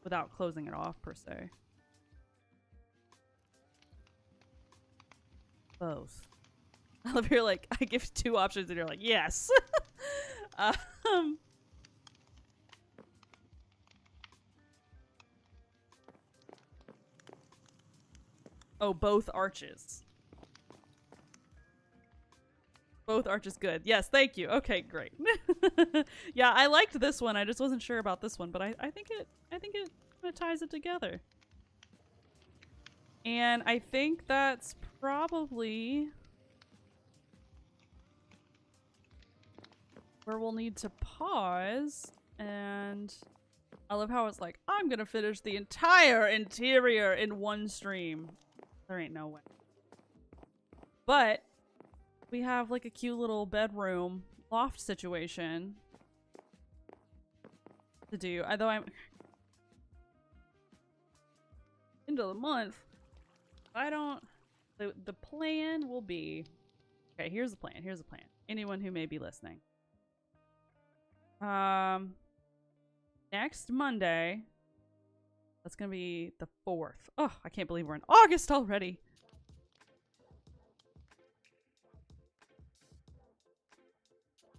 S1: without closing it off per se. Both. I love you're like, I give 2 options and you're like, yes. Oh, both arches. Both arches good. Yes, thank you. Okay, great. Yeah, I liked this one. I just wasn't sure about this one, but I think it kind of ties it together. And I think that's probably where we'll need to pause. And I love how it's like, I'm gonna finish the entire interior in one stream. There ain't no way. But we have like a cute little bedroom loft situation to do. Although I'm into the month, I don't. The plan will be. Okay, here's the plan. Here's the plan. Anyone who may be listening. Next Monday. That's gonna be the 4th. Oh, I can't believe we're in August already.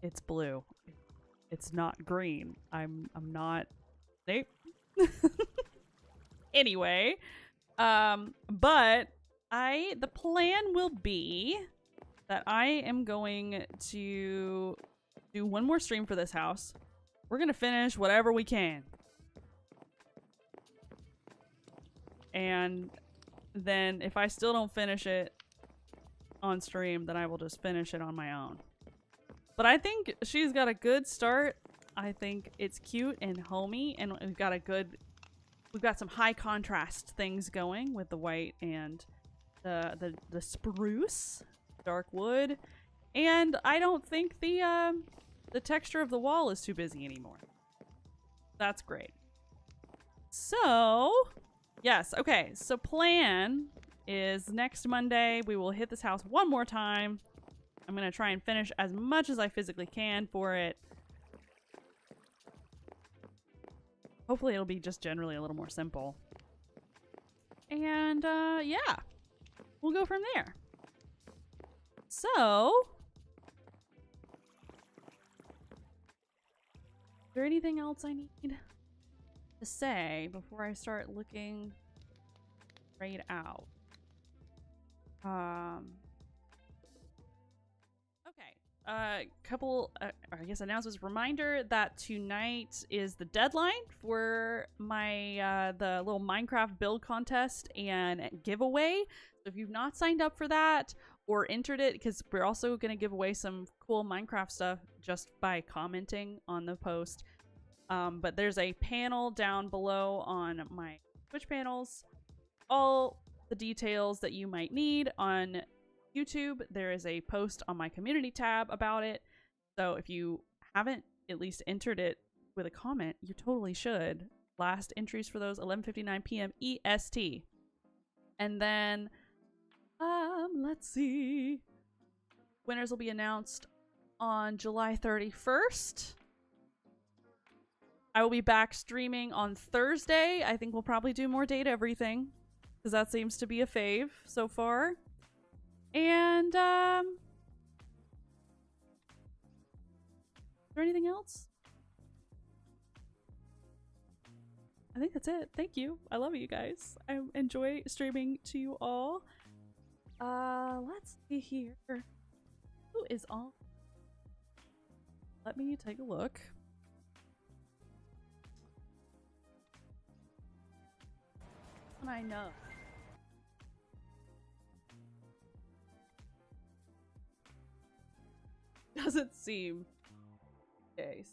S1: It's blue. It's not green. I'm not. Nope. Anyway, but the plan will be that I am going to do one more stream for this house. We're gonna finish whatever we can. And then if I still don't finish it on stream, then I will just finish it on my own. But I think she's got a good start. I think it's cute and homey, and we've got some high contrast things going with the white and the spruce, dark wood, and I don't think the texture of the wall is too busy anymore. That's great. So, yes, okay. So plan is next Monday we will hit this house one more time. I'm gonna try and finish as much as I physically can for it. Hopefully it'll be just generally a little more simple. And yeah, we'll go from there. So, is there anything else I need to say before I start looking right out? Okay. Couple, I guess announcements. Reminder that tonight is the deadline for my the little Minecraft build contest and giveaway. So if you've not signed up for that or entered it, because we're also going to give away some cool Minecraft stuff just by commenting on the post. But there's a panel down below on my Twitch panels. All the details that you might need on YouTube. There is a post on my community tab about it. So if you haven't at least entered it with a comment, you totally should. Last entries for those 11:59 p.m. EST. And then let's see. Winners will be announced on July 31st. I will be back streaming on Thursday. I think we'll probably do more date everything because that seems to be a fave so far. And is there anything else? I think that's it. Thank you. I love you guys. I enjoy streaming to you all. Let's see here. Who is on? Let me take a look. And I know. Doesn't seem the case.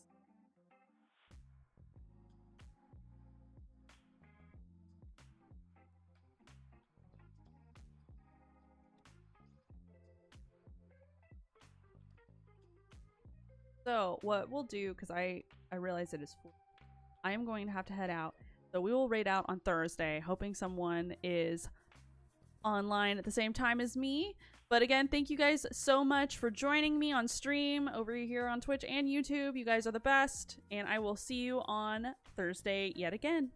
S1: So what we'll do, because I realize it is full, I am going to have to head out. So we will raid out on Thursday, hoping someone is online at the same time as me. But again, thank you guys so much for joining me on stream over here on Twitch and YouTube. You guys are the best. And I will see you on Thursday yet again.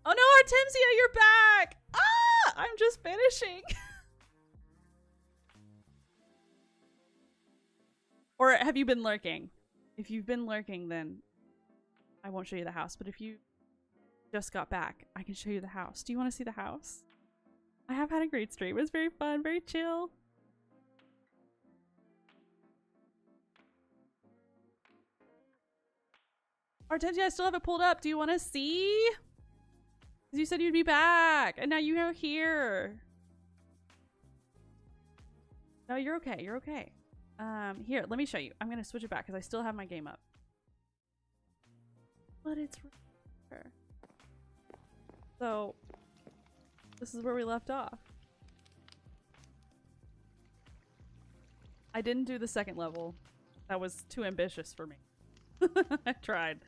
S1: Oh no, Artemisia, you're back! Ah! I'm just finishing. Or have you been lurking? If you've been lurking, then I won't show you the house. But if you just got back, I can show you the house. Do you want to see the house? I have had a great stream. It was very fun, very chill. Artensia, I still have it pulled up. Do you want to see? Because you said you'd be back, and now you are here. No, you're okay. You're okay. Here, let me show you. I'm going to switch it back because I still have my game up. But it's right here. So, this is where we left off. I didn't do the second level. That was too ambitious for me. I tried.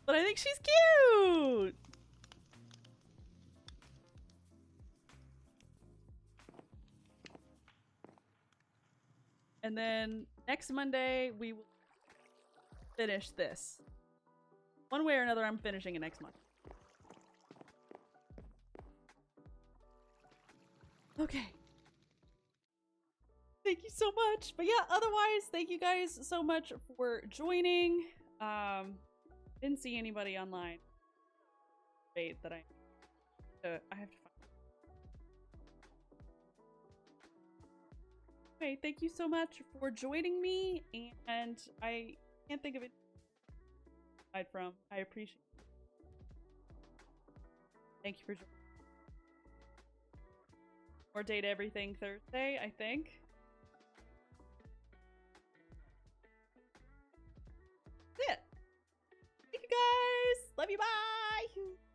S1: But I think she's cute! And then next Monday, we will finish this. One way or another, I'm finishing it next month. Okay. Thank you so much. But yeah, otherwise, thank you guys so much for joining. Didn't see anybody online. Wait, that I have to find. Okay, thank you so much for joining me, and I can't think of it aside from I appreciate it. Thank you for joining. More date everything Thursday, I think. That's it. Thank you guys. Love you. Bye.